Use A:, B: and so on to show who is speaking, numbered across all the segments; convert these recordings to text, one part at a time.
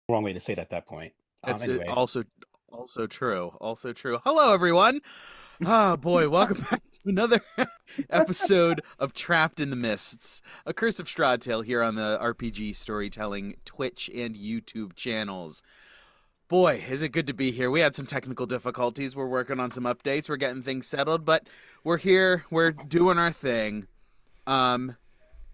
A: wrong way to say it at that point. Anyway,
B: Also true. Also true. Hello, everyone. Ah, boy, welcome back to another episode of Trapped in the Mists, a Curse of Strahd tale here on the RPG Storytelling Twitch and YouTube channels. Boy, is it good to be here. We had some technical difficulties. We're working on some updates. We're getting things settled, but we're here. We're doing our thing. I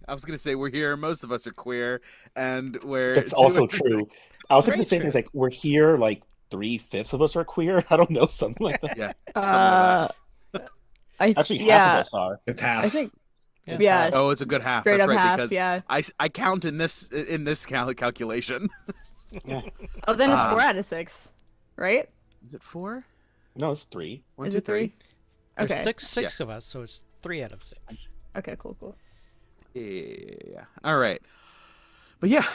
B: was gonna say we're here. Most of us are queer, and we're
A: that's also
B: doing.
A: true. I
B: It's
A: was going
B: very
A: to say
B: true.
A: things like we're here, like 3/5 of us are queer. I don't know, something like that.
B: Yeah, something like that.
C: Uh,
A: Actually, half of
C: yeah,
A: us are.
D: It's
C: I
D: half.
C: think
A: It's
C: yeah,
A: half.
B: Oh, it's a good half.
C: straight
B: That's
C: up
B: right,
C: half,
B: because
C: yeah.
B: I count in this calculation.
A: Yeah.
C: Oh, then it's
B: Ah.
C: 4 out of 6, right?
B: Is it 4?
A: No, it's 3.
B: 1,
C: Is
B: 2,
C: it 3?
B: 3.
E: There's
C: Okay.
E: six of us, so it's 3 out of 6.
C: Okay, cool.
B: Yeah. All right. But yeah,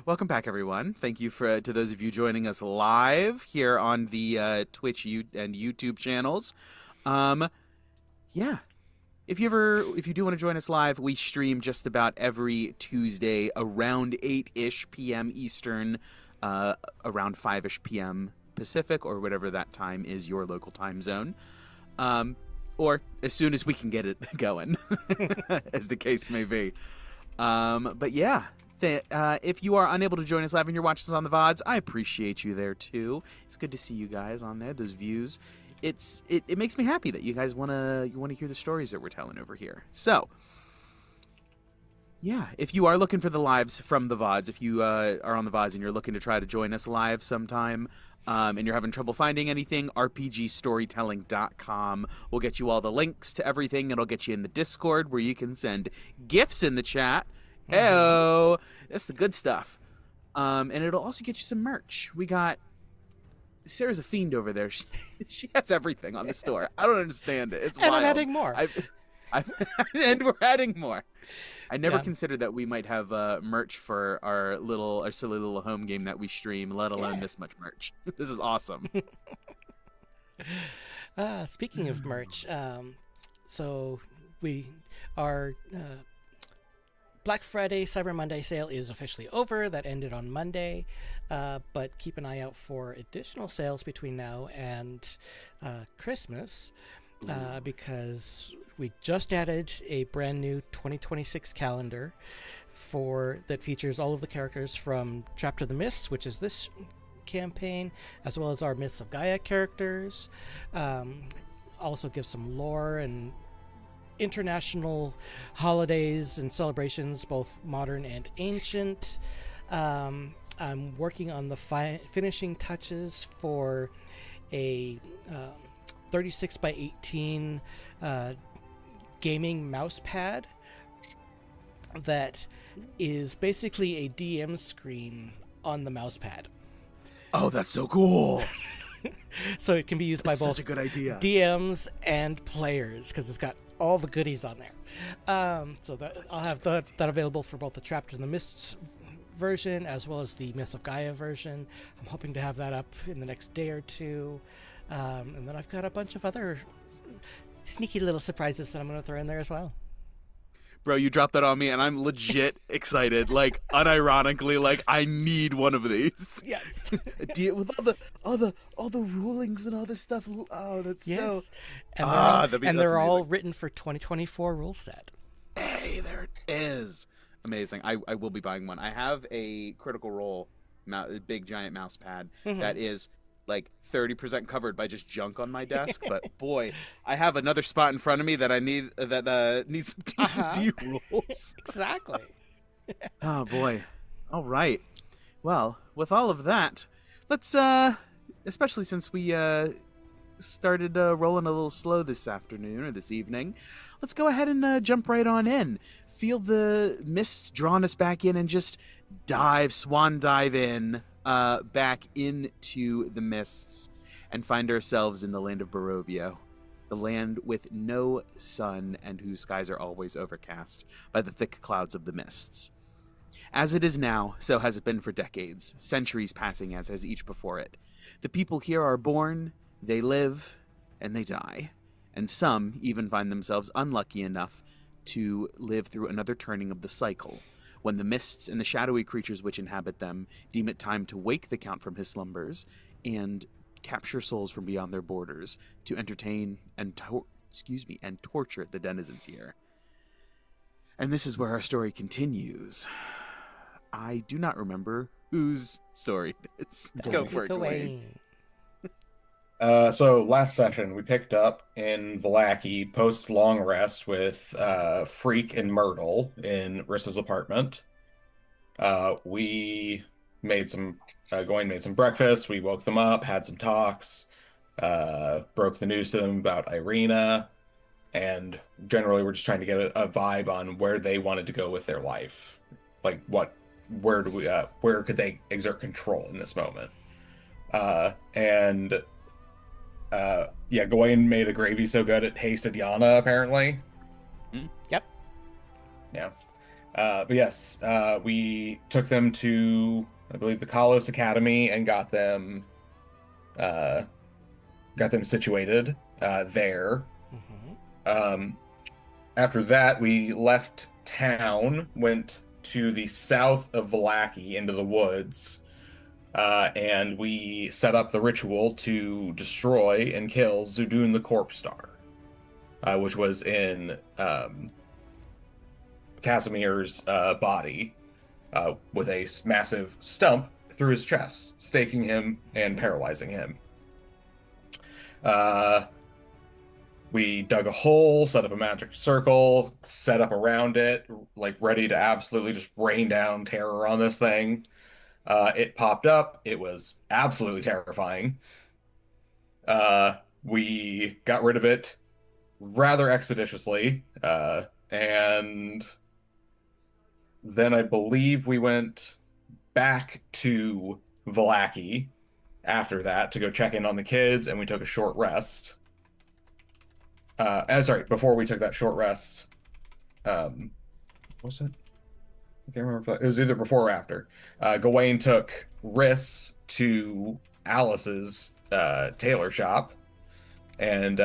B: welcome back, everyone. Thank you to those of you joining us live here on the Twitch and YouTube channels. Yeah, if you do want to join us live, we stream just about every Tuesday around 8-ish p.m. Eastern, around 5-ish p.m. Pacific, or whatever that time is your local time zone. Or as soon as we can get it going, as the case may be. But yeah, if you are unable to join us live and you're watching us on the VODs, I appreciate you there too. It's good to see you guys on there, those views. It makes me happy that you guys wanna hear the stories that we're telling over here. So yeah, if you are looking for the lives from the VODs, if you are on the VODs and you're looking to try to join us live sometime, and you're having trouble finding anything, rpgstorytelling.com will get you all the links to everything. It'll get you in the Discord where you can send gifts in the chat. Oh, that's the good stuff. And it'll also get you some merch. We got Sarah's a fiend over there. She has everything on the store. I don't understand it. It's
E: And
B: wild.
E: I'm adding more.
B: And we're adding more. I never
E: Yeah.
B: considered that we might have merch for our silly little home game that we stream, let alone this much merch. This is awesome.
E: Speaking of merch, so our Black Friday, Cyber Monday sale is officially over. That ended on Monday, but keep an eye out for additional sales between now and Christmas, because we just added a brand new 2026 calendar that features all of the characters from Trapped in the Mists, which is this campaign, as well as our Myths of Gaea characters. Also gives some lore and international holidays and celebrations, both modern and ancient. I'm working on the finishing touches for a 36 by 18 gaming mouse pad that is basically a DM screen on the mouse pad.
B: Oh, that's so cool.
E: So it can be used by
B: That's
E: both
B: such a good idea.
E: DMs and players, because it's got all the goodies on there. So I'll have that available for both the Trapped in the Mists version as well as the Myths of Gaea version. I'm hoping to have that up in the next day or two. And then I've got a bunch of other sneaky little surprises that I'm going to throw in there as well.
B: Bro, you dropped that on me, and I'm legit excited. Like, unironically, like I need one of these.
E: Yes.
B: With all the rulings and all this stuff. Oh, that's so.
E: And
B: that's
E: they're all
B: amazing.
E: written for 2024 rule set.
B: Hey, there it is. Amazing. I will be buying one. I have a Critical Role, big giant mouse pad that is like 30% covered by just junk on my desk. But boy, I have another spot in front of me that I need needs some D&D rules.
E: Exactly.
B: Oh boy. All right. Well, with all of that, let's especially since we started rolling a little slow this afternoon or this evening, let's go ahead and jump right on in. Feel the mists drawing us back in and just swan dive in back into the mists and find ourselves in the land of Barovia, the land with no sun and whose skies are always overcast by the thick clouds of the mists. As it is now, so has it been for decades, centuries passing as has each before it. The people here are born, they live, and they die, and some even find themselves unlucky enough to live through another turning of the cycle, when the mists and the shadowy creatures which inhabit them deem it time to wake the Count from his slumbers and capture souls from beyond their borders to entertain and torture the denizens here. And this is where our story continues. I do not remember whose story it is. Go for it, Gawain.
D: So last session we picked up in Vallaki post long rest with Freak and Myrtle in Rissa's apartment. We made some Gawain made some breakfast. We woke them up, had some talks, broke the news to them about Irina, and generally we're just trying to get a vibe on where they wanted to go with their life. Like where could they exert control in this moment? Gawain made a gravy so good it hasted Yana, apparently.
E: Yep.
D: Yeah. But yes, we took them to, I believe, the Kalos Academy and got them situated there.
E: Mm-hmm.
D: After that, we left town, went to the south of Vallaki into the woods, and we set up the ritual to destroy and kill Zudun the Corpse Star, which was in Casimir's body, with a massive stump through his chest, staking him and paralyzing him. We dug a hole, set up a magic circle, set up around it, like ready to absolutely just rain down terror on this thing. It popped up. It was absolutely terrifying. We got rid of it rather expeditiously, and then I believe we went back to Vallaki after that to go check in on the kids, and we took a short rest. Before we took that short rest, what was it? I can't remember if it was either before or after. Gawain took Riss to Alice's tailor shop and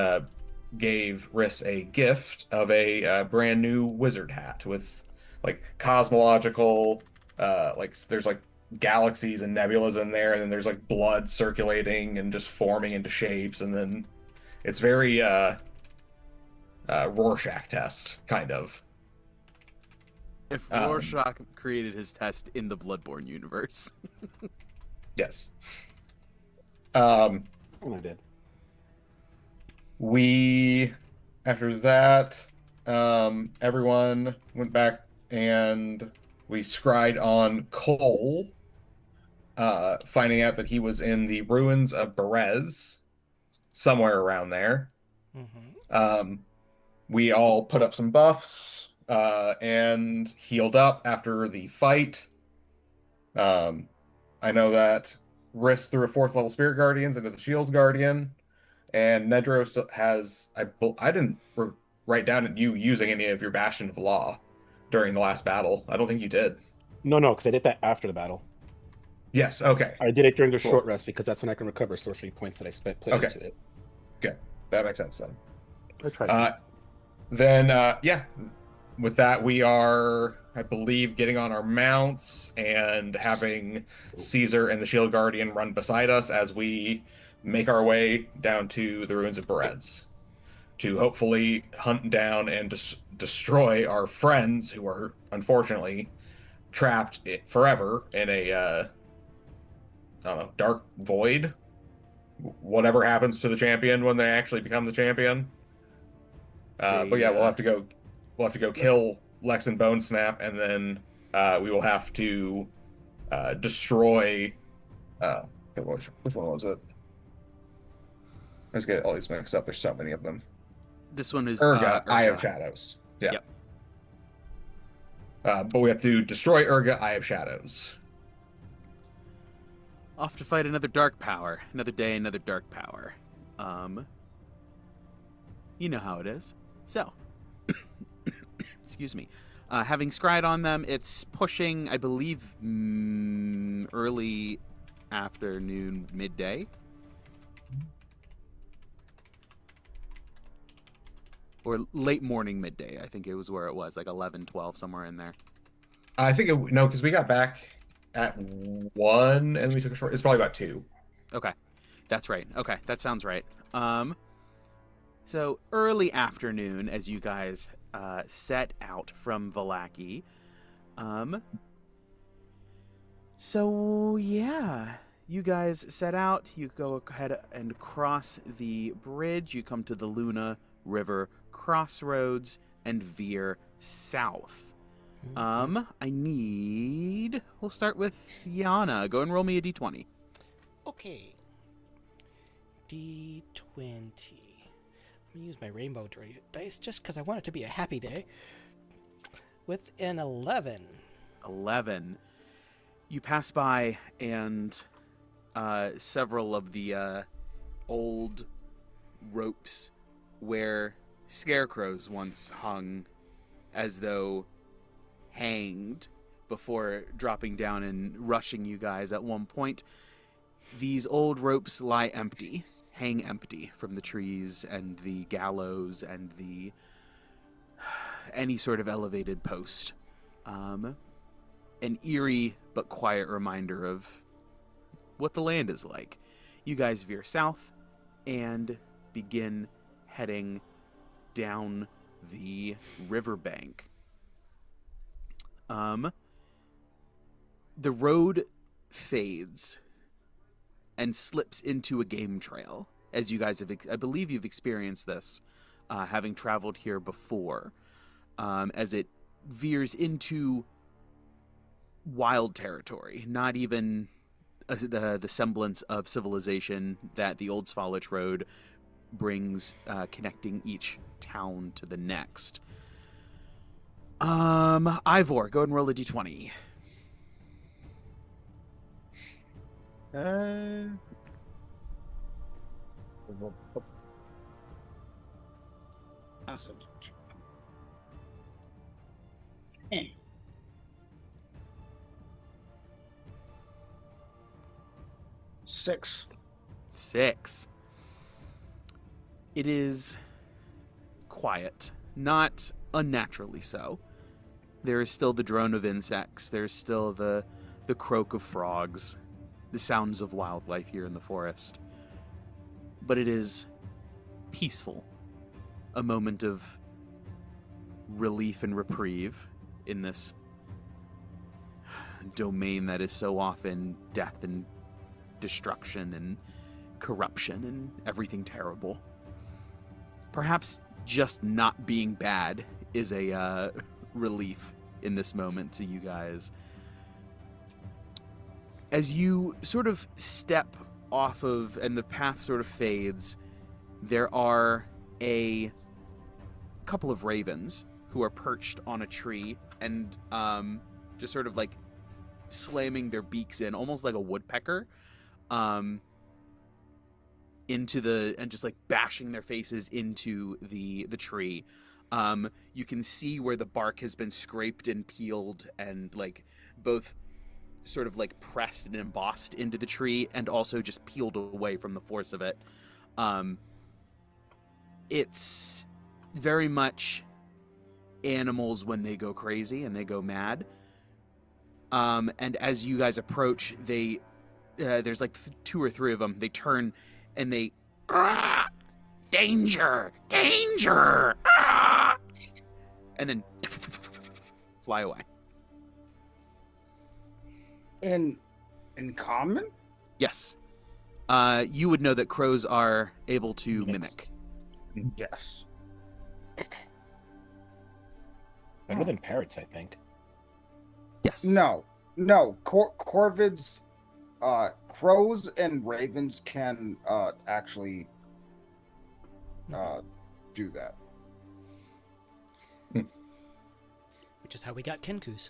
D: gave Riss a gift of a brand new wizard hat with like cosmological, there's like galaxies and nebulas in there, and then there's like blood circulating and just forming into shapes, and then it's very Rorschach test, kind of.
B: If Rorschach created his test in the Bloodborne universe.
D: Yes.
A: I did.
D: After that, everyone went back and we scryed on Cole, finding out that he was in the ruins of Berez, somewhere around there.
E: Mm-hmm.
D: We all put up some buffs, and healed up after the fight. I know that Riss threw a 4th level Spirit Guardians into the Shield Guardian, and Nedro still has... I didn't write down you using any of your Bastion of Law during the last battle. I don't think you did.
A: No, because I did that after the battle.
D: Yes, okay.
A: I did it during the
D: Cool.
A: short rest because that's when I can recover sorcery points that I put
D: Okay.
A: into it.
D: Good. That makes sense then.
A: I tried to.
D: With that, we are, I believe, getting on our mounts and having Cesar and the Shield Guardian run beside us as we make our way down to the ruins of Berez to hopefully hunt down and destroy our friends who are unfortunately trapped forever in a, I don't know, dark void. Whatever happens to the champion when they actually become the champion. But yeah, we'll have to go kill Lex and Bone Snap, and then we will have to destroy. Which one was it? I just get all these mixed up. There's so many of them.
B: This one is
D: Urga,
B: Urga.
D: Eye of Shadows. Yeah.
B: Yep.
D: But we have to destroy Urga, Eye of Shadows.
B: Off to fight another dark power. Another day, another dark power. You know how it is. So, excuse me. Having scryed on them, it's pushing, I believe, early afternoon, midday. Or late morning, midday. I think it was where it was, like 11, 12, somewhere in there.
D: I think no, because we got back at 1 and we took a short. It's probably about 2.
B: Okay, that's right. Okay, that sounds right. So early afternoon as you guys set out from Vallaki. So yeah, you guys set out. You go ahead and cross the bridge. You come to the Luna River crossroads and veer south. We'll start with Yana. Go and roll me a d20.
E: Okay. D20. I'm gonna use my rainbow dice just because I want it to be a happy day. With an 11.
B: 11. You pass by, and several of the old ropes where scarecrows once hung as though hanged before dropping down and rushing you guys at one point. These old ropes lie empty, hang empty from the trees and the gallows and the any sort of elevated post. An eerie but quiet reminder of what the land is like. You guys veer south and begin heading down the riverbank. The road fades and slips into a game trail, as you guys have, I believe you've experienced this, having traveled here before, as it veers into wild territory, not even the semblance of civilization that the Old Svalich Road brings, connecting each town to the next. Ivor, go ahead and roll a d20.
F: Acid. 6.
B: 6. It is quiet, not unnaturally so. There is still the drone of insects. There's still the croak of frogs, the sounds of wildlife here in the forest. But it is peaceful, a moment of relief and reprieve in this domain that is so often death and destruction and corruption and everything terrible. Perhaps just not being bad is a relief in this moment to you guys. As you sort of step off of, and the path sort of fades, there are a couple of ravens who are perched on a tree and just sort of like slamming their beaks in, almost like a woodpecker, into the, and just like bashing their faces into the tree. You can see where the bark has been scraped and peeled and like both sort of like pressed and embossed into the tree and also just peeled away from the force of it. It's very much animals when they go crazy and they go mad. And as you guys approach, they there's like 2 or 3 of them. They turn and they danger, danger, and then fly away.
F: In common?
B: Yes. You would know that crows are able to mimic.
F: Yes.
A: Better than parrots, I think.
B: Yes.
F: No. Corvids, crows and ravens can actually do that.
E: Which is how we got Kenkus.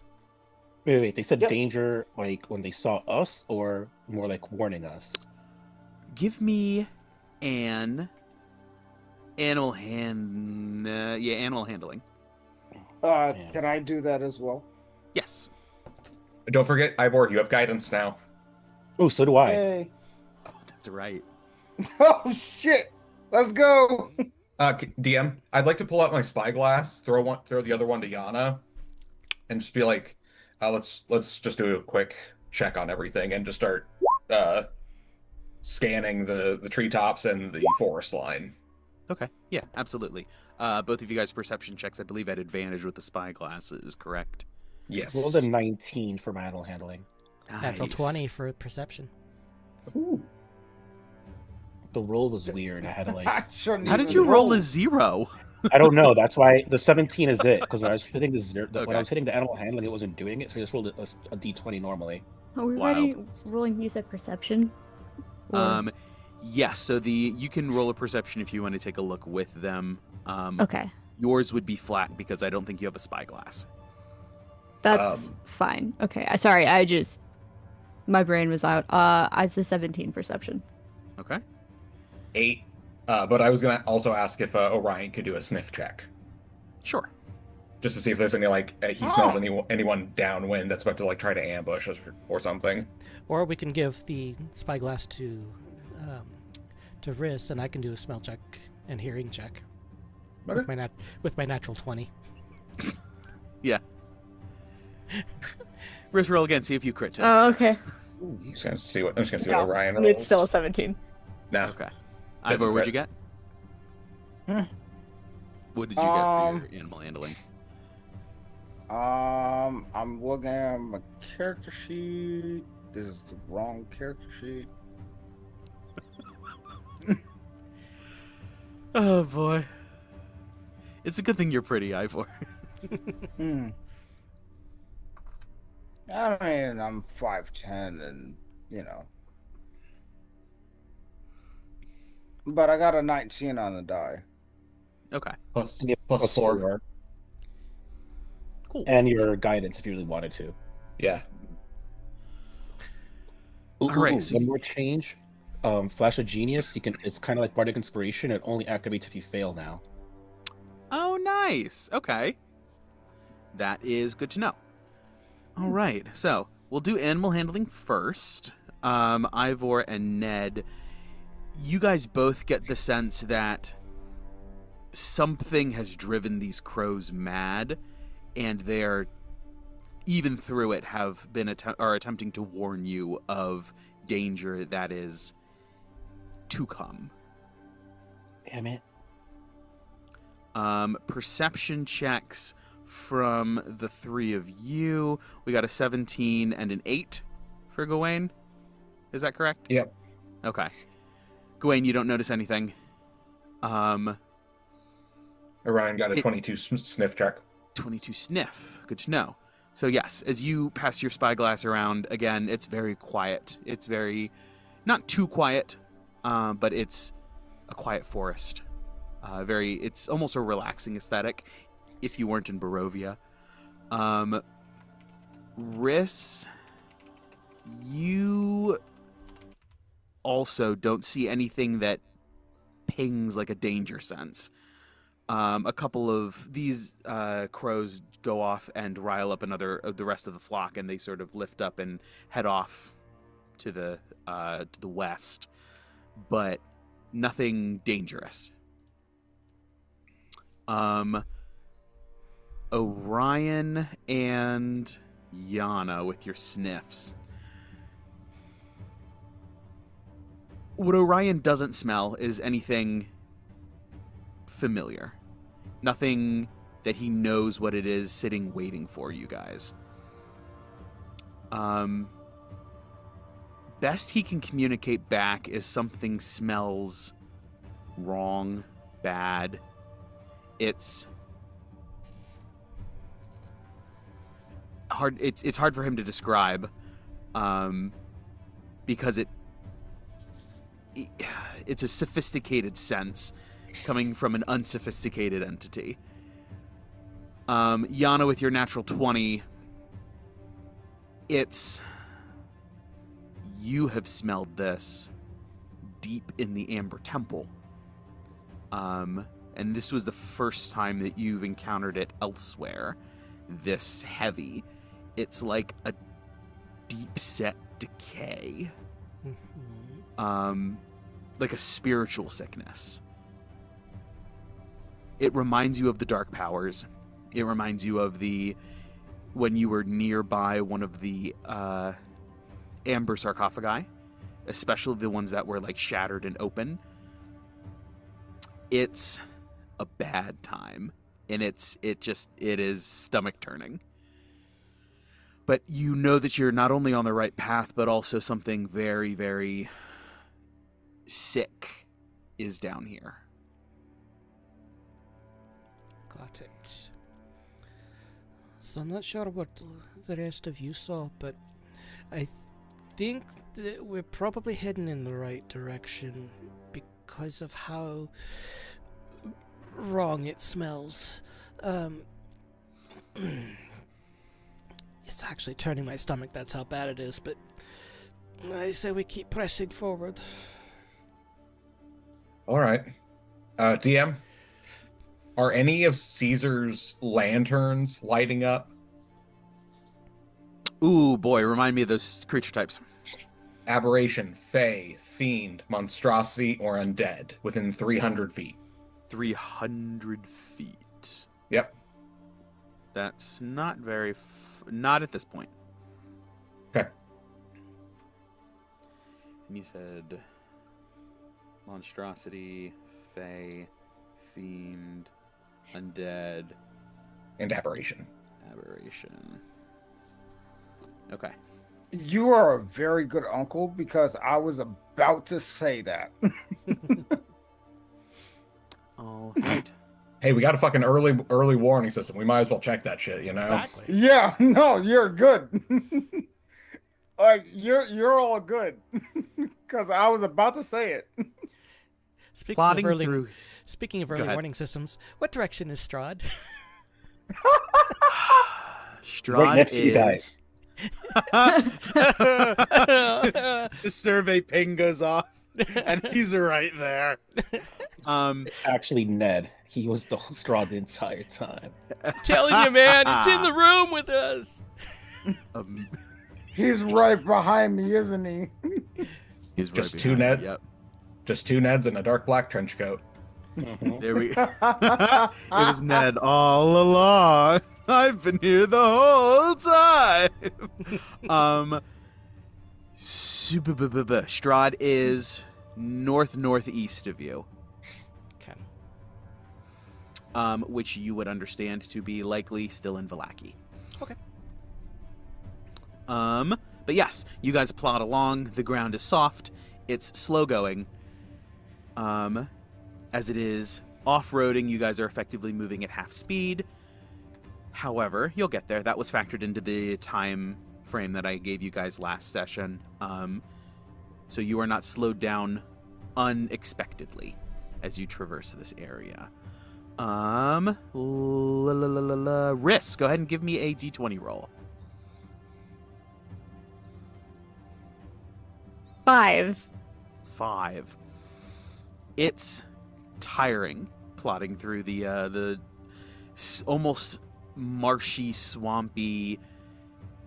A: Wait. They said
F: Yep.
A: danger, like when they saw us, or more like warning us?
B: Give me an animal handling.
F: Can I do that as well?
B: Yes.
D: Don't forget, Ivor, you have guidance now.
A: Oh, so do I.
F: Yay.
B: Oh, that's right.
F: Oh shit! Let's go.
D: DM, I'd like to pull out my spyglass, throw the other one to Yana, and just be like, Let's just do a quick check on everything and just start scanning the treetops and the forest line.
B: Okay. Yeah, absolutely. Both of you guys' perception checks, I believe, at advantage with the spy glasses, correct?
D: Yes.
A: Rolled a 19 for my animal handling.
E: Natural
B: Nice.
E: 20 for perception.
F: Ooh.
A: The roll was weird. I had to like.
F: I shouldn't
B: How did
F: even
B: you roll a 0?
A: I don't know. That's why the 17 is it. Because when I was hitting when
B: Okay.
A: I was hitting the animal handling, it wasn't doing it. So I just rolled a d20 normally.
C: Are we
B: Wild.
C: ready rolling, you said perception? Or-
B: Yes, so you can roll a perception if you want to take a look with them.
C: Okay,
B: Yours would be flat because I don't think you have a spyglass.
C: that's fine. Okay, sorry, my brain was out. It's a 17 perception.
B: Okay.
D: 8. But I was gonna also ask if Orion could do a sniff check,
B: Sure.
D: just to see if there's any he smells anyone downwind that's about to like try to ambush us or something.
E: Or we can give the spyglass to Riss, and I can do a smell check and hearing check with my natural 20.
B: Yeah. Risk roll again, see if you crit him.
C: Oh, okay.
D: I'm just gonna see what
C: No,
D: Orion rolls.
C: it's still a 17.
D: No.
B: Okay. Ivor, what'd you get? What did you get for your animal handling?
F: I'm looking at my character sheet. This is the wrong character sheet.
B: Oh boy. It's a good thing you're pretty, Ivor.
F: Hmm. I mean, I'm 5'10", and but I got a 19 on the die.
B: Okay.
D: Plus
A: And you have
D: plus 4.
B: Cool.
A: And your guidance if you really wanted to.
D: Yeah.
A: Ooh,
B: All right,
A: ooh,
B: so
A: one
B: you-
A: more change. Flash of Genius. It's kind of like Bardic Inspiration. It only activates if you fail now.
B: Oh, nice. Okay. That is good to know. All right. So we'll do animal handling first. Ivor and Ned, you guys both get the sense that something has driven these crows mad, and they're, even through it, have been are attempting to warn you of danger that is to come.
A: Damn it.
B: Perception checks from the three of you. We got a 17 and an 8 for Gawain. Is that correct?
D: Yep.
B: Okay. Gawain, you don't notice anything.
D: Orion got a 22 sniff check.
B: 22 sniff. Good to know. So yes, as you pass your spyglass around, again, it's very quiet. It's very, not too quiet, but it's a quiet forest. It's almost a relaxing aesthetic if you weren't in Barovia. Riss, you also don't see anything that pings like a danger sense. A couple of these crows go off and rile up the rest of the flock, and they sort of lift up and head off to the west, but nothing dangerous. Orion and Yana with your sniffs. What Orion doesn't smell is anything familiar. Nothing that he knows what it is sitting waiting for you guys. Best he can communicate back is something smells wrong, bad. It's hard. It's hard for him to describe, because it's a sophisticated sense coming from an unsophisticated entity. Yana, with your natural 20, you have smelled this deep in the Amber Temple. And this was the first time that you've encountered it elsewhere, this heavy. It's like a deep-set decay. Like a spiritual sickness. It reminds you of the dark powers. It reminds you of the when you were nearby one of the amber sarcophagi, especially the ones that were like shattered and open. It's a bad time, and it is stomach turning. But you know that you're not only on the right path, but also something very, very sick is down here.
E: Got it. So I'm not sure what the rest of you saw, but I think that we're probably heading in the right direction because of how wrong it smells. It's actually turning my stomach, that's how bad it is, but I say we keep pressing forward.
D: All right. DM, are any of Caesar's lanterns lighting up?
B: Ooh, boy, remind me of those creature types.
D: Aberration, Fey, Fiend, Monstrosity, or Undead within 300 feet.
B: 300 feet.
D: Yep.
B: That's not very... not at this point.
D: Okay.
B: And you said... Monstrosity, Fey, Fiend, Undead...
D: And Aberration.
B: Aberration. Okay.
F: You are a very good uncle because I was about to say that.
B: All right.
D: Hey, we got a fucking early warning system. We might as well check that shit, you know?
E: Exactly.
F: Yeah, no, you're good. Like you're all good because I was about to say it.
E: Speaking
B: Plodding
E: of early,
B: through...
E: speaking of
B: Go
E: early
B: ahead.
E: warning systems, what direction is Strahd?
B: Strahd
A: Right next to you
B: is-
A: guys.
B: The survey ping goes off, and he's right there.
A: It's actually Ned. He was the Strahd the entire time.
E: Telling you, man, it's in the room with us.
F: He's right behind me, isn't he?
B: He's
D: Just
B: right
D: two
B: behind
D: Ned?
B: you. Yep.
D: Just two Neds in a dark black trench coat.
A: Mhm.
B: There we go. It was Ned all along. I've been here the whole time. Strahd is northeast of you,
E: Okay.
B: which you would understand to be likely still in Vallaki.
E: Okay.
B: But yes, you guys plod along. The ground is soft. It's slow going. As it is off-roading, you guys are effectively moving at half speed. However, you'll get there. That was factored into the time frame that I gave you guys last session. So you are not slowed down unexpectedly as you traverse this area. Risk, go ahead and give me a d20 roll.
C: 5.
B: 5. It's tiring plodding through the almost marshy, swampy.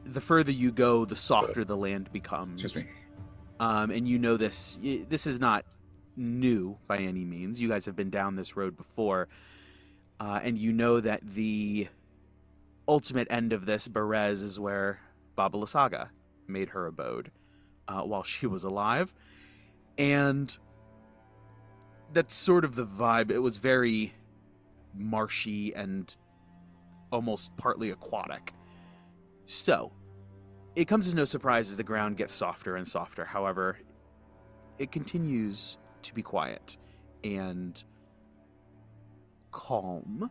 B: The further you go, the softer the land becomes.
D: Excuse me.
B: And you know this is not new by any means. You guys have been down this road before. And you know that the ultimate end of this, Berez, is where Baba Lysaga made her abode while she was alive. And that's sort of the vibe. It was very marshy and almost partly aquatic. So, it comes as no surprise as the ground gets softer and softer. However, it continues to be quiet and calm.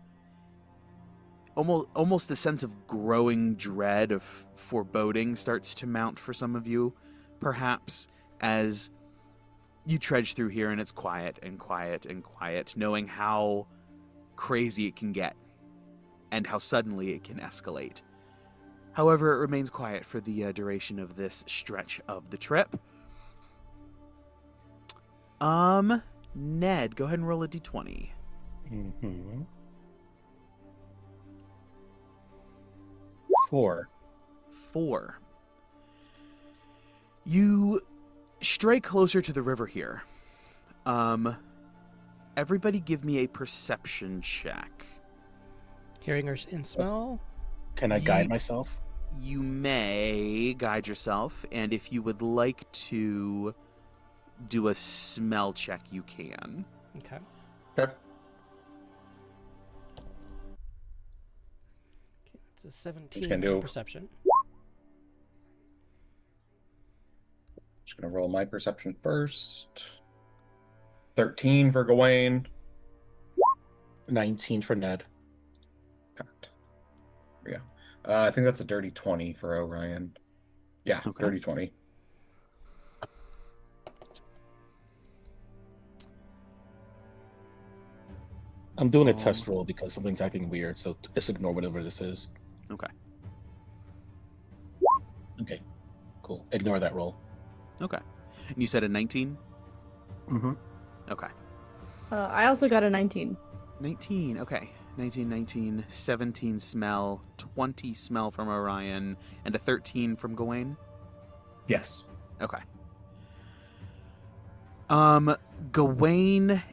B: Almost a sense of growing dread, of foreboding starts to mount for some of you, perhaps, as you trudge through here and it's quiet and quiet and quiet, knowing how crazy it can get and how suddenly it can escalate. However, it remains quiet for the duration of this stretch of the trip. Ned, go ahead and roll a d20.
A: Mm-hmm. 4.
B: 4. You stray closer to the river here. Everybody give me a perception check.
E: Hearing or in smell?
A: Can I guide myself?
B: You may guide yourself, and if you would like to do a smell check, you can.
E: Okay.
D: Okay.
E: It's a 17
D: can do.
E: perception.
D: Just gonna roll my perception first. 13 for Gawain.
A: 19 for Ned.
D: Yeah. I think that's a dirty 20 for Orion. Yeah,
B: Okay.
D: dirty 20.
A: I'm doing a test roll because something's acting weird, so just ignore whatever this is.
B: Okay.
A: Okay, cool. Ignore that roll.
B: Okay. And you said a 19?
A: Mm-hmm.
B: Okay.
C: I also got a 19.
B: 19, okay. 19, 17 smell, 20 smell from Orion, and a 13 from Gawain?
D: Yes.
B: Okay. Gawain,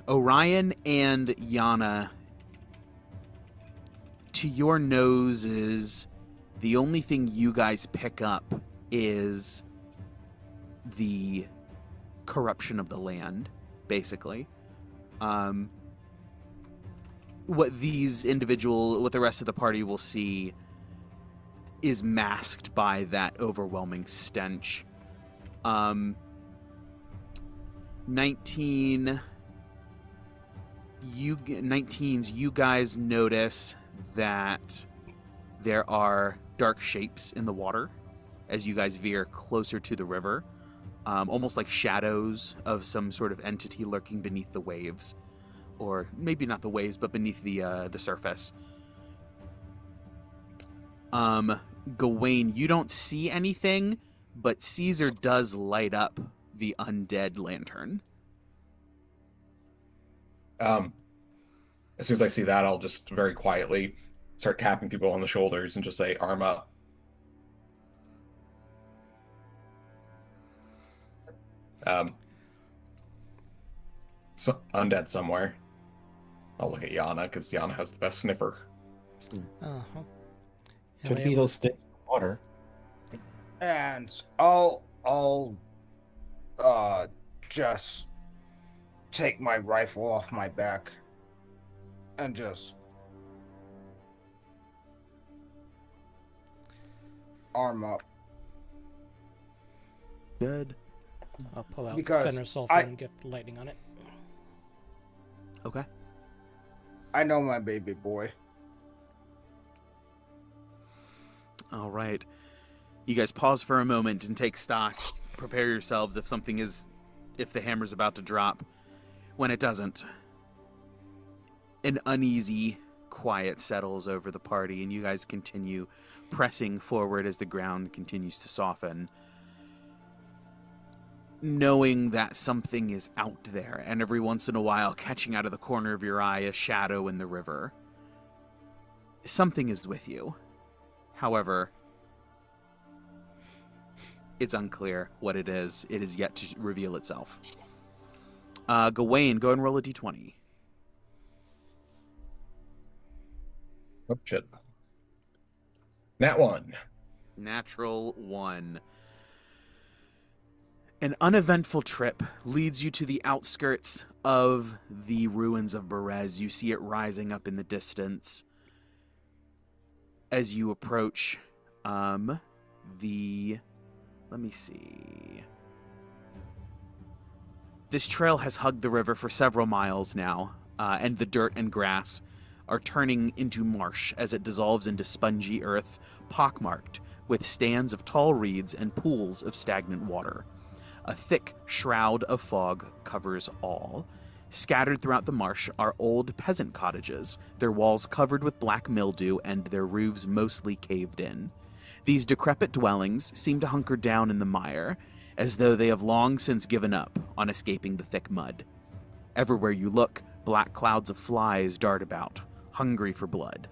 B: Orion and Yana, to your noses, the only thing you guys pick up is the corruption of the land, basically. What the rest of the party will see is masked by that overwhelming stench. 19s, you guys notice that there are dark shapes in the water as you guys veer closer to the river, almost like shadows of some sort of entity lurking beneath the waves, or maybe not the waves, but beneath the surface. Gawain, you don't see anything, but Cesar does light up the undead lantern.
D: As soon as I see that, I'll just very quietly start tapping people on the shoulders and just say, arm up. So, undead somewhere. I'll look at Yana, because Yana has the best sniffer.
E: Uh-huh.
A: Could be those sticks in the water.
F: And I'll just take my rifle off my back and just arm up.
B: Good.
E: I'll pull out
F: Because
E: Fenrir Sulfur and get the lightning on it.
B: Okay.
F: I know my baby boy.
B: All right. You guys pause for a moment and take stock. Prepare yourselves if the hammer's about to drop. When it doesn't, an uneasy quiet settles over the party, and you guys continue pressing forward as the ground continues to soften, knowing that something is out there, and every once in a while catching out of the corner of your eye a shadow in the river. Something is with you. However, it's unclear what it is. It is yet to reveal itself. Gawain, go and roll a d20.
D: Oh, shit. Nat 1.
B: Natural 1. An uneventful trip leads you to the outskirts of the ruins of Berez. You see it rising up in the distance as you approach let me see. This trail has hugged the river for several miles now, and the dirt and grass are turning into marsh as it dissolves into spongy earth, pockmarked with stands of tall reeds and pools of stagnant water. A thick shroud of fog covers all. Scattered throughout the marsh are old peasant cottages, their walls covered with black mildew and their roofs mostly caved in. These decrepit dwellings seem to hunker down in the mire, as though they have long since given up on escaping the thick mud. Everywhere you look, black clouds of flies dart about, hungry for blood.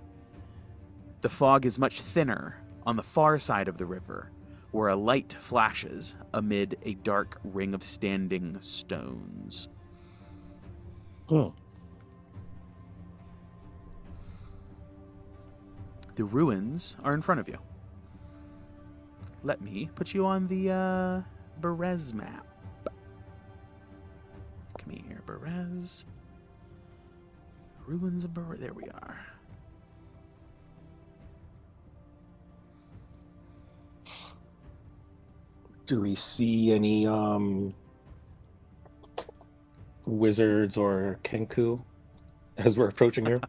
B: The fog is much thinner on the far side of the river, where a light flashes amid a dark ring of standing stones. the ruins are in front of you. Let me put you on the Berez map. Come here, Berez. Ruins of Berez. There we are.
A: Do we see any wizards or Kenku as we're approaching here?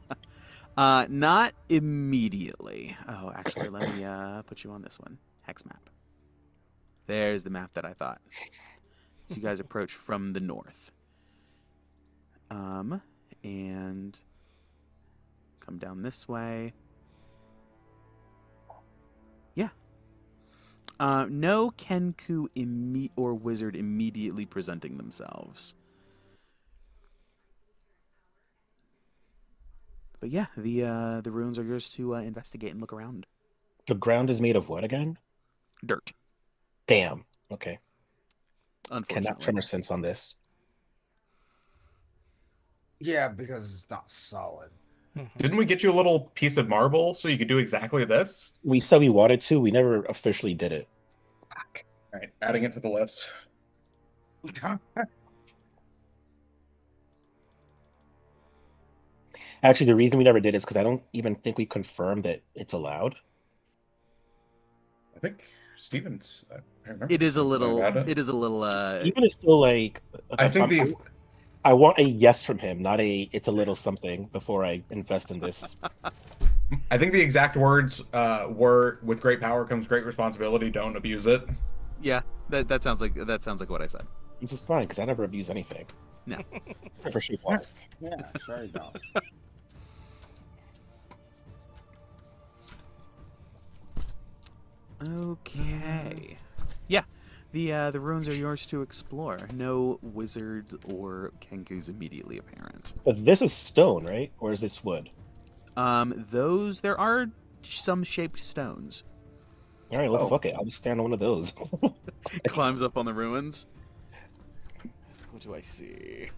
B: Not immediately. Oh, actually, let me put you on this one. Hex map. There's the map that I thought. So you guys approach from the north. And come down this way. Yeah. No Kenku or wizard immediately presenting themselves. But yeah, the ruins are yours to investigate and look around.
A: The ground is made of what again?
B: Dirt.
A: Damn. Okay.
B: Unfortunately.
A: Cannot tremor sense on this.
F: Yeah, because it's not solid.
D: Didn't we get you a little piece of marble so you could do exactly this?
A: We said we wanted to. We never officially did it.
D: All right, adding it to the list.
A: Actually, the reason we never did is because I don't even think we confirmed that it's allowed.
D: I think Steven's. I remember
B: It is a little.
D: about it.
B: It is a little.
A: Even is still like.
D: I think the.
A: I want a yes from him, not a it's a little something before I invest in this.
D: I think the exact words were, "With great power comes great responsibility. Don't abuse it."
B: Yeah, that sounds like what I said.
A: Which is fine because I never abuse anything.
B: No.
A: For sure. Water.
F: Yeah, sorry, dog.
B: Okay. Yeah, the ruins are yours to explore. No wizards or Kenkus immediately apparent.
A: But this is stone, right? Or is this wood?
B: There are some shaped stones.
A: All right, well, fuck it. I'll just stand on one of those.
B: Climbs up on the ruins. What do I see?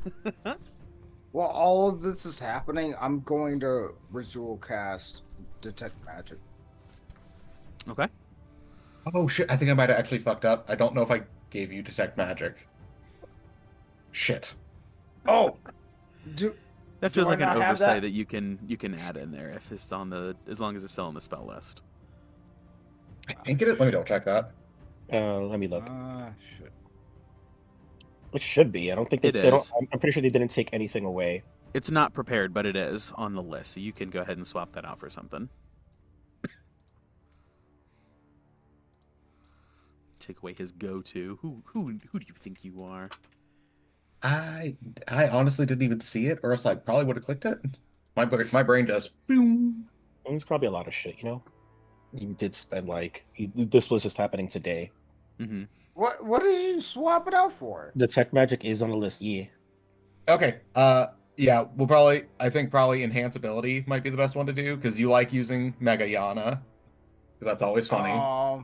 F: While all of this is happening, I'm going to ritual cast Detect Magic.
B: Okay.
D: Oh shit! I think I might have actually fucked up. I don't know if I gave you detect magic. Shit.
F: Oh,
B: That feels
F: do I
B: like an
F: not have
B: oversight
F: that?
B: that you can add in there if it's on as long as it's still on the spell list.
D: I think it is. Let me double check that.
A: Let me look.
F: shit.
A: It should be. I don't think
B: It
A: they don't.
B: is.
A: I'm pretty sure they didn't take anything away.
B: It's not prepared, but it is on the list, so you can go ahead and swap that out for something. Take away his go-to. Who do you think you are?
D: I honestly didn't even see it, or else I probably would have clicked it. My brain just. Boom.
A: There's probably a lot of shit, you know. You did spend this was just happening today.
B: Mm-hmm.
F: What did you swap it out for?
A: Detect magic is on the list. Yeah.
D: Okay. Yeah. I think probably enhanceability might be the best one to do because you like using Mega Yana, because that's always funny.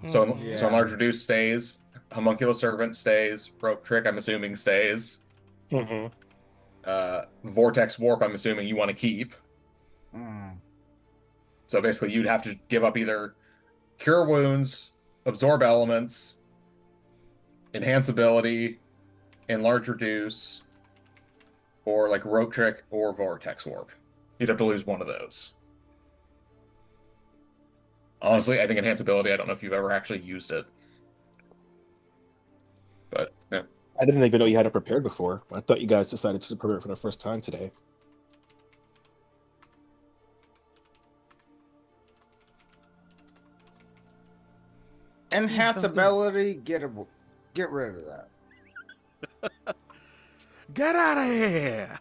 D: So enlarge reduce stays. Homunculus Servant stays. Rope Trick, I'm assuming, stays.
A: Mm-hmm.
D: Vortex Warp, I'm assuming you want to keep. So basically, you'd have to give up either Cure Wounds, Absorb Elements, Enhance Ability, Enlarge Reduce, or like Rope Trick or Vortex Warp. You'd have to lose one of those. Honestly, I think Enhance Ability, I don't know if you've ever actually used it. But, yeah.
A: I didn't even know you had it prepared before. I thought you guys decided to prepare it for the first time today.
F: Enhance ability, get rid of that.
B: Get out of here!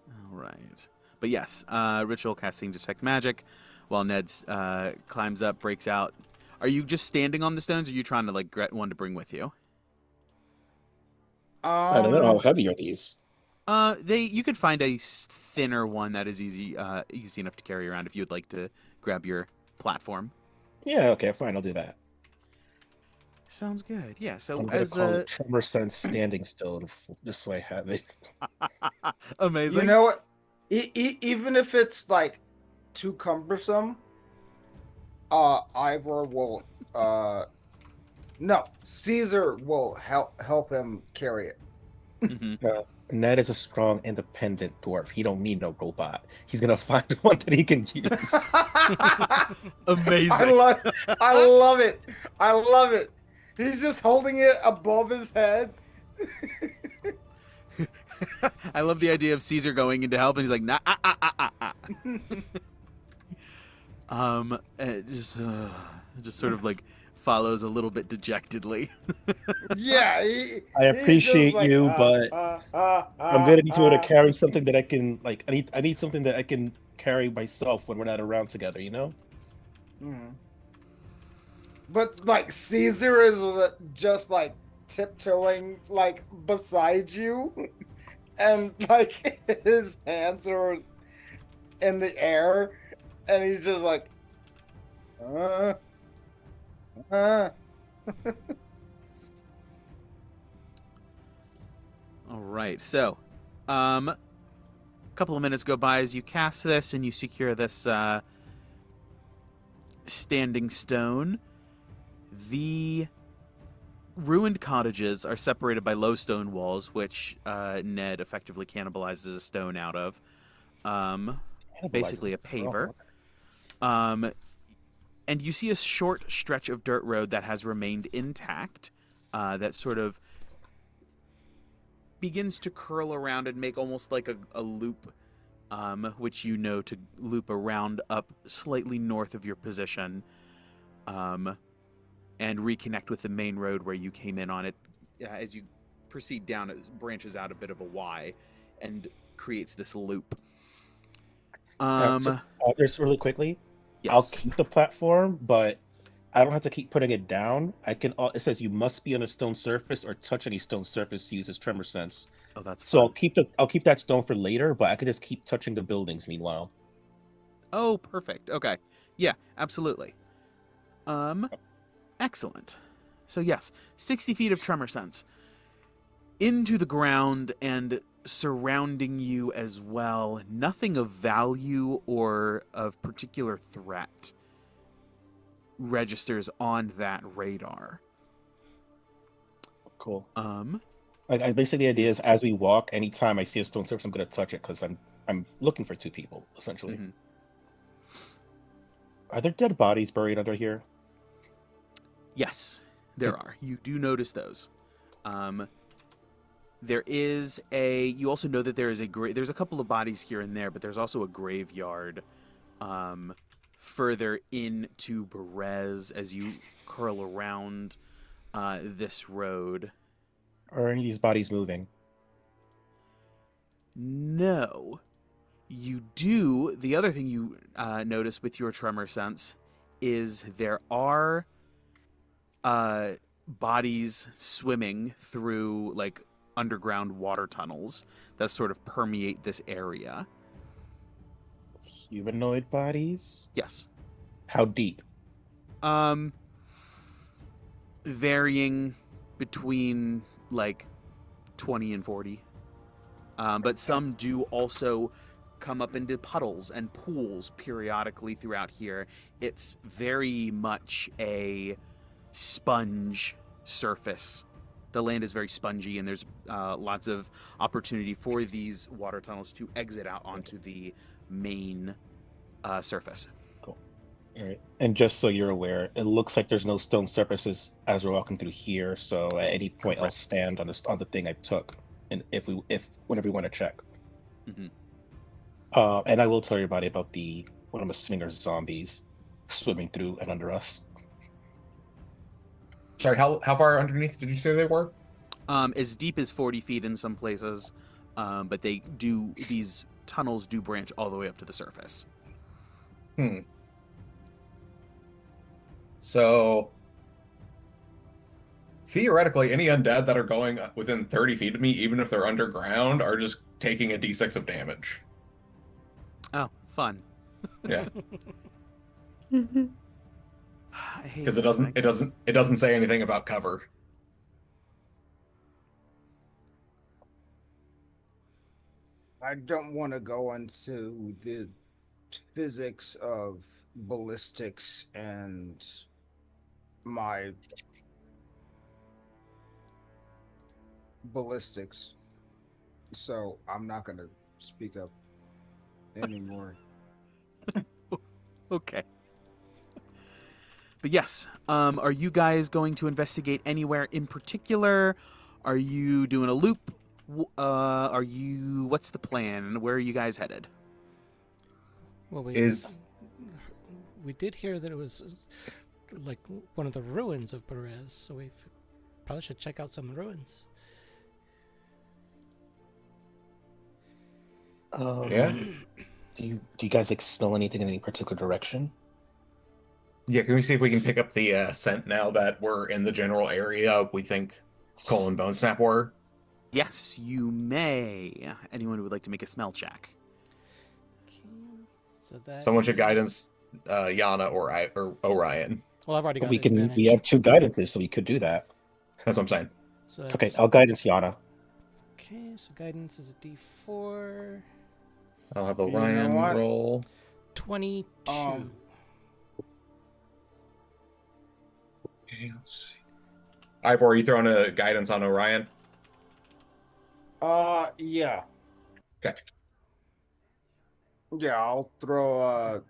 B: All right. But yes, ritual casting Detect Magic while Ned climbs up, breaks out. Are you just standing on the stones, or are you trying to get one to bring with you?
A: I don't know how heavy are these.
B: You could find a thinner one that is easy enough to carry around if you would like to grab your platform.
A: Yeah, okay, fine, I'll do that.
B: Sounds good. Yeah. So
A: I'm gonna
B: as
A: call it Tremor Sense Standing Stone, just so I have it.
B: amazing.
F: You know what? Even if it's like too cumbersome, Ivor will no, Caesar will help him carry it.
B: Mm-hmm.
A: Ned is a strong, independent dwarf. He don't need no robot. He's gonna find one that he can use.
B: Amazing.
F: I love it. I love it. He's just holding it above his head.
B: I love the idea of Caesar going in to help, and he's like, nah, it just sort of like follows a little bit dejectedly.
F: Yeah,
A: I appreciate
F: like,
A: you, but I'm gonna need you to carry something that I can like. I need something that I can carry myself when we're not around together. You know.
F: Mhm. But like Caesar is just like tiptoeing like beside you, and like his hands are in the air, and he's just like, uh.
B: All right, so, a couple of minutes go by as you cast this and you secure this standing stone. The ruined cottages are separated by low stone walls, which Ned effectively cannibalizes a stone out of. Basically a paver. And you see a short stretch of dirt road that has remained intact, that sort of begins to curl around and make almost like a loop, which you know to loop around up slightly north of your position, and reconnect with the main road where you came in on it. As you proceed down, it branches out a bit of a Y and creates this loop.
A: Just really quickly,
B: Yes.
A: I'll keep the platform, but I don't have to keep putting it down. I can. It says you must be on a stone surface or touch any stone surface to use his tremor sense.
B: Oh, that's
A: So
B: fun.
A: I'll keep that stone for later, but I could just keep touching the buildings meanwhile.
B: Oh, perfect. Okay. Yeah, absolutely. Excellent. So yes, 60 feet of tremor sense into the ground and surrounding you as well. Nothing of value or of particular threat registers on that radar.
A: Cool.
B: Like
A: basically the idea is as we walk, anytime I see a stone surface, I'm gonna touch it because I'm looking for two people essentially.
B: Mm-hmm.
A: Are there dead bodies buried under here?
B: Yes, there are. You do notice those. There is a. You also know that there is there's a couple of bodies here and there, but there's also a graveyard, further into Berez as you curl around this road.
A: Are any of these bodies moving?
B: No. You do. The other thing you notice with your tremor sense is there are bodies swimming through like underground water tunnels that sort of permeate this area.
A: Humanoid bodies?
B: Yes.
A: How deep?
B: Varying between like 20 and 40. But some do also come up into puddles and pools periodically throughout here. It's very much a sponge surface. The land is very spongy, and there's lots of opportunity for these water tunnels to exit out onto the main surface.
A: Cool. All right. And just so you're aware, it looks like there's no stone surfaces as we're walking through here. So at any point, I'll stand on the thing I took, and whenever we want to check.
B: Mm-hmm.
A: And I will tell everybody about what I'm assuming are zombies swimming through and under us.
D: Sorry, how far underneath did you say they were?
B: As deep as 40 feet in some places, but these tunnels do branch all the way up to the surface.
D: So, theoretically, any undead that are going within 30 feet of me, even if they're underground, are just taking a d6 of damage.
B: Oh, fun.
D: Yeah. Because it
B: this
D: doesn't say anything about cover.
F: I don't want to go into the physics of ballistics and my ballistics, so I'm not going to speak up anymore.
B: Okay. But yes, are you guys going to investigate anywhere in particular? Are you doing a loop? What's the plan? Where are you guys headed?
E: Well, we did hear that it was like one of the ruins of Perez, so we probably should check out some ruins.
D: Yeah.
A: Do you guys like smell anything in any particular direction?
D: Yeah, can we see if we can pick up the scent now that we're in the general area we think Cole and Bone Snap were?
B: Yes, you may. Anyone who would like to make a smell check?
E: Okay, so that
D: Someone should
E: is-
D: guidance Yana or Orion.
E: Well, I've already got
A: We
E: advantage.
A: we have 2 guidances, so we could do that.
D: That's what I'm saying.
E: So
A: Okay,
E: that's-
A: I'll guidance Yana.
E: Okay, so guidance is a D4.
D: I'll have
F: You know
D: Orion
F: what?
D: roll.
E: 22.
D: Okay, let's see. Ivor, are you throwing a guidance on Orion?
F: Yeah.
D: Okay.
F: Yeah, I'll throw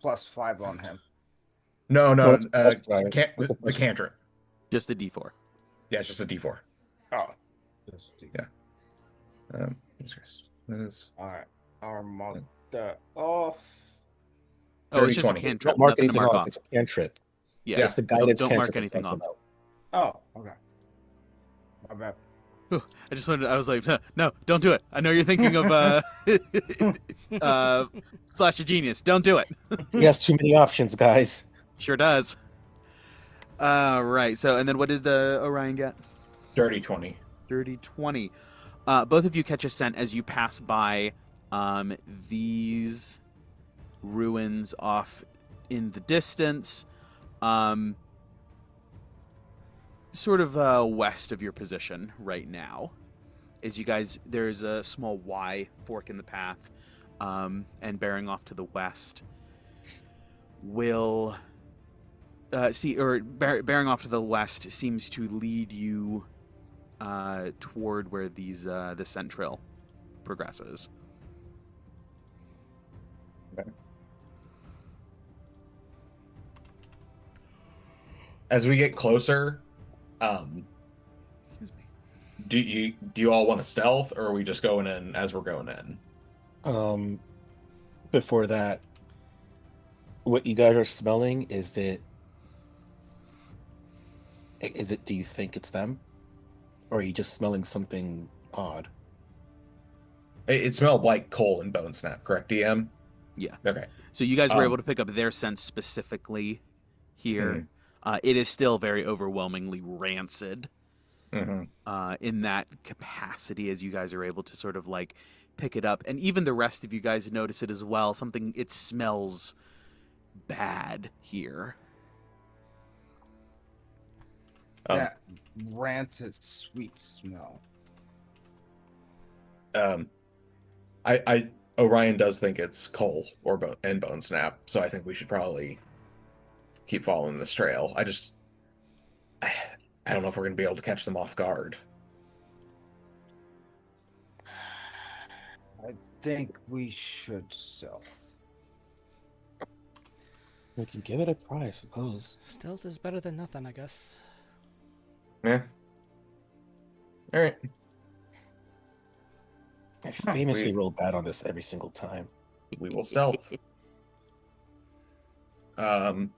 F: +5 on him.
D: No,
A: No, it's right.
D: the cantrip.
B: Just a D4.
D: Yeah, it's just a D4.
F: Oh.
D: Yeah. That is.
F: All right. I'll mark that off.
B: Oh, it's just a
D: 30-20.
B: cantrip.
A: Don't mark
B: Nothing to
A: anything
B: mark
A: off.
B: off.
A: It's a cantrip.
B: Yeah,
A: It's the guidance
B: don't
A: cantrip.
B: mark anything
A: I'm
B: off.
A: talking
F: Oh, okay. My bad.
B: I just wanted. I was like, no, don't do it. I know you're thinking of Flash of Genius. Don't do it.
A: about. He has too many options, guys.
B: Sure does. Right. So, and then what does the Orion get?
D: Dirty 20.
B: Dirty 20. Both of you catch a scent as you pass by these ruins off in the distance, sort of west of your position right now. As you guys, there's a small Y fork in the path, and bearing off to the west will bearing off to the west seems to lead you toward where these the scent trail progresses.
D: Okay. As we get closer,
B: Excuse me.
D: do you all want to stealth, or are we just going in as we're going in?
A: Before that, what you guys are smelling, is it, do you think it's them? Or are you just smelling something odd?
D: It smelled like Cole and Bone Snap, correct, DM?
B: Yeah.
D: Okay.
B: So you guys were able to pick up their scent specifically here. It is still very overwhelmingly rancid in that capacity, as you guys are able to sort of like pick it up. And even the rest of you guys notice it as well. It smells bad here.
F: That rancid sweet smell.
D: Orion does think it's Cole or Bone Snap, so I think we should probably keep following this trail. I don't know if we're gonna be able to catch them off guard.
F: I think we should stealth.
A: We can give it a try, I suppose.
E: Stealth is better than nothing, I guess.
D: Yeah. All right.
A: I famously roll bad on this every single time.
D: We will stealth. Don't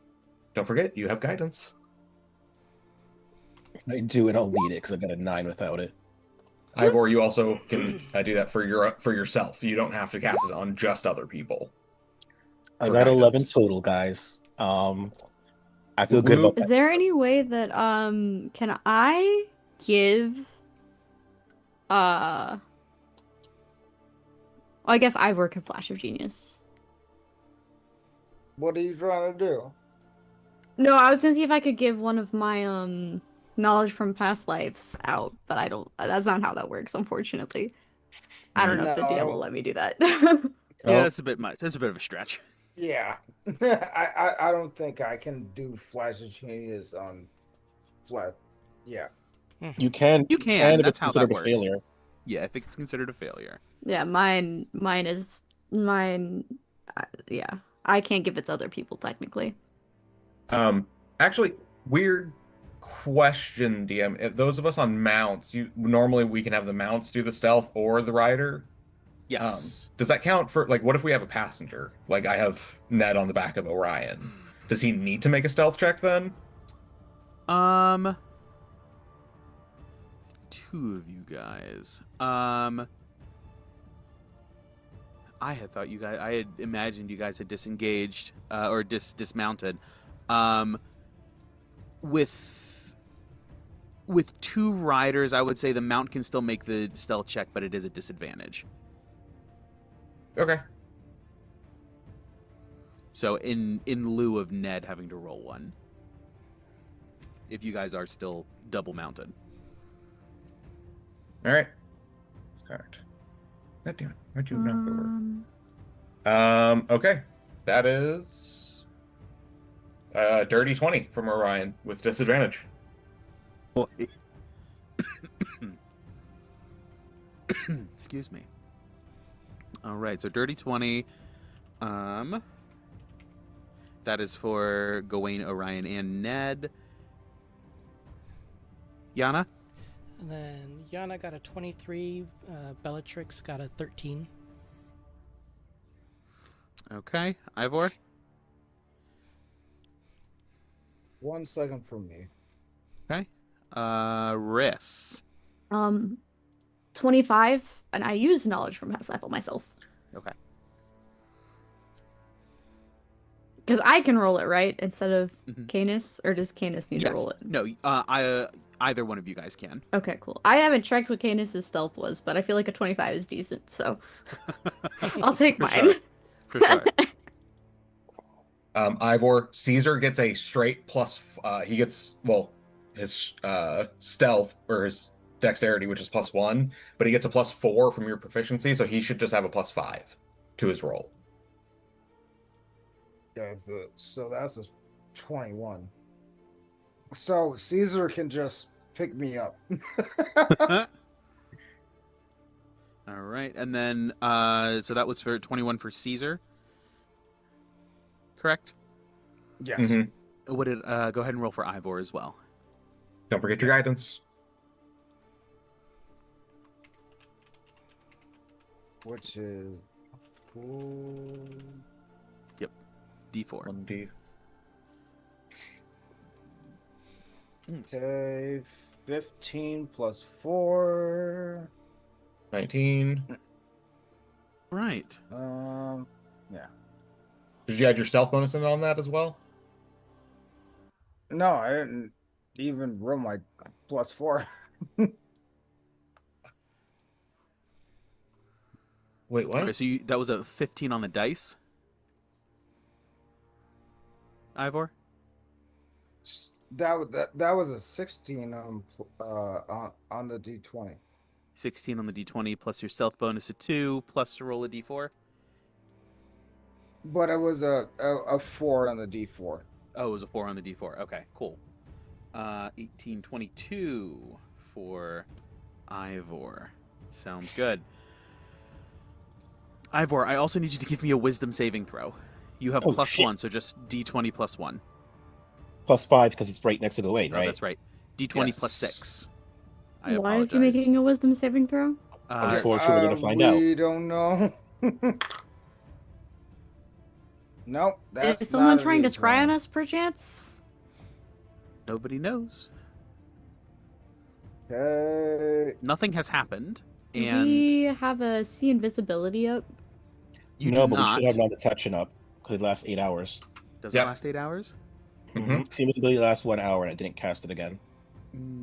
D: forget, you have guidance.
A: I do, and I'll need it because I got a 9 without it.
D: Ivor, you also can do that for yourself. You don't have to cast it on just other people.
A: I
D: For
A: got 11
D: guidance.
A: total, guys. I feel good about
C: Is
A: that.
C: there any way that can I give well, I guess Ivor can Flash of Genius.
F: What are you trying to do?
C: No, I was gonna see if I could give one of my knowledge from past lives out, but I don't. That's not how that works, unfortunately. I don't know if the
F: No, I
C: DM will
F: don't-
C: let me do that.
B: Yeah,
A: Oh.
B: that's a bit much. That's a bit of a stretch.
F: Yeah, I don't think I can do flash of genius on flat. Yeah,
A: You can.
B: You can.
A: if
B: That's
A: it's
B: how that
A: considered a
B: works.
A: failure.
B: Yeah, if it's considered a failure.
C: Yeah, mine is mine. Yeah, I can't give it to other people technically.
D: Actually, weird question, DM. If those of us on mounts, normally we can have the mounts do the stealth or the rider.
B: Yes.
D: Does that count for like what if we have a passenger? Like I have Ned on the back of Orion. Does he need to make a stealth check then?
B: Two of you guys. I had imagined you guys had disengaged or dismounted. With two riders, I would say the mount can still make the stealth check, but it is a disadvantage.
D: Okay.
B: So in lieu of Ned having to roll one, if you guys are still double mounted.
D: All right. Correct. God damn it. Why'd you not go work? Okay. That is dirty 20 from Orion with disadvantage.
B: Excuse me. All right, so dirty 20. That is for Gawain, Orion, and Ned. Yana?
E: And then Yana got a 23. Bellatrix got a 13.
B: Okay. Ivor?
F: 1 second for me.
B: Okay. Riss.
C: 25, and I use knowledge from past life on myself
B: Okay.
C: because I can roll it right instead of
B: Mhm.
C: Canis, or does Canis need to
B: Yes.
C: roll it?
B: No, either one of you guys can.
C: Okay, cool. I haven't checked what Canis's stealth was, but I feel like a 25 is decent, so I'll take
B: For
C: mine.
B: sure. For sure.
D: Ivor, Caesar gets a straight plus. He gets his stealth or his dexterity, which is +1, but he gets a +4 from your proficiency, so he should just have a +5 to his roll.
F: Yeah, so that's a 21. So Caesar can just pick me up.
B: All right, and then so that was for 21 for Caesar. Correct?
F: Yes.
D: Mhm.
B: What did go ahead and roll for Ivor as well.
D: Don't forget your guidance.
F: Which is 4.
B: D4.
D: 1D.
F: Okay, 15 plus 4.
D: 19.
B: Right.
F: Yeah.
D: Did you add your stealth bonus in on that as well?
F: No, I didn't even roll my +4.
D: Wait, what?
B: Okay, so that was a 15 on the dice. Ivor?
F: That was a 16 on the D20.
B: 16 on the D20 plus your stealth bonus of 2 plus to roll a D4.
F: But it was a 4 on the D4.
B: Oh, it was a 4 on the D4. Okay, cool. 18, 22 for Ivor. Sounds good. Ivor, I also need you to give me a wisdom saving throw. You have
A: Oh,
B: plus
A: shit.
B: 1, so just D20 plus 1.
A: +5 because it's right next to Gawain,
B: Oh,
A: right?
B: that's right. D20 plus
D: Yes.
B: 6. I
C: Why is he
B: apologize.
C: making a wisdom saving throw?
A: Unfortunately, we're gonna find out.
F: We don't know. Nope. That's
C: Is someone
F: not a
C: trying to scry on
F: D20.
C: us, perchance?
B: Nobody knows.
F: Okay.
B: Nothing has happened,
C: Do
B: and
C: we have a see invisibility up?
B: you
A: no,
B: do
A: but
B: not.
A: we should have non-detection up because it lasts 8 hours.
B: Does
D: Yep.
B: it last 8 hours?
D: Mhm.
A: See, invisibility lasts 1 hour, and I didn't cast it again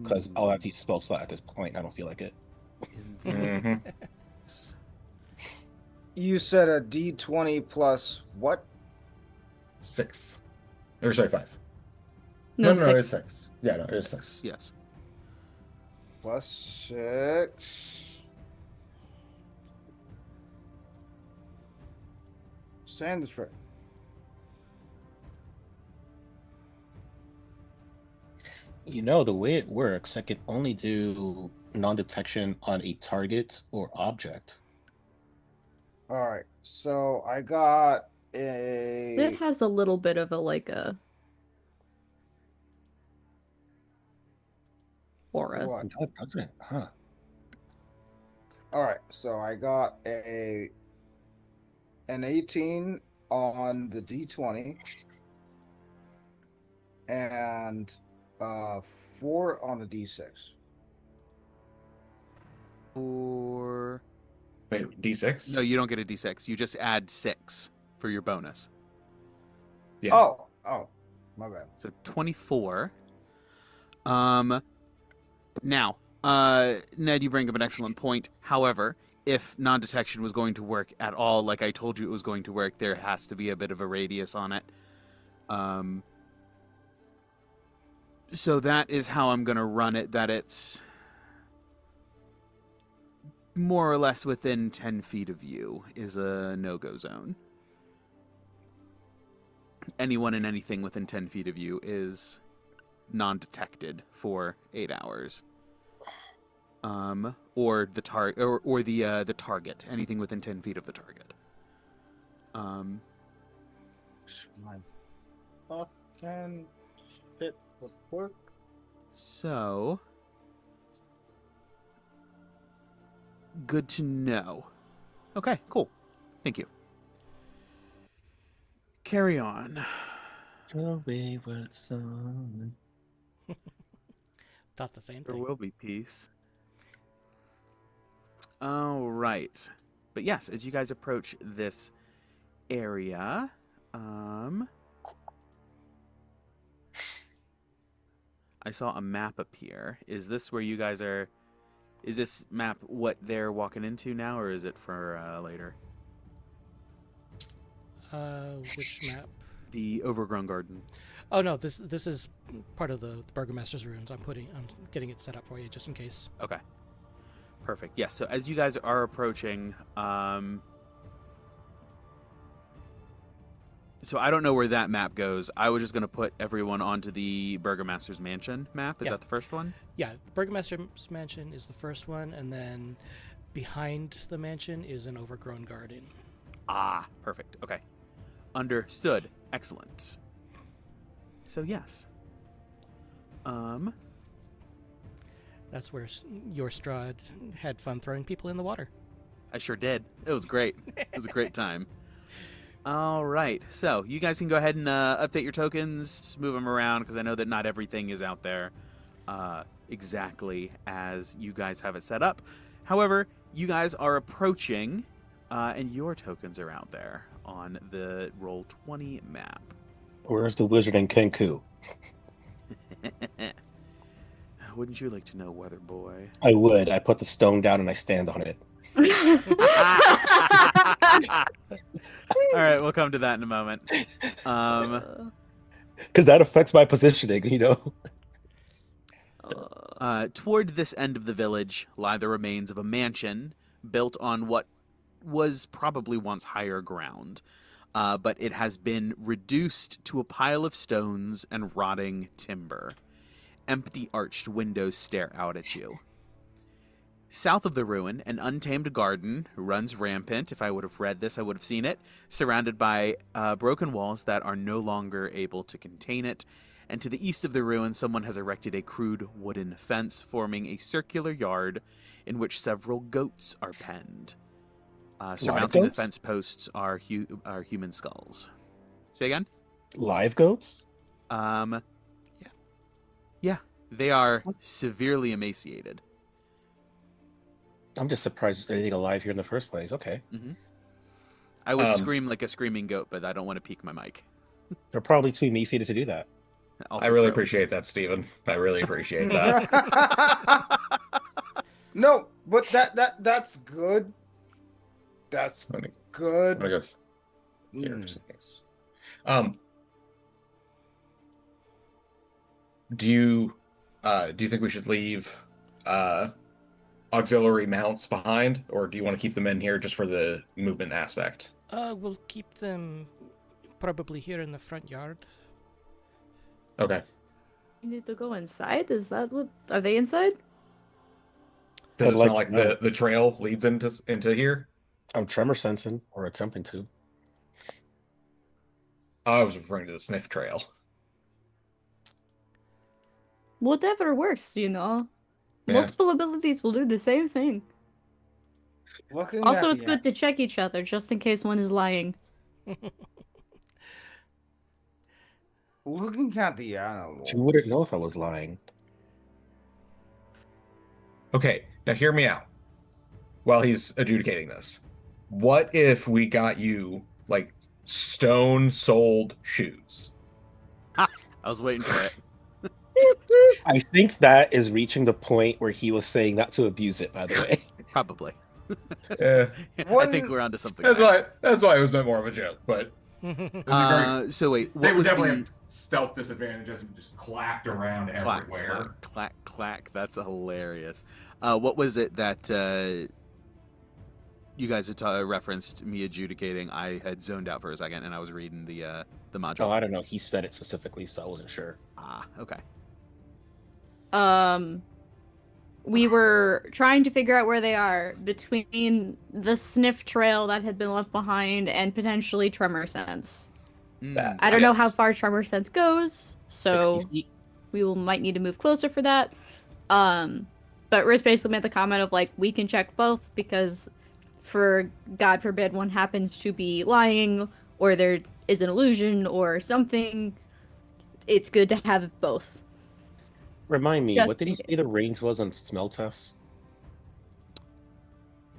A: because
B: Mm.
A: I'll have to use spell slot at this point. I don't feel like it.
D: Mhm.
F: You said a D20 plus what?
D: 6. Or sorry, 5.
C: No,
D: it's
C: 6.
D: 6. Yeah, no, it is 6.
B: Yes.
F: Plus 6. Sand trick.
A: You know, the way it works, I can only do non-detection on a target or object.
F: All right, so I got
C: It
F: a.
C: has a little bit of a like a aura.
F: What?
A: No, it doesn't, huh?
F: All right, so I got an 18 on the D20 and 4 on the D6.
B: Or
D: Wait, D6?
B: no, you don't get a D6. You just add 6 for your bonus.
D: Yeah.
F: Oh, my bad.
B: So 24. Now, Ned, you bring up an excellent point. However, if non-detection was going to work at all, like I told you it was going to work, there has to be a bit of a radius on it. So that is how I'm going to run it, that it's more or less within 10 feet of you is a no-go zone. Anyone and anything within 10 feet of you is non-detected for 8 hours. Or the the target, anything within 10 feet of the target.
F: My fucking shit would work.
B: So, good to know. Okay, cool. Thank you. Carry on.
A: Your wayward son.
E: Thought the same
B: There
E: thing.
B: will be peace. All right. But yes, as you guys approach this area, I saw a map appear. Is this where you guys are? Is this map what they're walking into now, or is it for later?
E: Which map?
B: The Overgrown Garden.
E: Oh no, this is part of the Burgomaster's runes. I'm getting it set up for you just in case.
B: Okay. Perfect. Yes. So as you guys are approaching, so I don't know where that map goes. I was just going to put everyone onto the Burgomaster's Mansion map. Is
E: Yeah.
B: that the first one?
E: Yeah, the Burgomaster's mansion is the first one, and then behind the mansion is an overgrown garden.
B: Ah, perfect. Okay. Understood. Excellent. So yes.
E: That's where your Strahd had fun throwing people in the water.
B: I sure did. It was great. It was a great time. All right. So you guys can go ahead and update your tokens, move them around, because I know that not everything is out there exactly as you guys have it set up. However, you guys are approaching, and your tokens are out there on the Roll20 map.
A: Where's the wizard in Kenku?
B: Wouldn't you like to know, Weather Boy?
A: I would. I put the stone down and I stand on it.
B: All right, we'll come to that in a moment.
A: Because that affects my positioning, you know?
B: Toward this end of the village lie the remains of a mansion built on what was probably once higher ground, but it has been reduced to a pile of stones and rotting timber. Empty arched windows stare out at you. South of the ruin, an untamed garden runs rampant. If I would have read this, I would have seen it, surrounded by broken walls that are no longer able to contain it. And to the east of the ruin, someone has erected a crude wooden fence forming a circular yard in which several goats are penned. Surmounting the
A: goats?
B: fence posts are human skulls. Say again?
A: Live goats?
B: Yeah, they are severely emaciated.
A: I'm just surprised there's anything alive here in the first place. Okay.
B: Mm-hmm. I would scream like a screaming goat, but I don't want to peek my mic.
A: They're probably too emaciated to do that.
B: Also
D: I really
B: true.
D: appreciate that, Steven. I really appreciate that.
F: No, but that's good. That's
D: I'm
F: good.
D: gonna go here
F: Mm.
D: just in case. Do you think we should leave auxiliary mounts behind, or do you want to keep them in here just for the movement aspect?
E: We'll keep them probably here in the front yard.
D: Okay.
C: You need to go inside? Is that what... Are they inside?
D: Does
A: I'd
D: it smell
A: like
D: like
A: to know.
D: the trail leads into here?
A: I'm tremor sensing or attempting to.
D: I was referring to the sniff trail.
C: Whatever works, you know.
D: Yeah.
C: Multiple abilities will do the same thing.
F: Looking
C: Also,
F: at
C: it's
F: the
C: good to check each other just in case one is lying.
F: looking at the
A: But
F: animal.
A: you wouldn't know if I was lying.
D: Okay, now hear me out. While he's adjudicating this, what if we got you like stone-soled shoes?
B: I was waiting for it.
A: I think that is reaching the point where he was saying not to abuse it, by the way.
B: Probably.
D: Yeah,
B: I think we're onto something. there.
D: that's why it was meant more of a joke. But
B: So wait,
D: they
B: what
D: would
B: was
D: definitely
B: the
D: have stealth disadvantages and just clacked around
B: clack,
D: everywhere.
B: clack, clack, clack? That's hilarious. What was it that you guys had referenced me adjudicating? I had zoned out for a second, and I was reading the module.
A: Oh, I don't know. He said it specifically, so I wasn't sure.
B: Ah, okay.
C: We were trying to figure out where they are between the sniff trail that had been left behind and potentially tremor sense.
A: That-
C: I don't know
D: Yes.
C: how far tremor sense goes, so
A: 60 feet.
C: might need to move closer for that. But Riz basically made the comment of like, we can check both because for God forbid one happens to be lying or there is an illusion or something, it's good to have both.
A: Remind me,
C: Just
A: what did he
C: in
A: say
C: case.
A: the range was on smell tests?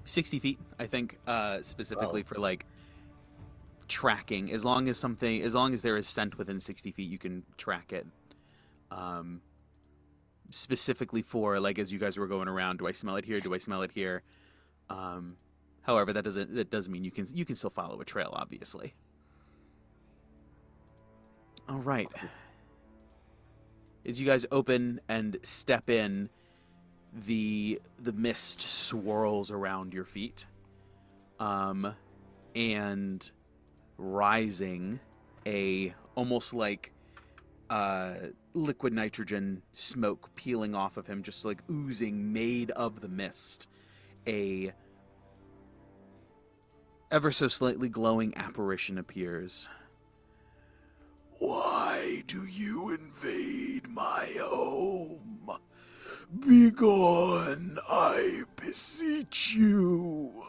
B: 60 feet, I think, specifically
A: Oh.
B: for like tracking. As long as there is scent within 60 feet, you can track it. Specifically for like, as you guys were going around, do I smell it here? Do I smell it here? However, that doesn't mean you can still follow a trail, obviously. All right. As you guys open and step in, the mist swirls around your feet, and rising almost like liquid nitrogen smoke peeling off of him, just like oozing, made of the mist, a ever so slightly glowing apparition appears. Why do you invade my home? Begone, I beseech you.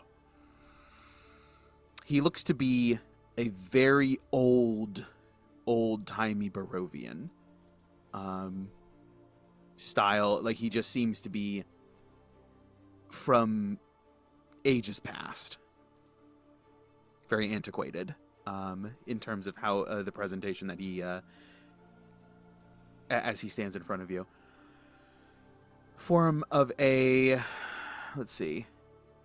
B: He looks to be a very old-timey Barovian. Style, like he just seems to be from ages past. Very antiquated. In terms of how the presentation that he, as he stands in front of you. Form of a, let's see,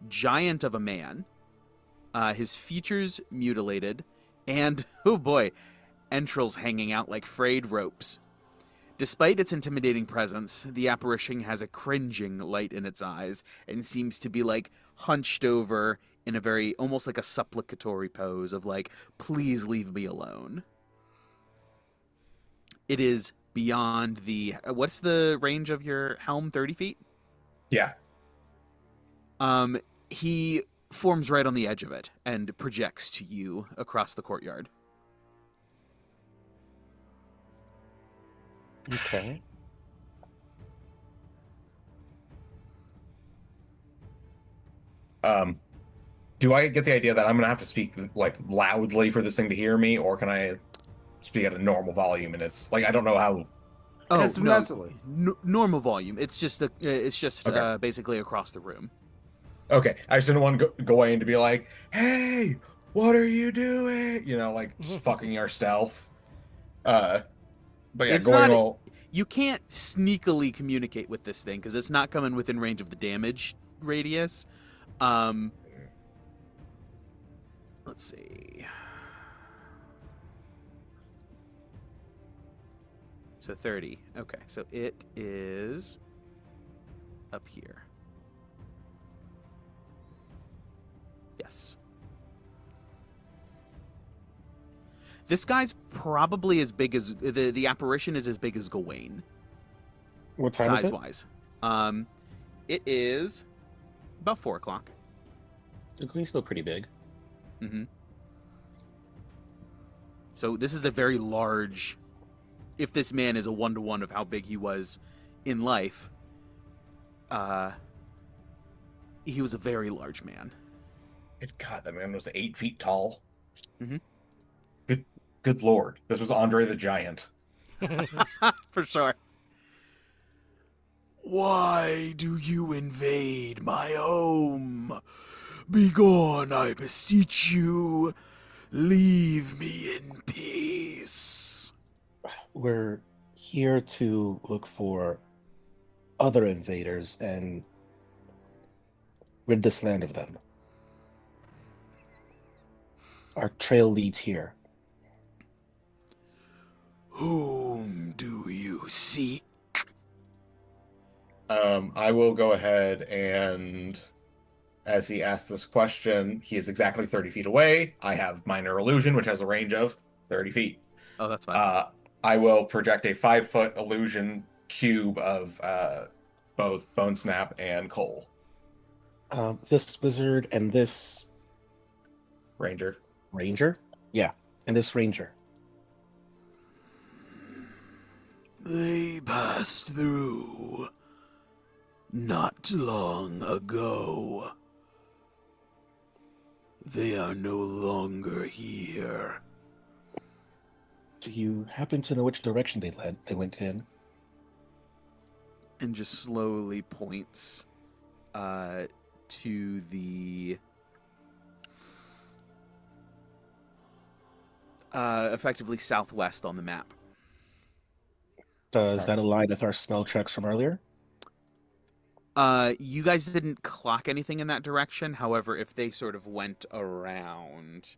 B: giant of a man. His features mutilated, and, oh boy, entrails hanging out like frayed ropes. Despite its intimidating presence, the apparition has a cringing light in its eyes, and seems to be, like, hunched over in a very, almost like a supplicatory pose of like, please leave me alone. It is beyond the, what's the range of your helm, 30 feet?
D: Yeah.
B: He forms right on the edge of it and projects to you across the courtyard.
A: Okay.
D: Do I get the idea that I'm gonna have to speak like loudly for this thing to hear me, or can I speak at a normal volume? And it's like I don't know how.
B: Oh,
F: It's
B: no,
F: mentally.
B: normal volume. It's just
D: Okay.
B: basically across the room.
D: Okay, I just didn't want Gawain to be like, "Hey, what are you doing?" You know, like just fucking our stealth. But yeah,
B: It's
D: Gawain
B: not-
D: will.
B: You can't sneakily communicate with this thing because it's not coming within range of the damage radius. Let's see. So 30. Okay, so it is up here. Yes. This guy's probably as big as the apparition is as big as Gawain,
A: What time is
B: size
A: it?
B: wise. It is about 4 o'clock.
A: He's still pretty big.
B: Mm-hmm. So this is a very large. If this man is a 1-to-1 of how big he was in life, he was a very large man.
D: God, that man was 8 feet tall.
B: Mhm.
D: Good lord. This was Andre the Giant.
B: For sure. Why do you invade my home? Begone, I beseech you. Leave me in peace.
A: We're here to look for other invaders and rid this land of them. Our trail leads here.
B: Whom do you seek?
D: I will go ahead and, as he asks this question, he is exactly 30 feet away. I have minor illusion, which has a range of 30 feet.
B: Oh, that's fine.
D: I will project a 5-foot illusion cube of both Bone Snap and Cole.
A: This wizard and this
D: Ranger.
A: ranger? Yeah, and this ranger.
B: They passed through not long ago. They are no longer here.
A: Do you happen to know which direction they went in?
B: And just slowly points to the effectively southwest on the map.
A: Does that align with our smell checks from earlier?
B: You guys didn't clock anything in that direction. However, if they sort of went around,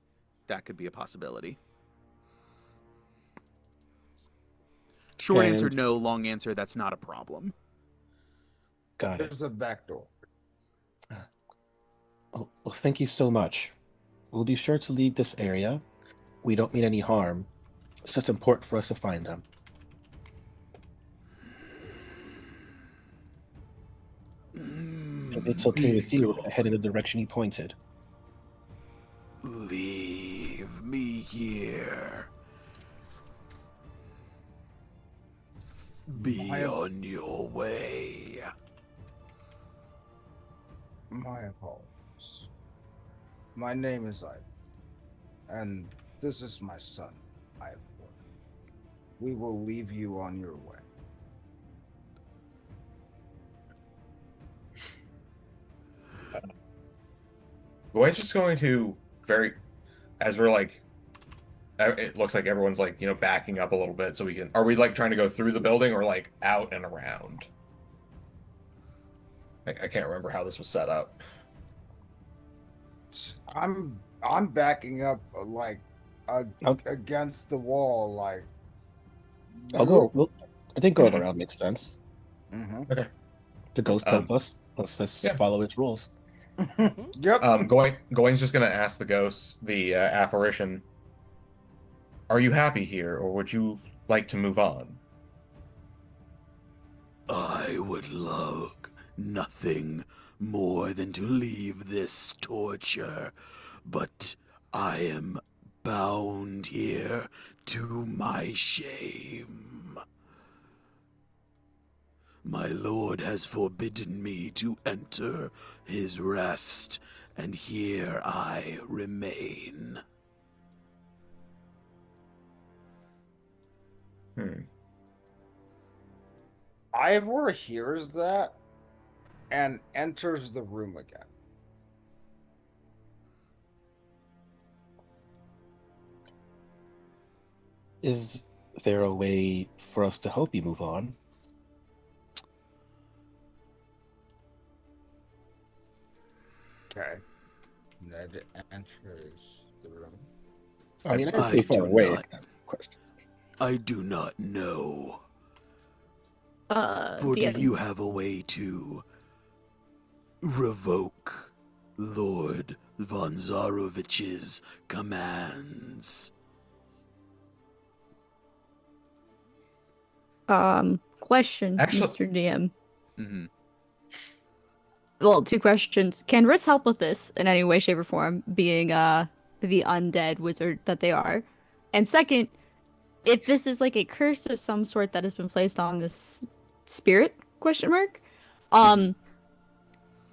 B: that could be a possibility. Short answer, no. Long answer, that's not a problem.
A: Got it.
F: There's a back door.
A: Well, thank you so much. We'll be sure to leave this area. We don't mean any harm. It's just important for us to find them. If it's okay with you, we're gonna head in the direction you pointed.
B: Leave me here. Be on your way.
F: My apologies. My name is Ivor, and this is my son, Ivor. We will leave you on your way.
D: Gawain's just going to as we're like, it looks like everyone's like, backing up a little bit so we can, are we like trying to go through the building or like out and around? I can't remember how this was set up.
F: I'm backing up like against the wall, like.
A: I'll go. Well, I think going around makes sense.
F: Mm-hmm.
D: Okay.
A: The ghost told us. Let's follow its rules.
F: Yep.
D: Gawain's just gonna ask the ghost, the apparition, are you happy here, or would you like to move on?
B: I would love nothing more than to leave this torture, but I am bound here to my shame. My lord has forbidden me to enter his rest, and here I remain.
F: Ivor hears that and enters the room again.
A: Is there a way for us to help you move on?
F: Okay. Ned enters the room.
A: I mean, I can stay far away.
B: I do not know.
C: Uh,
B: For do
C: the-
B: you have a way to revoke Lord von Zarovich's commands?
C: Question,
D: Actually,
C: Mr. DM.
B: Mm-hmm.
C: Well, two questions. Can Riss help with this in any way, shape, or form, being the undead wizard that they are? And second, if this is like a curse of some sort that has been placed on this spirit, question mark, um,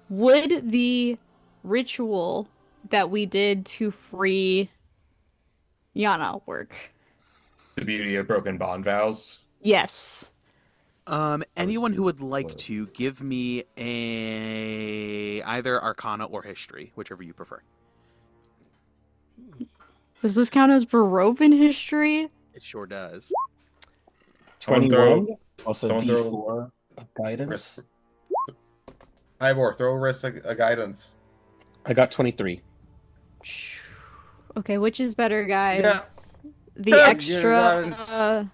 C: would the ritual that we did to free Yana work?
D: the beauty of broken bond vows.
C: Yes.
B: Anyone who would like
F: Well,
B: to give me either Arcana or History, whichever you prefer.
C: Does this count as Barovan history?
B: It sure does.
D: Someone
A: 21
D: throw,
A: plus a
D: someone throw
A: D4 of guidance.
D: Ivor, throw Riss a guidance.
A: I got 23.
C: Okay, which is better, guys?
F: Yeah.
C: The
F: Yeah,
C: extra
F: guidance.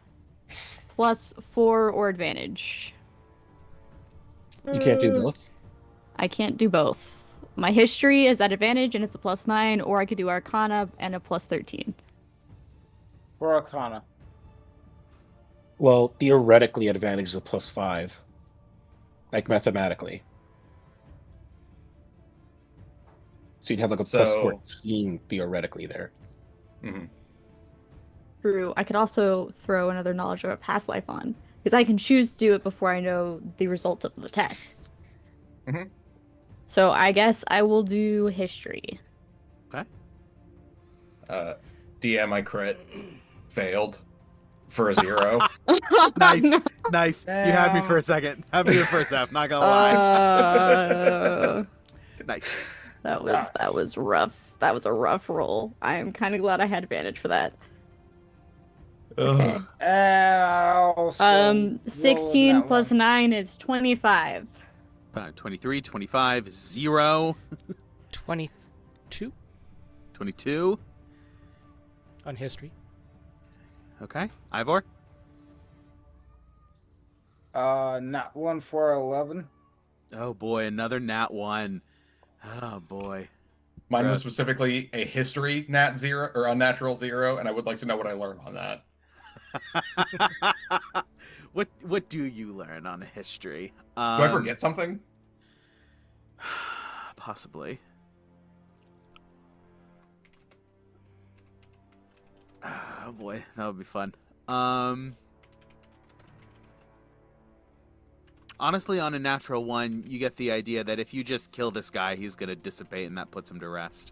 C: +4 or advantage?
A: You can't do both?
C: I can't do both. My history is at advantage and it's a +9, or I could do Arcana and a +13.
F: For Arcana.
A: Well, theoretically, advantage is a +5. Like, mathematically. So you'd have like a
D: So-
A: +14, theoretically, there.
D: Mm-hmm.
C: True. I could also throw another knowledge of a past life on, because I can choose to do it before I know the results of the test.
D: Mhm.
C: So I guess I will do history.
D: DM, I crit. Failed. For a 0.
B: Nice,
C: No.
B: nice. You had me for a second. Had me for a sec. Not gonna lie. Nice.
C: That was rough. That was a rough roll. I am kind of glad I had advantage for that. Okay.
F: And I also rolled
C: 16
F: that
C: plus
F: one.
C: 9 is 25.
B: 23, 25, 0,
E: 22
B: 22.
E: on history.
B: Okay. Ivor?
F: Not one for 11.
B: Oh boy, another nat 1. Oh boy.
D: Mine was
B: Gross.
D: specifically a history nat 0 or unnatural 0, and I would like to know what I learned on that.
B: What do you learn on history?
D: Do I forget something?
B: Possibly. Oh boy, that would be fun. Honestly, on a natural 1, you get the idea that if you just kill this guy, he's gonna dissipate, and that puts him to rest.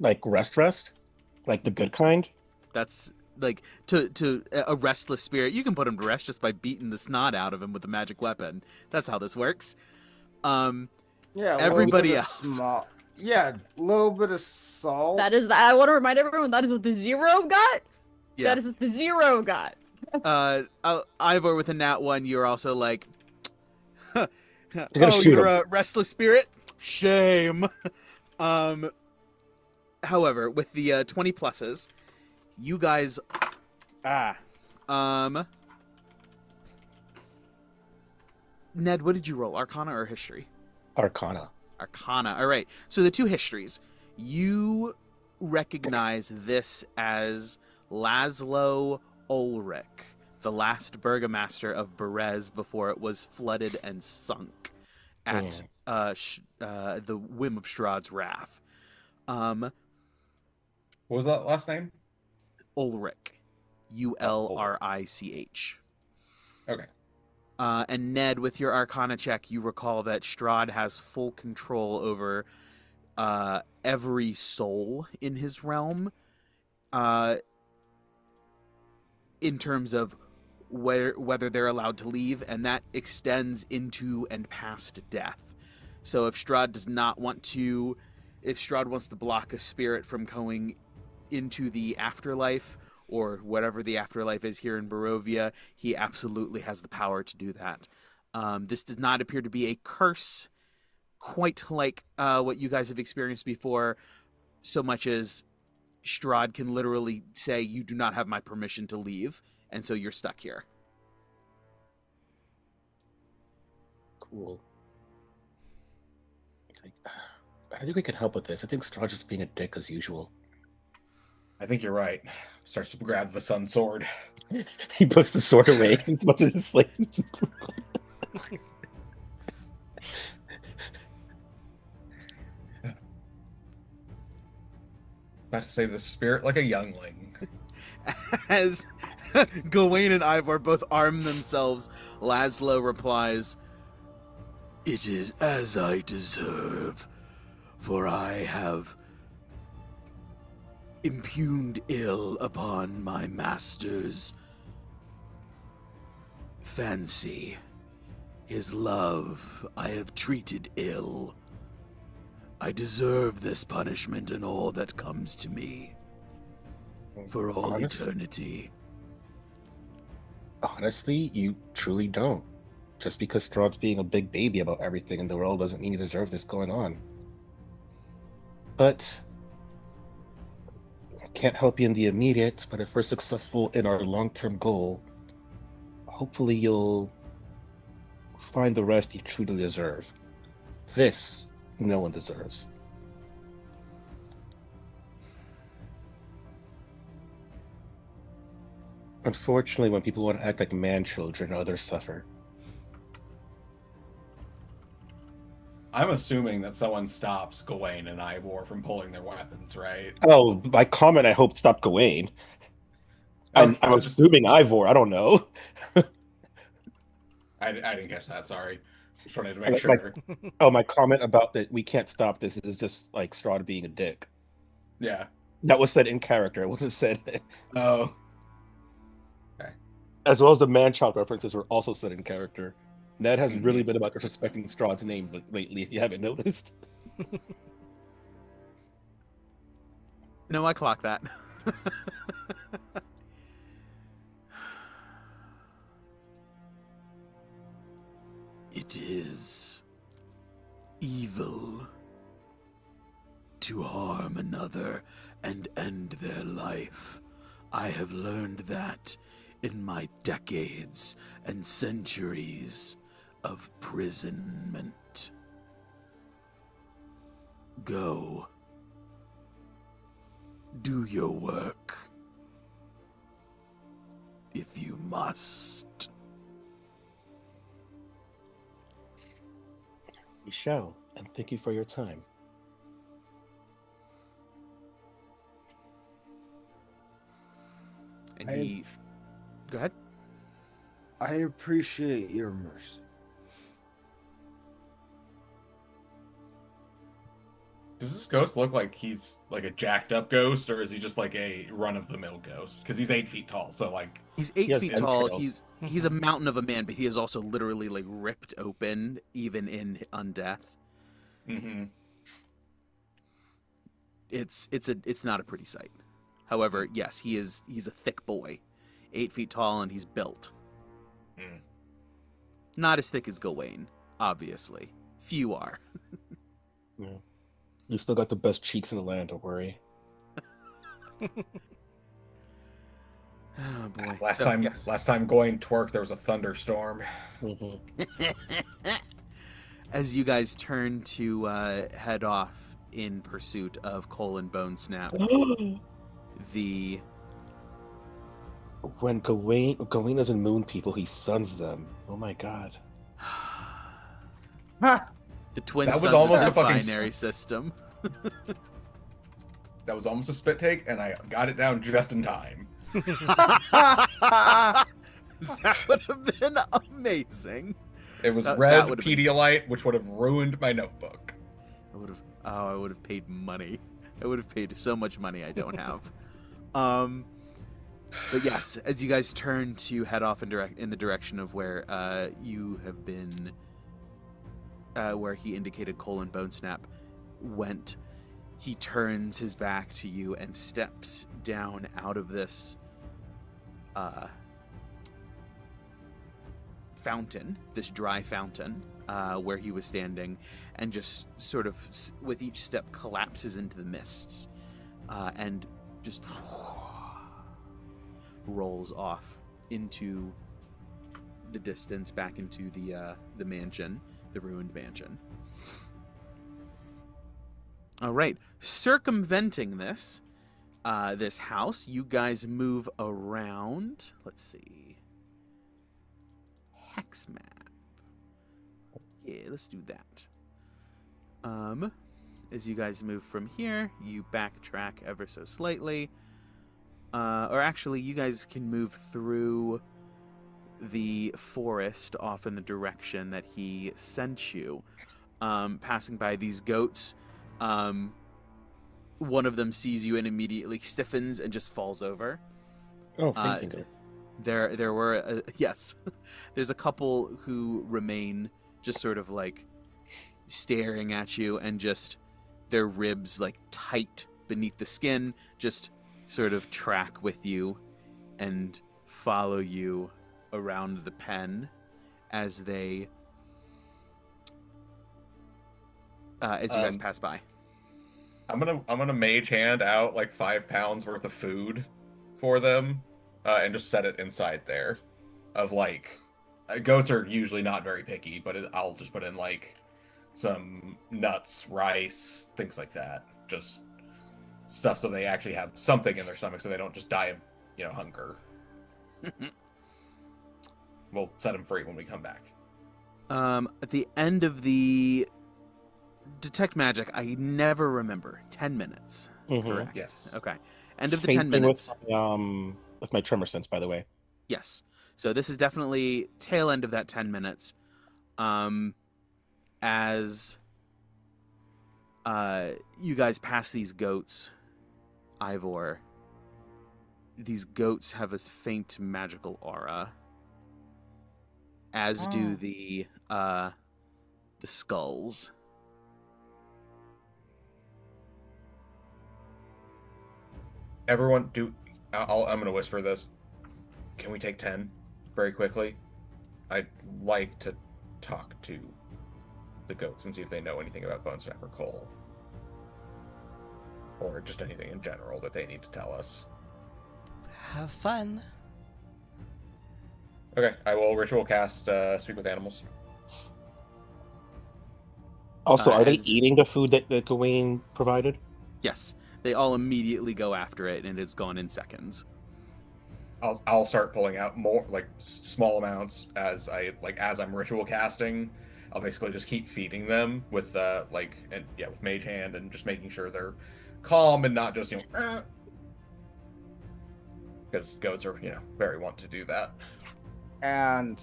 A: Like, rest? Like, the good kind?
B: That's like to a restless spirit. You can put him to rest just by beating the snot out of him with a magic weapon. That's how this works.
F: Yeah,
B: Everybody
F: a
B: else.
F: Yeah, a little bit of salt.
C: That is I want to remind everyone that is what the 0 got.
B: Yeah.
C: That is what the 0 got.
B: Ivor with a nat 1, you're also like,
A: gotta
B: oh,
A: shoot
B: you're
A: him.
B: a restless spirit? Shame. However, with the 20 pluses, you guys, Ned, what did you roll? Arcana or history?
A: Arcana.
B: Arcana. All right. So the two histories. You recognize this as Laszlo Ulrich, the last burgomaster of Berez before it was flooded and sunk at the whim of Strahd's wrath.
D: What was that last name?
B: Ulrich. Ulrich.
D: Okay.
B: And Ned, with your Arcana check, you recall that Strahd has full control over every soul in his realm, in terms of whether they're allowed to leave, and that extends into and past death. So if Strahd wants to block a spirit from going into the afterlife, or whatever the afterlife is here in Barovia, he absolutely has the power to do that. This does not appear to be a curse, quite like what you guys have experienced before, so much as Strahd can literally say, you do not have my permission to leave, and so you're stuck here.
A: Cool. I think we can help with this. I think Strahd's just being a dick as usual.
D: I think you're right. Starts to grab the sun sword.
A: He puts the sword away. He's about to slay.
D: About to save the spirit like a youngling.
B: As Gawain and Ivor both arm themselves, Laszlo replies, "It is as I deserve, for I have impugned ill upon my master's fancy. His love I have treated ill. I deserve this punishment and all that comes to me for all eternity."
A: Honestly, you truly don't. Just because Strahd's being a big baby about everything in the world doesn't mean you deserve this going on. But I can't help you in the immediate, but if we're successful in our long-term goal, hopefully you'll find the rest you truly deserve. This, no one deserves. Unfortunately, when people want to act like man-children, others suffer.
D: I'm assuming that someone stops Gawain and Ivor from pulling their weapons, right?
A: Oh, by comment, I hope stop Gawain. I'm assuming Ivor, I don't know.
D: I didn't catch that, sorry. Just wanted to make sure.
A: My comment about that we can't stop this is just like Strahd being a dick.
D: Yeah.
A: That was said in character. It wasn't said.
D: Oh. Okay.
A: As well as the man-child references were also said in character. Ned has really been about disrespecting Strahd's name lately, if you haven't noticed.
B: No, I clock that. It is evil to harm another and end their life. I have learned that in my decades and centuries of imprisonment. Go. Do your work. If you must.
A: We shall, and thank you for your time.
B: And Go ahead.
F: I appreciate your mercy.
D: Does this ghost look like he's like a jacked up ghost, or is he just like a run-of-the-mill ghost? Because he's 8 feet tall, so like...
B: He's 8 feet tall.
A: Entrails.
B: He's a mountain of a man, but he is also literally like ripped open, even in undeath.
D: Mm-hmm.
B: It's not a pretty sight. However, yes, he's a thick boy, 8 feet tall, and he's built.
D: Mm.
B: Not as thick as Gawain, obviously. Few are.
A: Yeah. You still got the best cheeks in the land, don't worry.
B: Oh boy.
D: Last time Gawain twerked, there was a thunderstorm.
B: As you guys turn to head off in pursuit of Cole and Bone Snap,
A: When Gawain doesn't moon people, he suns them. Oh my god.
B: the twin
D: That was
B: sons
D: almost
B: of
D: a
B: this
D: fucking
B: binary system.
D: That was almost a spit take, and I got it down just in time.
B: That would have been amazing.
D: It was
B: That
D: red
B: would have
D: Pedialyte, which would have ruined my notebook.
B: I would have paid money. I would have paid so much money I don't have. But yes, as you guys turn to head off in the direction of where you have been, where he indicated Cole and Bone Snap went, he turns his back to you and steps down out of this fountain, this dry fountain, where he was standing, and just sort of, with each step, collapses into the mists, and just rolls off into the distance, back into the mansion, the ruined mansion. All right, circumventing this, this house. You guys move around. Let's see. Hex map. Yeah, let's do that. As you guys move from here, you backtrack ever so slightly. Or actually, you guys can move through the forest off in the direction that he sent you. Passing by these goats. One of them sees you and immediately stiffens and just falls over.
A: Oh, fainting goats.
B: There were yes, there's a couple who remain just sort of like staring at you, and just their ribs like tight beneath the skin, just sort of track with you and follow you around the pen as they as you guys pass by.
D: I'm gonna mage hand out like 5 pounds worth of food for them, and just set it inside there. Of like, goats are usually not very picky, but I'll just put in like some nuts, rice, things like that. Just stuff so they actually have something in their stomach, so they don't just die of, hunger. We'll set them free when we come back.
B: At the end of the detect magic, I never remember. 10 minutes.
A: Mhm.
B: Correct.
D: Yes.
B: Okay. End of the
A: Same
B: 10
A: thing
B: minutes.
A: with my tremor sense, by the way.
B: Yes. So this is definitely tail end of that 10 minutes. As you guys pass these goats, Ivor, these goats have a faint magical aura, as do the skulls.
D: Everyone, I'm gonna whisper this. Can we take 10 very quickly? I'd like to talk to the goats and see if they know anything about Bone Snapper Cole. Or just anything in general that they need to tell us.
E: Have fun.
D: Okay, I will ritual cast Speak with Animals.
A: Also, are they
B: as-
A: eating the food that Gawain provided?
B: Yes. They all immediately go after it, and it's gone in seconds.
D: I'll start pulling out more like small amounts as I'm ritual casting. I'll basically just keep feeding them with with mage hand, and just making sure they're calm and not just because goats are very want to do that.
F: And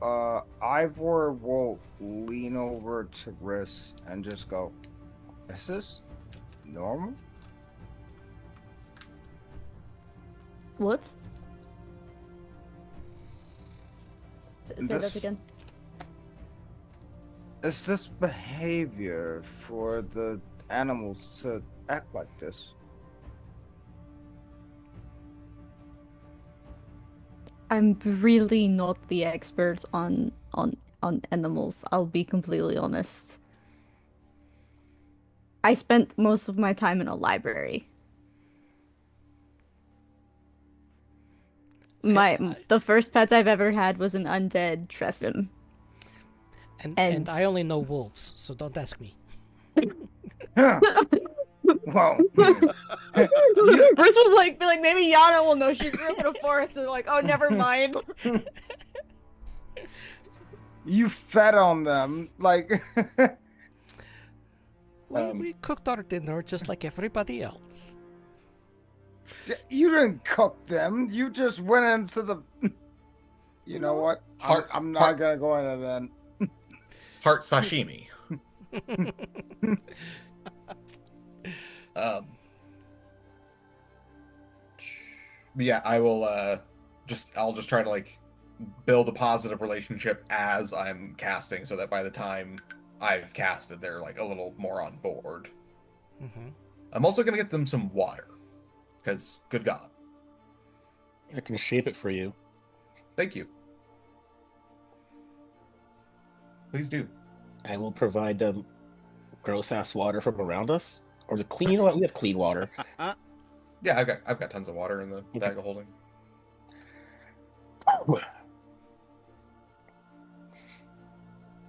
F: Ivor will lean over to Riss and just go, "Is this normal?"
C: What? Say that
F: This-
C: again.
F: Is this behavior for the animals to act like this?
C: I'm really not the expert on animals. I'll be completely honest. I spent most of my time in a library. The first pet I've ever had was an undead Tressym.
E: And I only know wolves, so don't ask me.
F: Well,
C: Bruce was like, maybe Yana will know. She's grew up in a forest, and like, oh, never mind.
F: you fed on them like.
E: We cooked our dinner just like everybody else.
F: You didn't cook them. You just went into the. You know what? I'm not gonna go into that.
D: Heart sashimi. Yeah, I will I'll just try to like build a positive relationship as I'm casting, so that by the time I've casted, they're like a little more on board.
E: Mm-hmm.
D: I'm also gonna get them some water, because good God.
A: I can shape it for you.
D: Thank you. Please do.
A: I will provide them gross ass water from around us, or the clean. You know what? We have clean water.
D: Yeah, I've got tons of water in the bag of holding.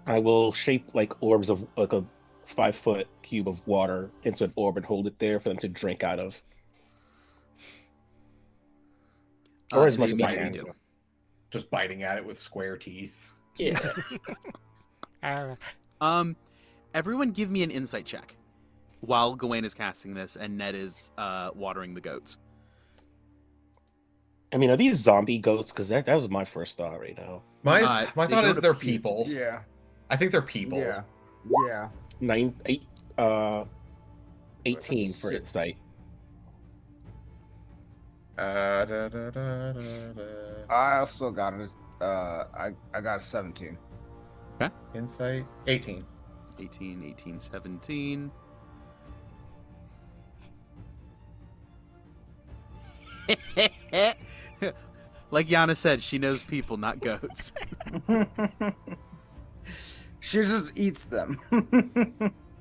A: I will shape like orbs of like a 5-foot cube of water into an orb and hold it there for them to drink out of. Or as
B: They
A: much as I
B: immediately
A: can.
B: do.
D: Just biting at it with square teeth.
A: Yeah.
B: Everyone give me an insight check while Gawain is casting this and Ned is watering the goats.
A: I mean, are these zombie goats? Because that was my first thought right now.
D: My
B: They
D: thought is
B: don't
D: they're
B: appear to
D: people.
F: Yeah.
D: I think they're people.
F: Yeah. Yeah.
A: 18 for insight.
D: Da, da, da, da, da.
F: I also got it. I got a 17.
D: Insight 18.
B: 18, 17. Like Yana said, she knows people, not goats.
F: She just eats them.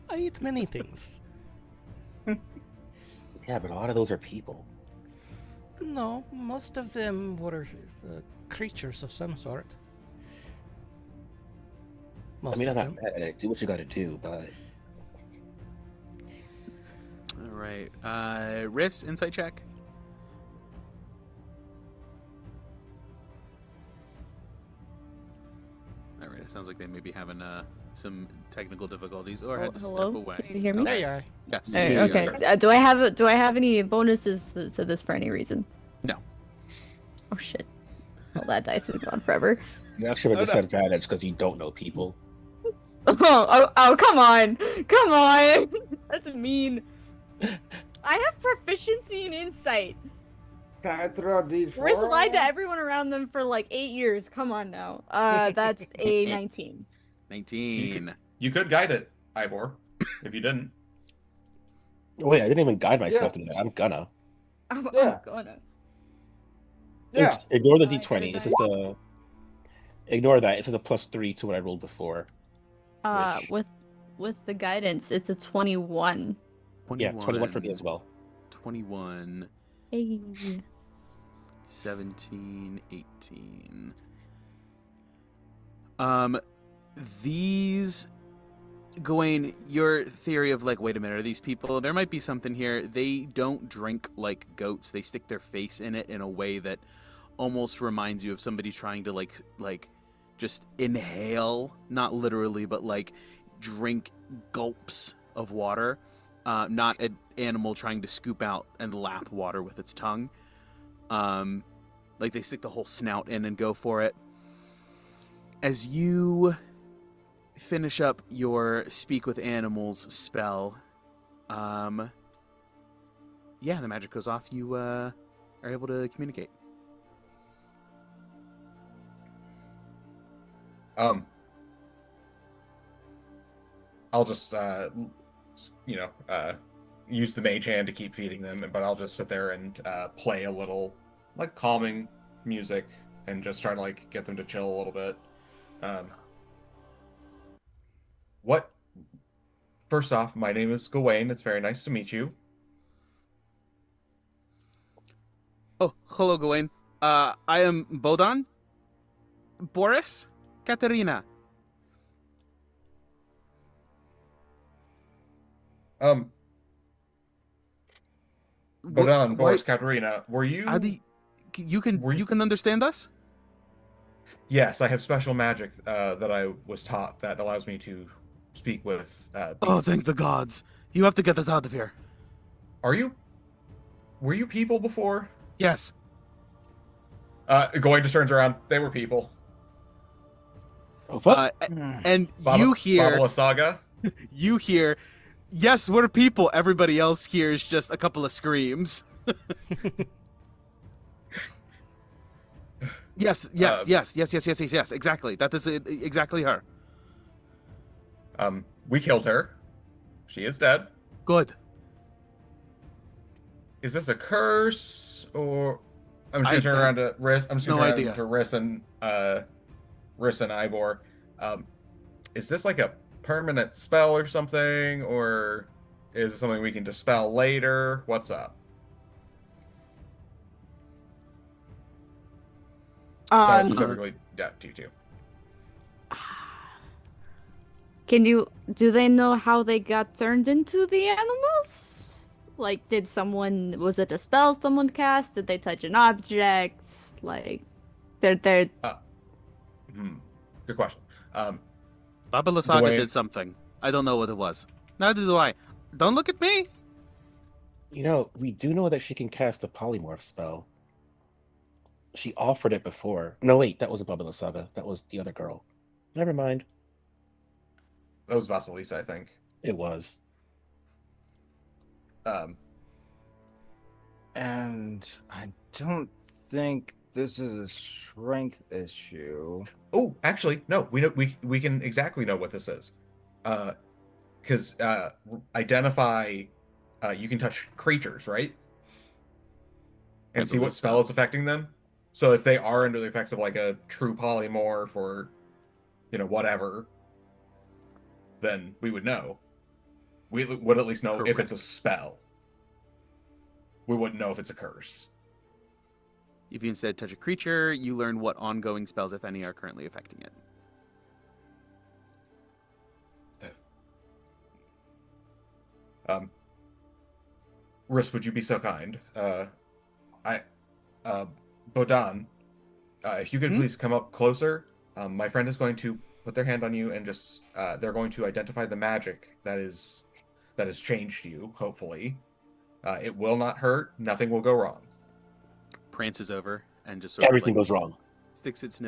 E: I eat many things.
A: Yeah, but a lot of those are people.
E: No, most of them were creatures of some sort. Most
A: I mean, I'm
E: of
A: not
E: them.
A: mad at it. Do what you gotta do, but...
B: All right. Riss, insight check. All right. It sounds like they may be having some technical difficulties or had to
C: Hello?
B: step away.
C: Can you hear me?
E: There you are.
B: Yes.
C: Alright,
B: there you
C: okay.
B: are.
C: Do I have any bonuses to this for any reason?
B: No.
C: Oh shit. Well, that dice is gone forever.
A: You actually have a
B: Oh, no.
A: disadvantage because you don't know people.
C: Oh, come on! Come on! That's mean. I have proficiency in insight.
F: Can I throw a D4?
C: Riz lied to everyone around them for like 8 years. Come on now. That's a 19.
B: 19.
D: You could guide it, Ivor, if you didn't.
A: Wait, I didn't even guide myself to that. I'm gonna.
C: I'm
F: Yeah.
C: gonna.
F: Yeah.
A: Oops, ignore the
C: I gotta
A: D20. It's
C: guide.
A: just a... Ignore that. It's just a +3 to what I rolled before. Which-
C: With the guidance, it's a 21.
B: 21.
A: Yeah, 21 for me as well.
B: 21.
C: Hey.
B: 17, 18. These, Gawain, your theory of like, wait a minute, are these people? There might be something here. They don't drink like goats. They stick their face in it in a way that almost reminds you of somebody trying to like just inhale, not literally, but like drink gulps of water. Not an animal trying to scoop out and lap water with its tongue. Like they stick the whole snout in and go for it. As you finish up your speak with animals spell, yeah, the magic goes off. You are able to communicate.
D: I'll just use the mage hand to keep feeding them, but I'll just sit there and play a little like calming music and just try to like get them to chill a little bit. First off, my name is Gawain. It's very nice to meet you.
B: Oh, hello, Gawain. I am Bodan. Boris. Katerina.
D: Bodan, Boris, Katerina, were you?
B: You can understand us?
D: Yes, I have special magic that I was taught that allows me to speak with beasts.
B: Oh, thank the gods. You have to get us out of here.
D: Were you people before?
B: Yes.
D: Gawain just turns around. They were people.
A: Oh, fuck.
B: And you hear...
D: Babala Saga?
B: You hear... Yes, we're people. Everybody else hears just a couple of screams. Yes. Exactly. That is exactly her.
D: We killed her. She is dead.
B: Good.
D: Is this a curse or? I'm just gonna turn around to Riss. I'm just gonna turn around to Riss and Ivor. Is this like a permanent spell or something, or is it something we can dispel later? What's up? Specifically, yeah, to you two.
C: Do they know how they got turned into the animals? Like, was it a spell someone cast? Did they touch an object? Like, they're
D: Good question.
B: Baba Lysaga
D: Gawain-
B: did something. I don't know what it was. Neither do I. Don't look at me.
A: You know, we do know that she can cast a polymorph spell. She offered it before. No, wait, that wasn't Baba Lysaga. That was the other girl. Never mind.
D: That was Vasilisa, I think.
A: It was.
F: And I don't think this is a strength issue.
D: Oh, actually, no. We can exactly know what this is. Because identify. You can touch creatures, right? And see what spell is affecting them. So if they are under the effects of like a true polymorph or, whatever, then we would know. We would at least know if it's a spell. We wouldn't know if it's a curse.
B: If you instead touch a creature, you learn what ongoing spells, if any, are currently affecting it.
D: Riss, would you be so kind? Bodan, if you could please come up closer. My friend is going to put their hand on you and just they're going to identify the magic that has changed you. Hopefully, it will not hurt. Nothing will go wrong.
B: Prances over and just sort
A: Everything
B: of
A: goes wrong.
B: sticks his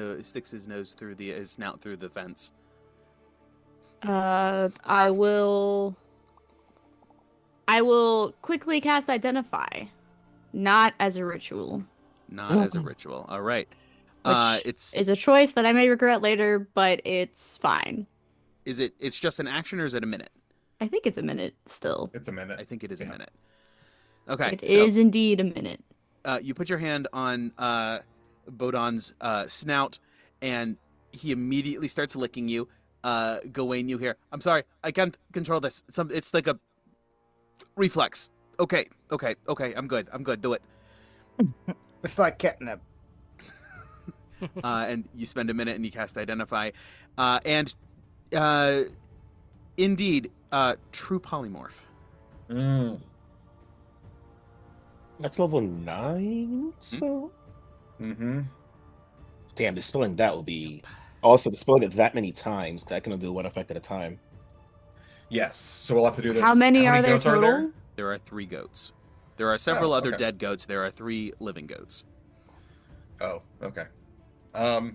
B: nose through his snout through the fence.
C: I will quickly cast Identify, not as a ritual.
B: Not as a ritual. All right.
C: It's a choice that I may regret later, but it's fine.
B: It's just an action, or is it a minute?
C: I think it's a minute still.
D: It's a minute.
B: I think it is a minute. Okay.
C: It is indeed a minute.
B: You put your hand on Bodan's snout, and he immediately starts licking you. Gawain, you hear, "I'm sorry, I can't control this. It's like a reflex." Okay, I'm good. Do it.
F: It's like catnip.
B: And you spend a minute and you cast Identify. And indeed, true polymorph.
A: That's level 9 spell?
D: Mm-hmm.
A: Damn, dispelling that will be... Also, dispelling it that many times, that can only do one effect at a time.
D: Yes, so we'll have to do this.
C: How many are there
D: goats
C: total?
D: Are there?
B: There are 3 goats. There are several other dead goats. There are 3 living goats.
D: Oh, okay.
A: Because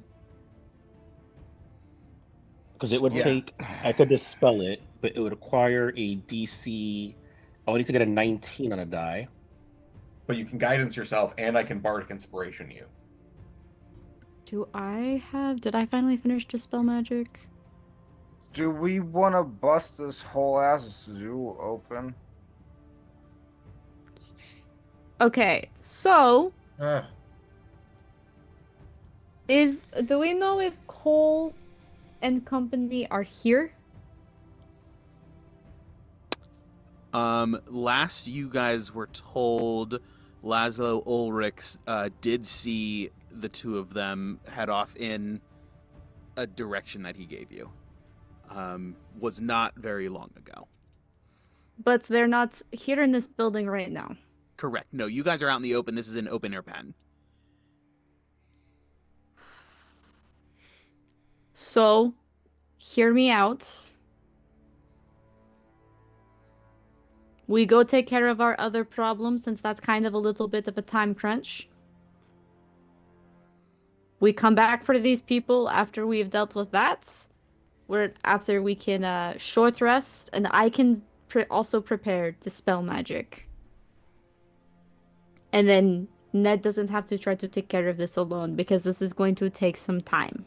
A: it would take... I could dispel it, but it would require a DC... I would need to get a 19 on a die.
D: But you can guidance yourself, and I can bardic inspiration you.
C: Did I finally finish Dispel Magic?
F: Do we want to bust this whole ass zoo open?
C: Okay, so
D: Ah.
C: do we know if Cole and company are here?
B: Last you guys were told, Laszlo Ulrich did see the 2 of them head off in a direction that he gave you. Was not very long ago.
C: But they're not here in this building right now.
B: Correct. No, you guys are out in the open. This is an open air pen.
C: So, hear me out. We go take care of our other problems, since that's kind of a little bit of a time crunch. We come back for these people after we've dealt with that. After we can short rest, and I can also prepare Dispel Magic. And then Ned doesn't have to try to take care of this alone, because this is going to take some time.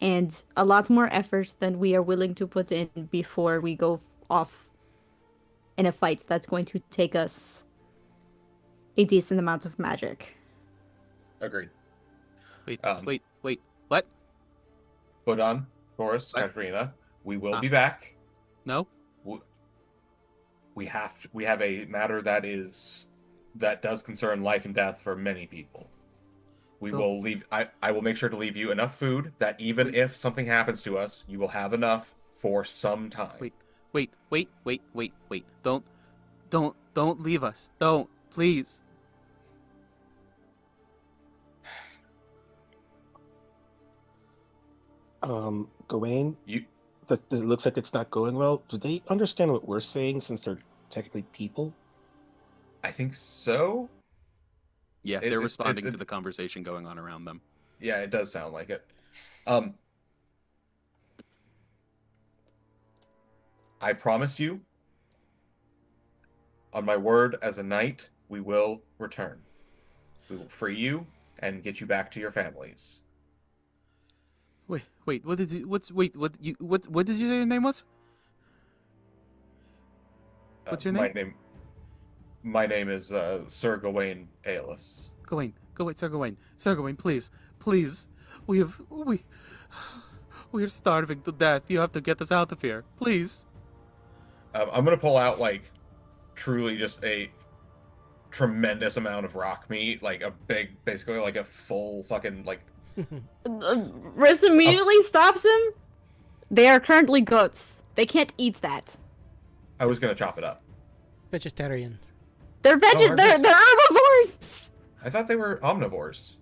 C: And a lot more effort than we are willing to put in before we go off in a fight that's going to take us a decent amount of magic.
D: Agreed.
B: Wait. What?
D: Bodan, Boris,
B: What?
D: Katrina, we will be back.
B: No?
D: We have a matter that does concern life and death for many people. We will leave. I will make sure to leave you enough food that even if something happens to us, you will have enough for some time.
B: Wait. Don't leave us. Don't, please.
A: Gawain,
D: You,
A: that it looks like it's not going well. Do they understand what we're saying since they're technically people?
D: I think so.
B: Yeah,
D: It-
B: they're
D: it's-
B: responding
D: it's-
B: to the conversation going on around them.
D: Yeah, it does sound like it. I promise you, on my word as a knight, we will return. We will free you and get you back to your families.
B: Wait, what did you, what did you say your name was? What's your name?
D: My name is Sir Gawain Aelus.
B: Gawain, Sir Gawain, please, we are starving to death. You have to get us out of here, please.
D: I'm gonna pull out like truly just a tremendous amount of rock meat, like a big, basically like a full fucking like.
C: Riss immediately stops him. They are currently goats. They can't eat that.
D: I was gonna chop it up.
E: Vegetarian.
C: They're they're herbivores.
D: I thought they were omnivores.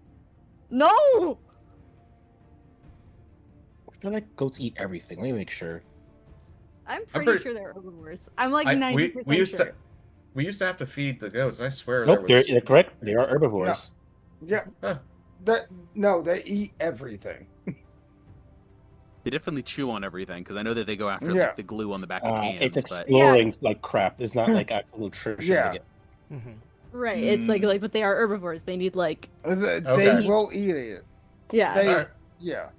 C: No.
A: I feel like goats eat everything. Let me make sure.
C: I'm
D: I'm
C: pretty
D: pretty-
C: sure they're herbivores. I'm like
D: I-
C: 90%
D: we used
C: sure.
D: to we used to have to feed the goats, and I swear
A: Nope,
D: there was.
A: they're correct. They are herbivores.
F: Yeah.
D: Huh.
F: No, they eat everything.
B: They definitely chew on everything because I know that they go after
F: Yeah.
B: like the glue on the back of cans.
A: It's
B: but
A: exploring like crap. It's not like actual nutrition.
F: Yeah.
E: Mm-hmm.
C: Right. It's like, but they are herbivores. They need like,
F: They
D: Okay.
F: will eat it.
C: yeah.
F: They,
D: Alright.
F: yeah.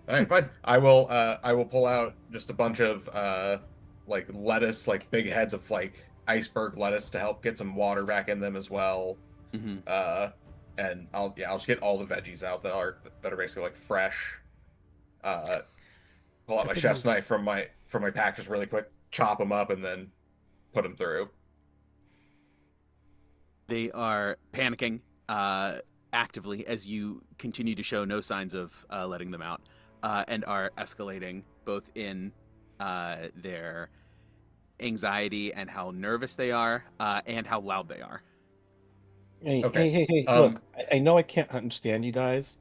D: All right, fine. I will pull out just a bunch of like lettuce, like big heads of like iceberg lettuce to help get some water back in them as well.
B: Mhm.
D: And I'll just get all the veggies out that are basically like fresh. Pull out my chef's knife from my pack just really quick, chop them up, and then put them through.
B: They are panicking actively as you continue to show no signs of letting them out, and are escalating both in their anxiety and how nervous they are, and how loud they are.
A: Hey,
D: Okay.
A: hey! Look, I know I can't understand you guys,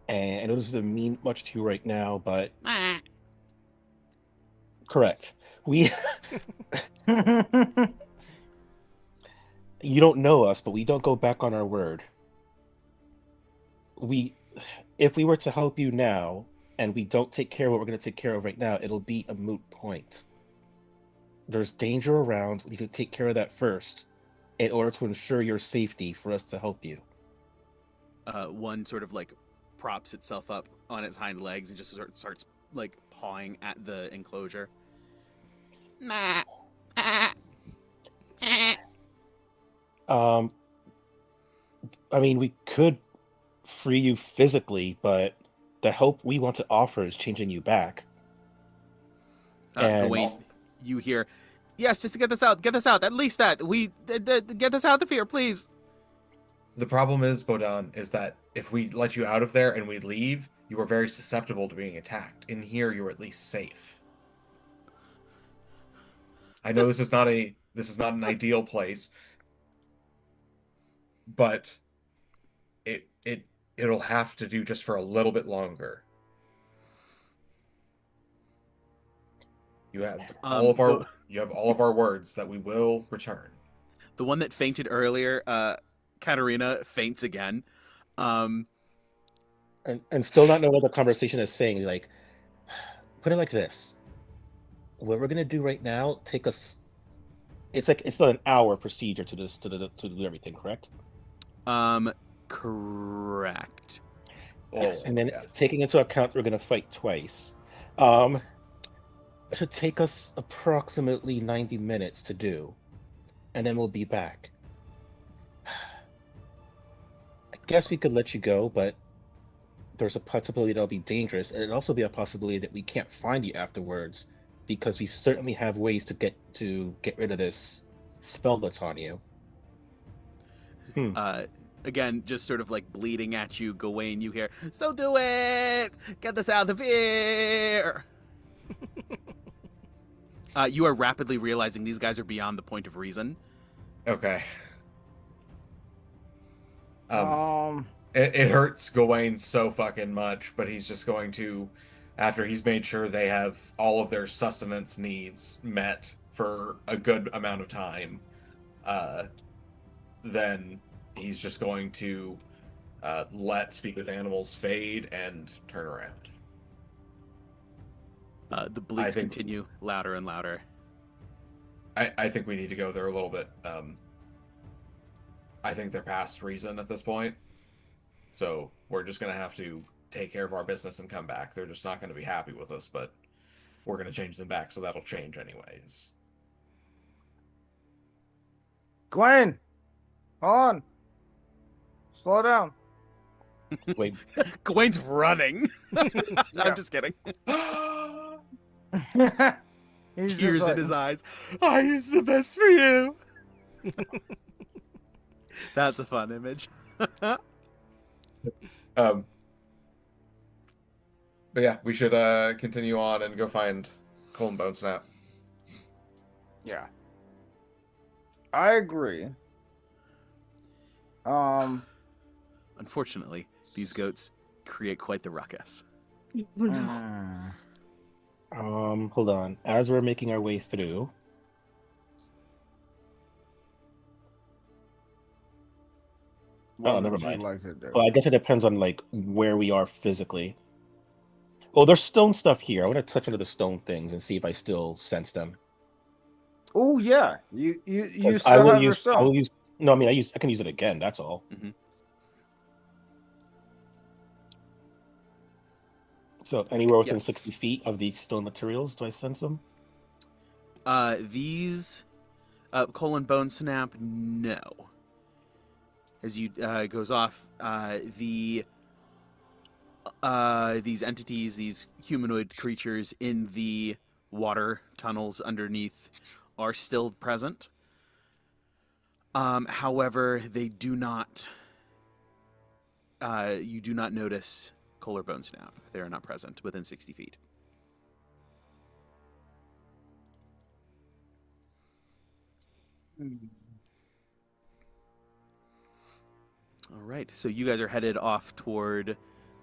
A: and I know this doesn't mean much to you right now, but correct. We, you don't know us, but we don't go back on our word. If we were to help you now, and we don't take care of what we're going to take care of right now, it'll be a moot point. There's danger around. We need to take care of that first, in order to ensure your safety for us to help you.
B: One sort of like props itself up on its hind legs and just starts like pawing at the enclosure.
A: I mean, we could free you physically, but the help we want to offer is changing you back. And-
B: Gawain, you hear, yes, just to get us out, at least that. Get us out of here, please.
D: The problem is, Bodan, is that if we let you out of there and we leave, you are very susceptible to being attacked. In here, you're at least safe. I know this is not an ideal place, but it'll have to do just for a little bit longer. You have all of our words that we will return.
B: The one that fainted earlier, Katarina, faints again.
A: and still not know what the conversation is saying. Like, put it like this: what we're gonna do right now, take us. It's not an hour procedure to do everything, correct?
B: Correct.
D: Yes.
A: And then taking into account we're gonna fight twice, it should take us approximately 90 minutes to do, and then we'll be back. I guess we could let you go, but there's a possibility that'll be dangerous, and it'd also be a possibility that we can't find you afterwards, because we certainly have ways to get rid of this spell that's on you.
B: Again, just sort of like bleeding at you, Gawain, you hear, so do it! Get us out of here! You are rapidly realizing these guys are beyond the point of reason.
D: Okay.
F: Um,
D: It hurts Gawain so fucking much, but he's just going to, after he's made sure they have all of their sustenance needs met for a good amount of time, then he's just going to let Speak with Animals fade and turn around.
B: The bleats continue louder and louder.
D: I think we need to go there a little bit. I think they're past reason at this point. So we're just going to have to take care of our business and come back. They're just not going to be happy with us, but we're going to change them back, so that'll change anyways.
F: Gwen, hold on. Slow down.
A: Wait,
B: Gawain's running.
F: Yeah.
B: I'm just kidding.
F: He's
B: Tears
F: just
B: in
F: like,
B: his eyes. It's the best for you. That's a fun image.
D: But yeah, we should continue on and go find Cole and Bone Snap.
F: Yeah. I agree.
B: Unfortunately, these goats create quite the ruckus.
A: hold on. As we're making our way through,
F: what
A: never
F: would you
A: mind.
F: like to do?
A: well, I guess it depends on like where we are physically. Oh, there's stone stuff here. I want to touch into the stone things and see if I still sense them.
F: Oh yeah, you
A: 'Cause
F: still have your stone.
A: I will use. No, I mean I can use it again. That's all.
B: Mhm.
A: So anywhere within
B: Yes.
A: 60 feet of these stone materials, do I sense them?
B: These colon bone snap, no. As you goes off, these entities, these humanoid creatures in the water tunnels underneath, are still present. However, they do not. You do not notice Kohler bone snap. They are not present within 60 feet. All right, so you guys are headed off toward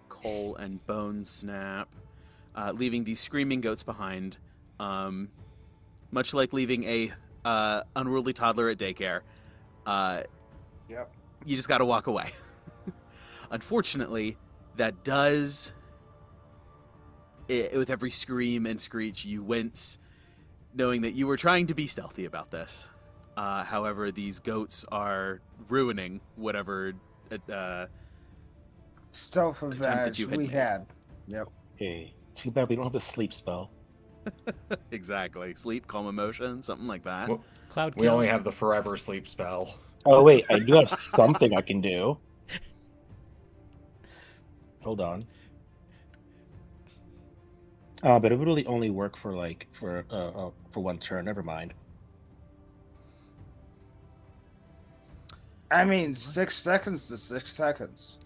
B: Cole and Bone Snap, leaving these screaming goats behind. Much like leaving a unruly toddler at daycare,
F: Yep.
B: you just got to walk away. Unfortunately, that does. With every scream and screech, you wince, knowing that you were trying to be stealthy about this. However, these goats are ruining whatever
F: Stealth
B: that
F: advantage
B: you had
F: we
B: made.
F: had. Yep.
A: Okay. Too bad we don't have the sleep spell.
B: exactly. Sleep, calm emotion, something like that.
D: Well,
E: Cloud
D: we
E: kill.
D: only have the forever sleep spell.
A: Oh wait, I do have something I can do. Hold on. But it would really only work for for one turn. Never mind.
F: I mean, 6 seconds to 6 seconds.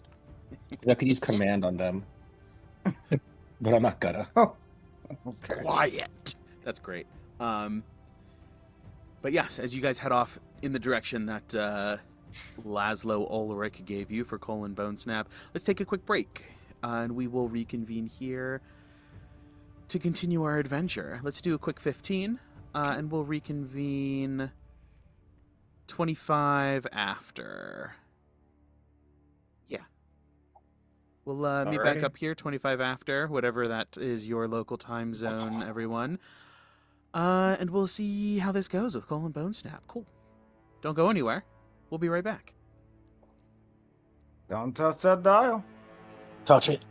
A: 'Cause I could use command on them, but I'm not gonna.
F: Oh, okay.
B: Quiet. That's great. But yes, as you guys head off in the direction that Laszlo Ulrich gave you for Colon Bone Snap, let's take a quick break, and we will reconvene here to continue our adventure. Let's do a quick 15, and we'll reconvene 25 after. Yeah. We'll meet back
D: Alrighty.
B: up here 25 after, whatever that is your local time zone, everyone. And we'll see how this goes with Colon Bone Snap. Cool. Don't go anywhere. We'll be right back.
F: Don't touch that dial.
A: Touch it.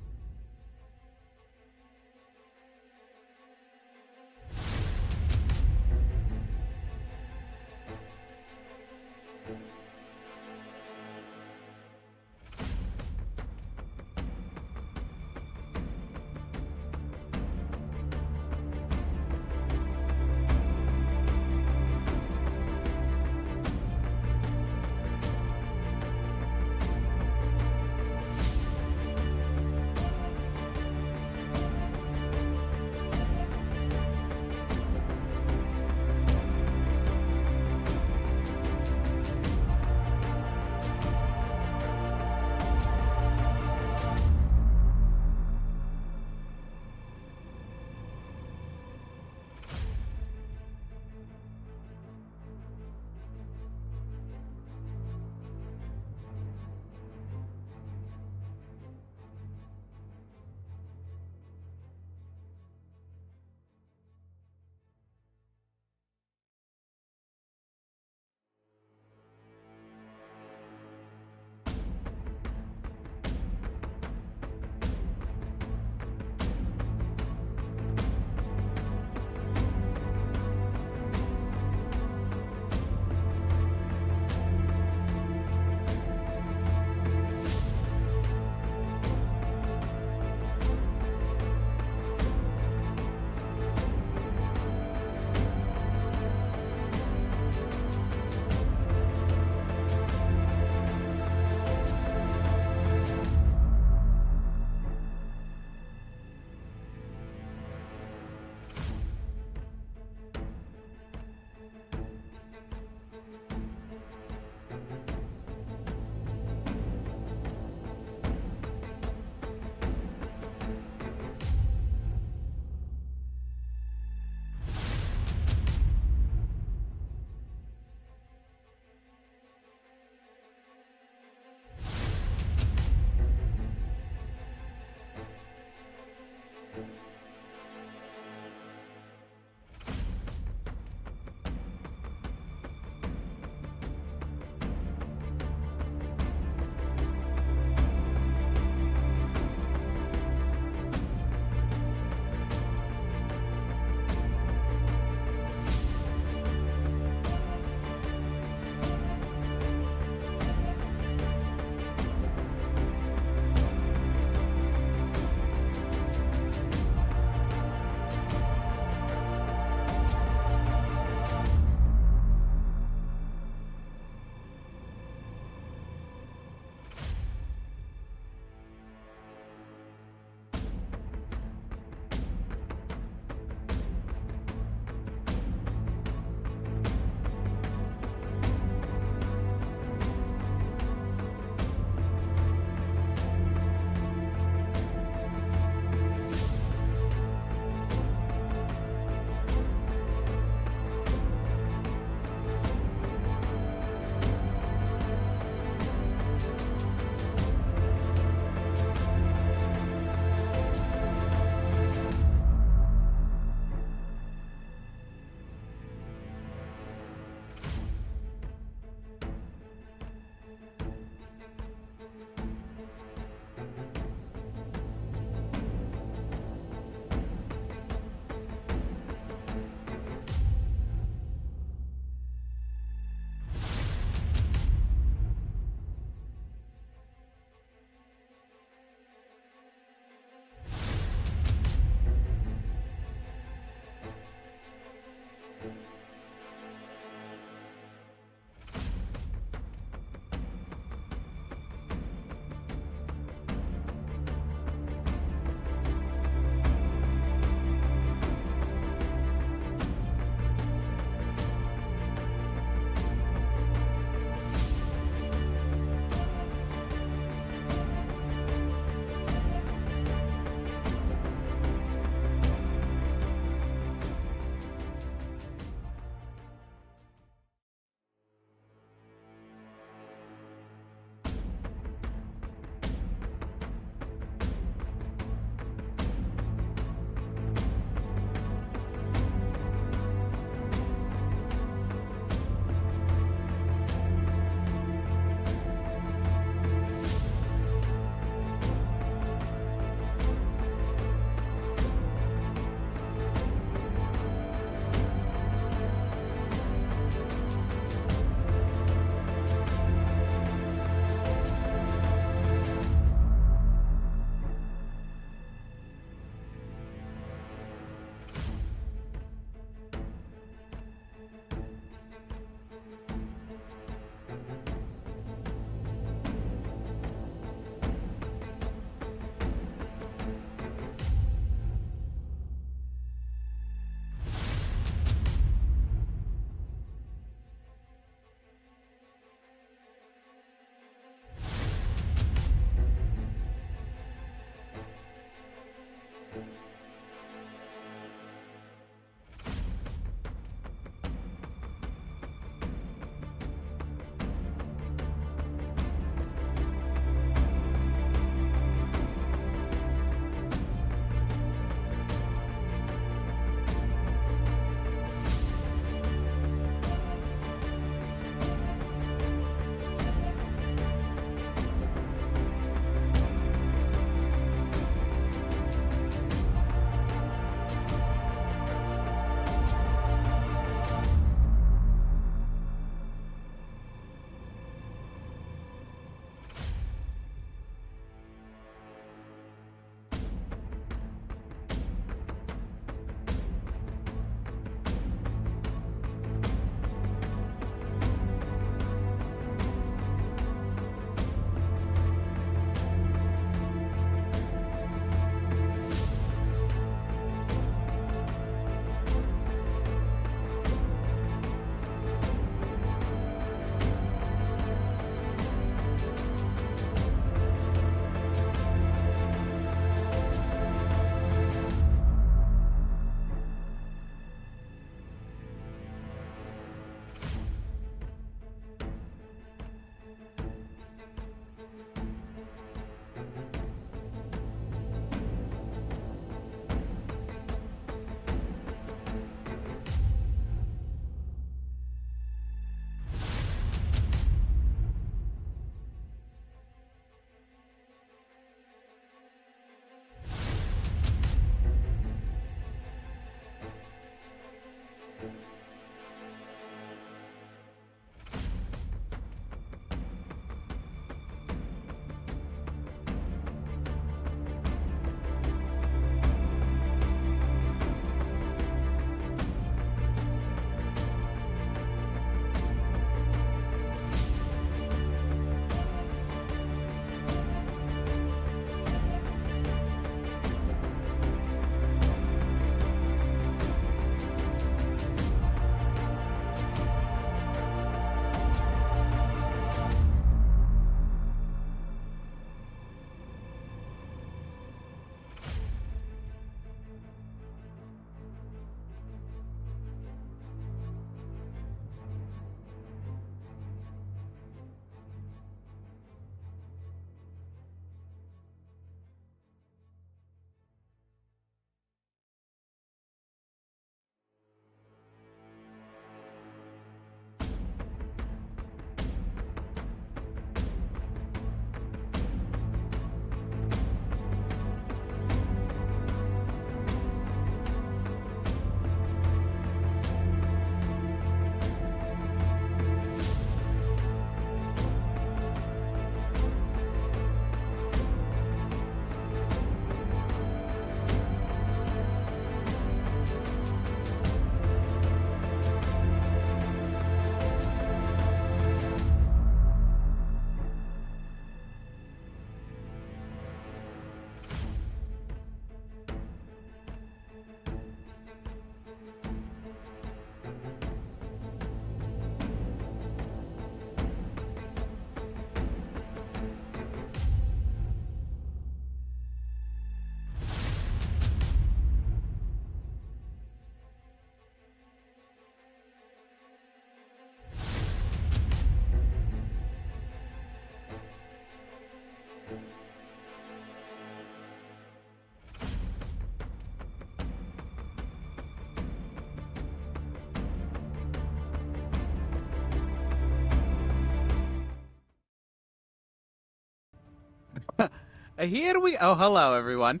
B: Here we. Oh, hello everyone.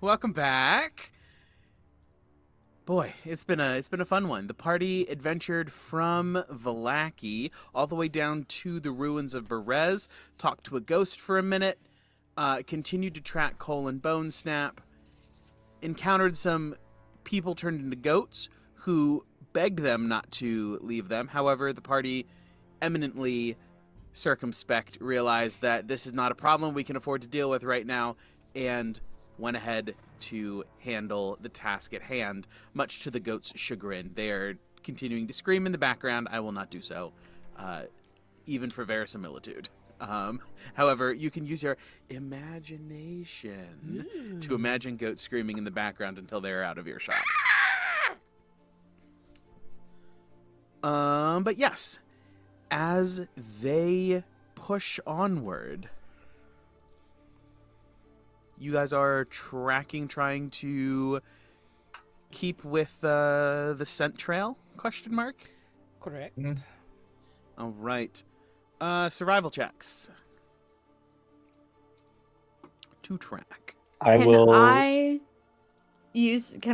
B: Welcome back. Boy, it's been a fun one. The party adventured from Vallaki all the way down to the ruins of Berez, talked to a ghost for a minute, continued to track Cole and Bone Snap, encountered some people turned into goats who begged them not to leave them. However, the party, eminently circumspect, realized that this is not a problem we can afford to deal with right now, and went ahead to handle the task at hand, much to the goats' chagrin. They are continuing to scream in the background. I will not do so, even for verisimilitude. However, you can use your imagination to imagine goats screaming in the background until they're out of earshot. But yes, as they push onward, you guys are tracking, trying to keep with the scent trail? Question mark.
E: Correct.
B: All right. Survival checks to track.
C: Can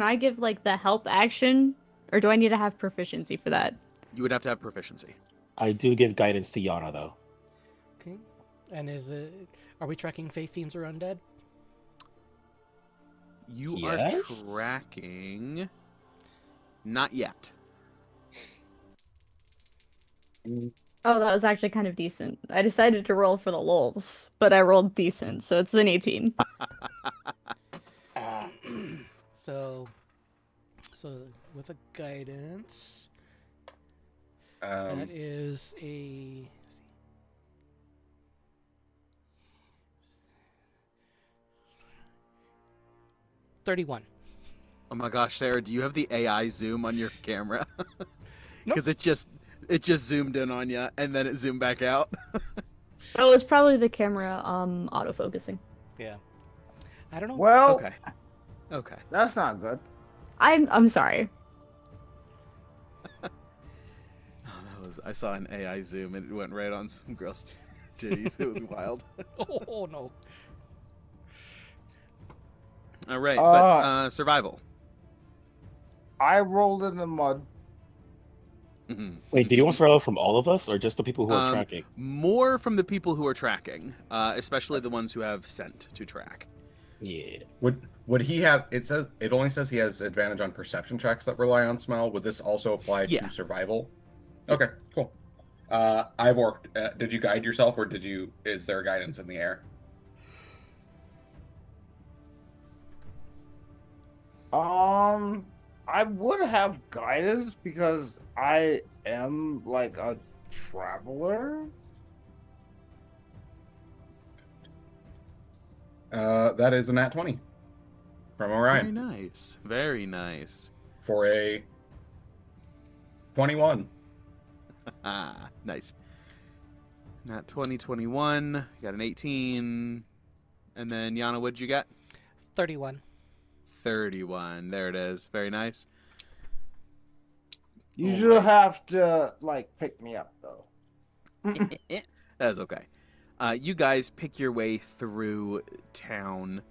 C: I give like the help action, or do I need to have proficiency for that?
B: You would have to have proficiency.
A: I do give guidance to Yana though.
E: Okay. And are we tracking faith fiends or undead?
B: You
A: Yes?
B: are tracking. Not yet.
C: Oh, that was actually kind of decent. I decided to roll for the lulz, but I rolled decent, so it's an 18.
E: So with a guidance,
D: Um,
E: that is a 31.
B: Oh my gosh, Sarah, do you have the AI zoom on your camera?
E: Nope.
B: Because it just zoomed in on you and then it zoomed back out.
C: Oh, it's probably the camera autofocusing.
E: Yeah. I don't know.
F: Well,
B: Okay.
F: that's not good.
C: I'm sorry.
B: Oh, I saw an AI zoom and it went right on some girl's titties. It was wild.
E: Oh no.
B: All right, but survival.
F: I rolled in the mud.
A: Wait, did you want to roll from all of us, or just the people who are tracking?
B: More from the people who are tracking, especially the ones who have scent to track.
A: Yeah.
D: would he have? It only says he has advantage on perception checks that rely on smell. Would this also apply
B: Yeah.
D: to survival? Okay, cool. Ivor, did you guide yourself, or is there guidance in the air?
F: I would have guidance because I am like a traveler.
D: That is a nat 20 from
B: Very
D: Orion
B: nice. Very nice.
D: for a 21.
B: Nice. Not 2021. Got an 18. And then Yana, what'd you get?
E: 31.
B: 31. There it is. Very nice.
F: You
B: Oh,
F: should
B: wait.
F: have to like pick me up though.
B: That's okay. You guys pick your way through town.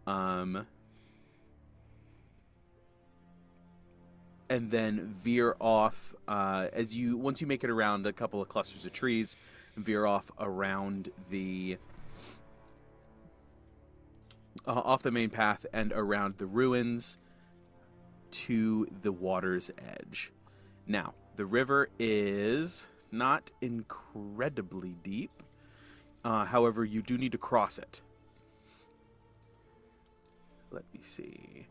B: And then veer off once you make it around a couple of clusters of trees, veer off around the off the main path and around the ruins to the water's edge. Now, the river is not incredibly deep. However, you do need to cross it. Let me see.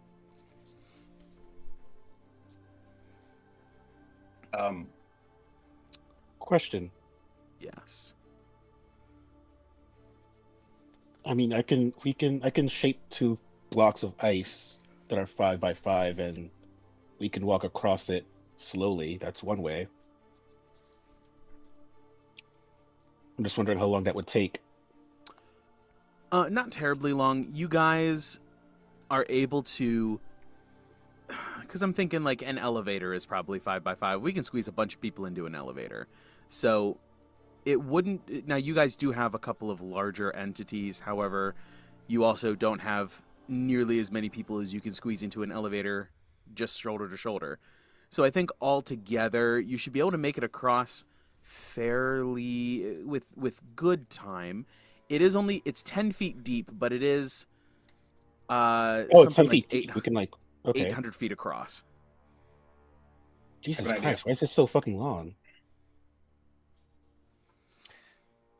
A: Question.
B: Yes.
A: I mean, I can shape 2 blocks of ice that are 5 by 5, and we can walk across it slowly. That's one way. I'm just wondering how long that would take.
B: Not terribly long. You guys are able to, because I'm thinking like an elevator is probably 5 by 5. We can squeeze a bunch of people into an elevator. So it wouldn't. Now, you guys do have a couple of larger entities. However, you also don't have nearly as many people as you can squeeze into an elevator just shoulder to shoulder. So I think altogether, you should be able to make it across fairly with good time. It's 10 feet deep, but it is
A: it's 10 feet deep. We can
B: 800 feet across.
A: Jesus
D: Good idea.
A: Christ, why is this so fucking long?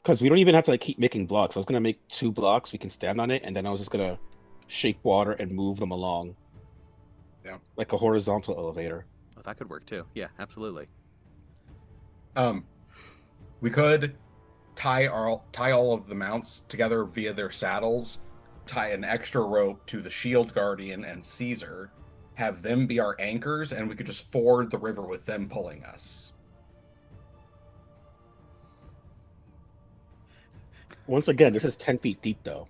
A: Because we don't even have to keep making blocks. I was gonna make 2 blocks, we can stand on it, and then I was just gonna shape water and move them along.
D: Yeah.
A: Like a horizontal elevator.
B: Oh, that could work too. Yeah, absolutely.
D: We could tie all of the mounts together via their saddles, tie an extra rope to the shield guardian and Cesar, have them be our anchors, and we could just ford the river with them pulling us.
A: Once again, this is 10 feet deep, though.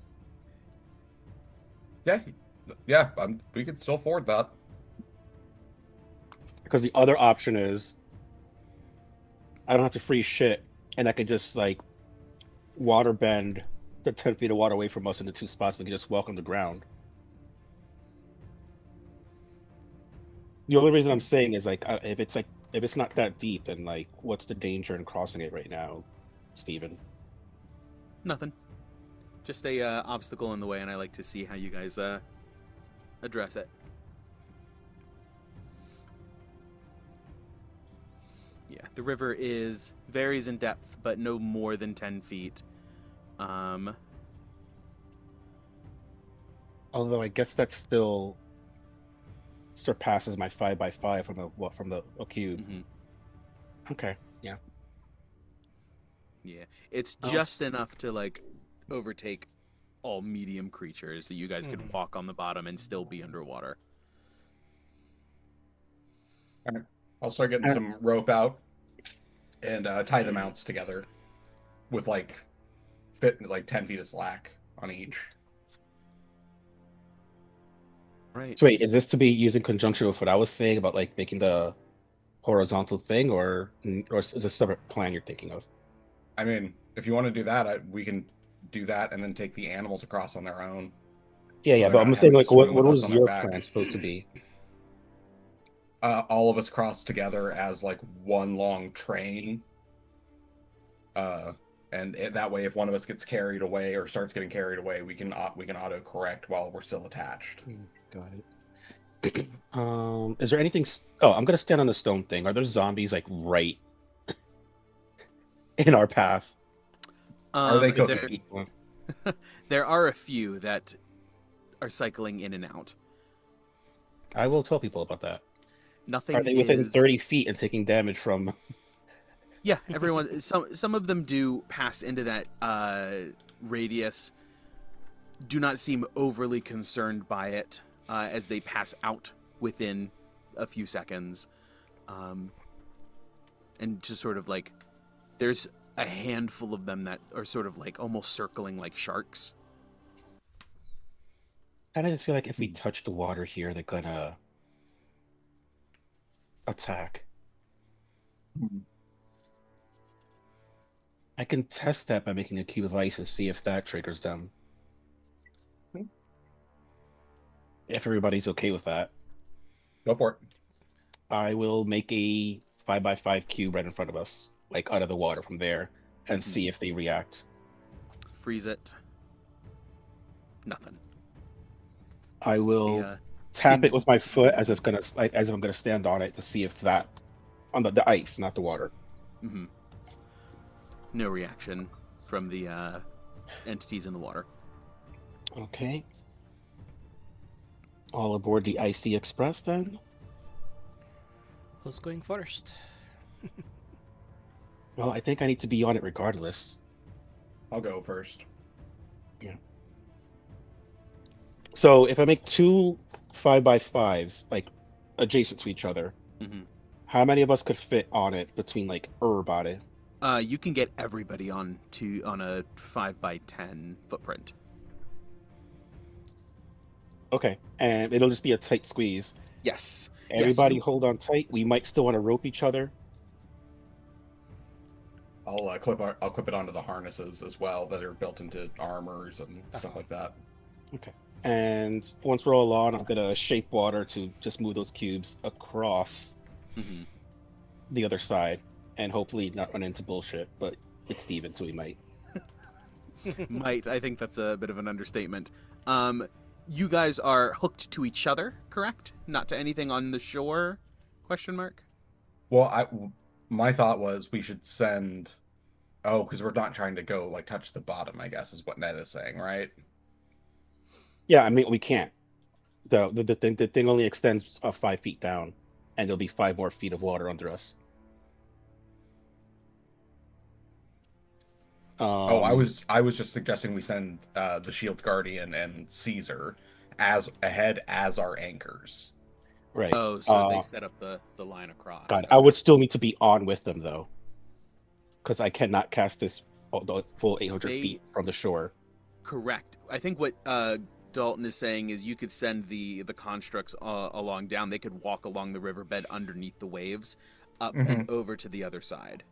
D: Yeah, we could still ford that.
A: Because the other option is I don't have to freeze shit, and I could just water bend the 10 feet of water away from us into 2 spots. We can just walk on the ground. The only reason I'm saying is if it's not that deep, then what's the danger in crossing it right now, Steven?
B: Nothing. Just a obstacle in the way, and I like to see how you guys address it. Yeah, the river varies in depth, but no more than 10 feet.
A: Although I guess that still surpasses my 5x5 from the cube.
B: Mm-hmm.
A: Okay, yeah.
B: Yeah, it's just enough to overtake all medium creatures, so you guys could walk on the bottom and still be underwater.
D: All right. I'll start getting some rope out and tie the mounts together with 10 feet of slack on each.
B: Right.
A: So wait, is this to be used in conjunction with what I was saying about making the horizontal thing, or is this a separate plan you're thinking of?
D: I mean, if you want to do that, we can do that and then take the animals across on their own.
A: Yeah, but I'm saying what was your plan supposed to be?
D: All of us cross together as one long train. And that way, if one of us gets carried away or starts getting carried away, we can auto correct while we're still attached.
A: Got it. Is there anything? Oh, I'm gonna stand on the stone thing. Are there zombies right in our path?
D: Are they cooking?
B: There are a few that are cycling in and out.
A: I will tell people about that.
B: Nothing.
A: Are they within 30 feet and taking damage from?
B: Yeah, everyone. Some of them do pass into that radius. Do not seem overly concerned by it as they pass out within a few seconds, and just sort of there's a handful of them that are sort of almost circling like sharks.
A: I just feel if we touch the water here, they're gonna attack. I can test that by making a cube of ice and see if that triggers them. If everybody's okay with that.
D: Go for it.
A: I will make a 5x5 cube right in front of us, out of the water from there, and see if they react.
B: Freeze it. Nothing.
A: I will tap it with my foot as if I'm gonna stand on it to see if that on the ice, not the water.
B: Mm-hmm. No reaction from the entities in the water.
A: Okay. All aboard the Icy Express then.
E: Who's going first?
A: Well, I think I need to be on it regardless.
D: I'll go first.
A: Yeah. So if I make 2 5x5s adjacent to each other, how many of us could fit on it between body?
B: You can get everybody on a 5x10 footprint.
A: Okay, and it'll just be a tight squeeze.
B: Yes.
A: Everybody hold on tight. We might still want to rope each other.
D: I'll clip it onto the harnesses as well that are built into armors and stuff like that.
A: Okay. And once we're all on, I'm gonna shape water to just move those cubes across
B: Mhm.
A: the other side, and hopefully not run into bullshit. But it's Steven, so we might.
B: Might. I think that's a bit of an understatement. You guys are hooked to each other, correct? Not to anything on the shore? Question mark.
D: Well, my thought was we should send. Oh, because we're not trying to go like touch the bottom, I guess, is what Ned is saying, right?
A: Yeah, I mean we can't. The thing only extends 5 feet down, and there'll be 5 more feet of water under us.
D: Oh, I was just suggesting we send the Shield Guardian and Caesar as ahead as our anchors.
A: Right.
B: Oh, so they set up the line across.
A: God,
B: Okay.
A: I would still need to be on with them though, because I cannot cast this the full 800 feet from the shore.
B: Correct. I think what Dalton is saying is you could send the constructs along down. They could walk along the riverbed underneath the waves, up and over to the other side.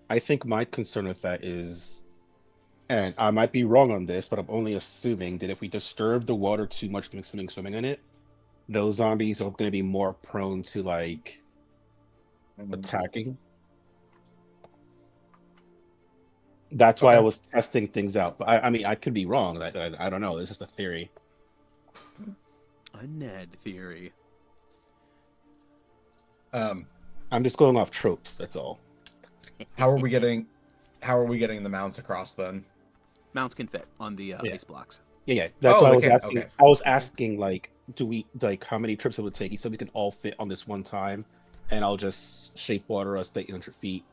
A: I think my concern with that is, and I might be wrong on this, but I'm only assuming that if we disturb the water too much from swimming in it, those zombies are going to be more prone to like attacking. That's why I was testing things out. But I mean, I could be wrong. I don't know. It's just a theory.
B: A Ned theory.
A: I'm just going off tropes. That's all.
D: How are we getting the mounts across then?
B: Mounts can fit on the ice blocks.
A: Yeah. That's why I was asking.
D: Okay.
A: I was asking like, do we like how many trips it would take? He said we can all fit on this one time, and I'll just shape water us 800 feet.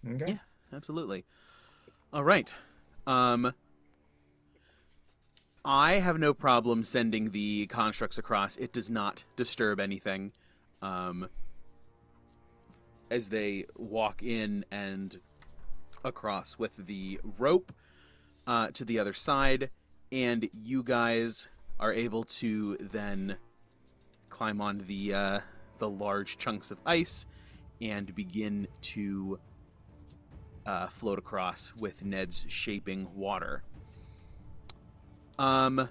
D: Okay.
B: Yeah, absolutely. All right. I have no problem sending the constructs across. It does not disturb anything. As they walk in and across with the rope to the other side, and you guys are able to then climb on the large chunks of ice and begin to float across with Ned's shaping water. From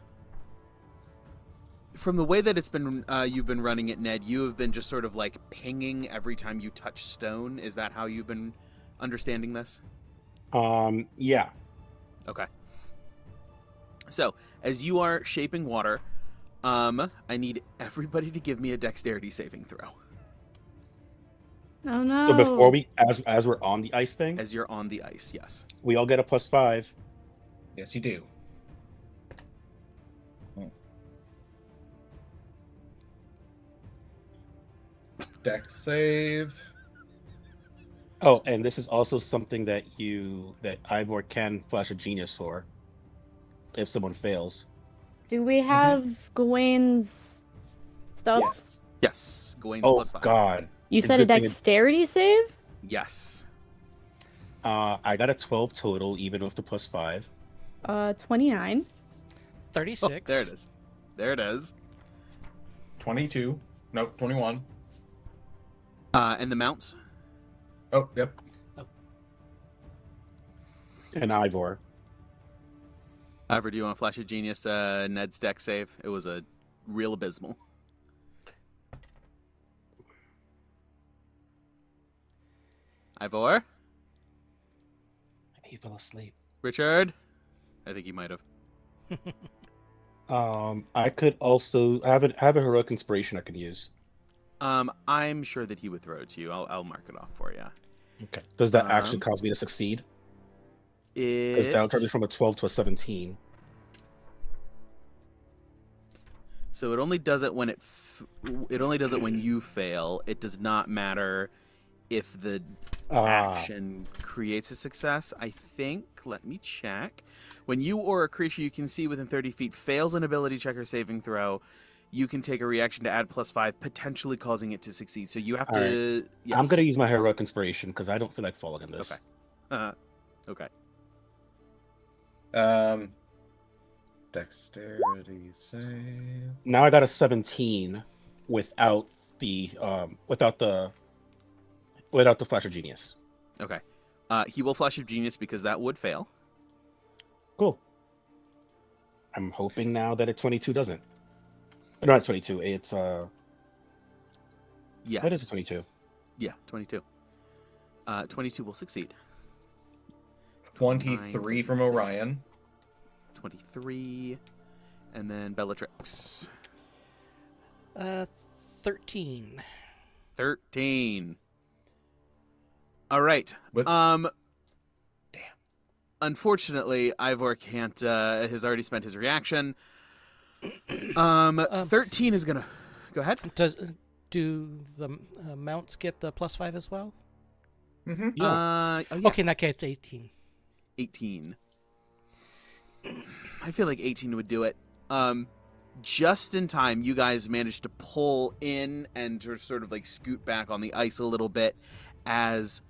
B: the way that it's been, you've been running it, Ned, you have been just sort of like pinging every time you touch stone. Is that how you've been understanding this?
A: Yeah.
B: Okay. So, as you are shaping water, I need everybody to give me a dexterity saving throw.
C: Oh no.
A: So before we, as we're on the ice thing,
B: As you're on the ice, yes.
A: we all get a +5.
D: Yes, you do. Dex save.
A: Oh, and this is also something that Ivor can flash a genius for if someone fails.
C: Do we have Gawain's stuff?
D: Yes.
B: Yes. Gawain's
A: Oh
B: +5.
A: God.
C: You
A: It's
C: said a
A: good thing it-
C: dexterity save?
B: Yes.
A: I got a 12 total, even with the +5.
C: 29.
E: 36.
B: Oh, there it is. There it is.
D: 22. Nope, 21.
B: And the mounts?
D: Oh, yep.
A: And Ivor.
B: Ivor, do you want to flash a genius Ned's deck save? It was a real abysmal. Ivor?
A: He fell asleep.
B: Richard? I think he might have.
A: I could also have a heroic inspiration I can use.
B: I'm sure that he would throw it to you. I'll mark it off for you.
A: Okay. Does that actually cause me to succeed? Because that turns me from a 12 to a 17.
B: So it only does it when it only does it when you fail. It does not matter if the action creates a success. I think. Let me check. When you or a creature you can see within 30 feet fails an ability check or saving throw, you can take a reaction to add +5, potentially causing it to succeed. So you have to.
A: Right.
B: Yes.
A: I'm gonna use my heroic inspiration because I don't feel like falling in this.
B: Okay. Okay.
D: Dexterity save.
A: Now I got a 17 without the Without the flash of genius.
B: Okay. He will flash of genius because that would fail.
A: Cool. I'm hoping now that a 22 doesn't. No, not 22. It's
B: Yes.
A: What is a 22?
B: Yeah, 22. 22 will succeed.
D: 23 from Orion.
B: 23. And then Bellatrix.
E: 13.
B: 13. All right.
D: Damn.
B: Unfortunately, Ivor can't has already spent his reaction. 13 is gonna go ahead.
E: Do the mounts get the +5 as well?
D: Mm-hmm.
A: Yeah.
B: Oh, yeah.
E: Okay, in that case, it's 18.
B: 18. I feel like 18 would do it. Just in time, you guys managed to pull in and to sort of like scoot back on the ice a little bit as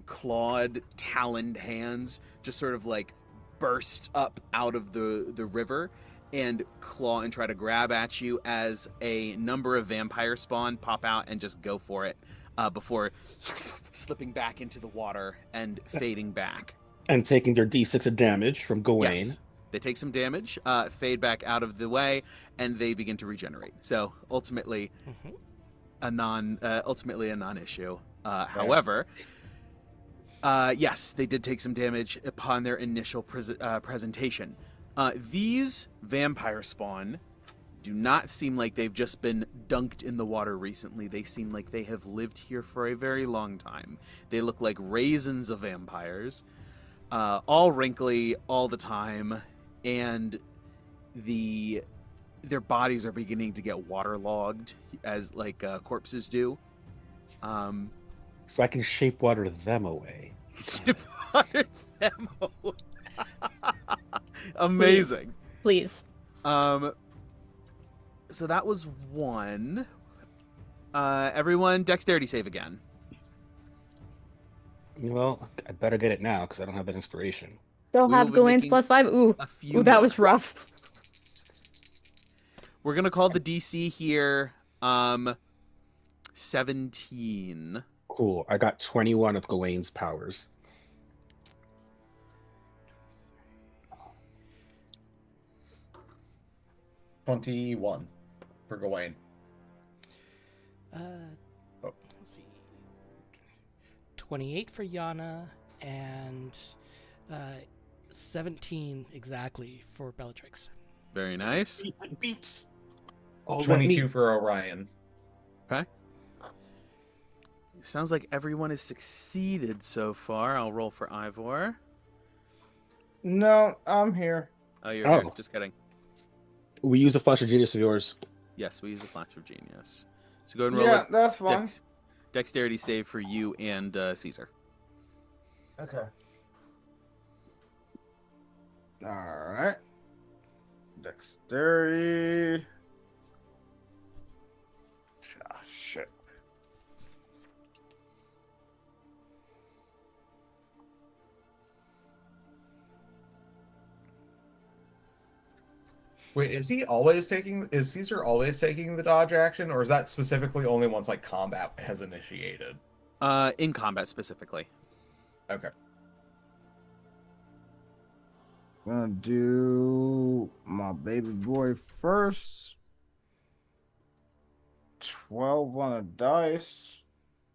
B: clawed, taloned hands just sort of like burst up out of the river and claw and try to grab at you as a number of vampire spawn pop out and just go for it before slipping back into the water and fading back.
A: And taking their d6 of damage from Gawain.
B: Yes. They take some damage, fade back out of the way, and they begin to regenerate. So ultimately, a non-issue. However, yes, they did take some damage upon their initial presentation. These vampire spawn do not seem like they've just been dunked in the water recently. They seem like they have lived here for a very long time. They look like raisins of vampires, all wrinkly all the time. And their bodies are beginning to get waterlogged as like corpses do.
A: So I can shape water them away.
B: Shape water them away. Amazing.
C: Please.
B: So that was one. Everyone, dexterity save again.
A: Well, I better get it now because I don't have that inspiration.
C: Still
B: We
C: have
B: will be
C: Gawain's
B: making
C: +5. Ooh,
B: a few
C: ooh, that
B: more.
C: was rough.
B: We're gonna call the DC here 17.
A: Cool. I got 21 of Gawain's powers.
D: $21 for Gawain.
E: Let's see. 28 for Yana and 17 exactly for Bellatrix.
B: Very nice.
A: Beats. All that
D: 22
A: meat.
D: for Orion.
B: Okay. Sounds like everyone has succeeded so far. I'll roll for Ivor.
F: No, I'm here.
B: Oh, you're
A: Oh.
B: here. Just kidding.
A: We use a flash of genius of yours.
B: Yes, we use a flash of genius. So go ahead and roll
F: Yeah,
B: a
F: that's fine.
B: dexterity save for you and Cesar.
F: Okay. Alright. Dexterity. Ah, shit.
D: Wait, is Caesar always taking the dodge action, or is that specifically only once like combat has initiated?
B: In combat specifically.
D: Okay.
F: Gonna do my baby boy first. 12 on a dice.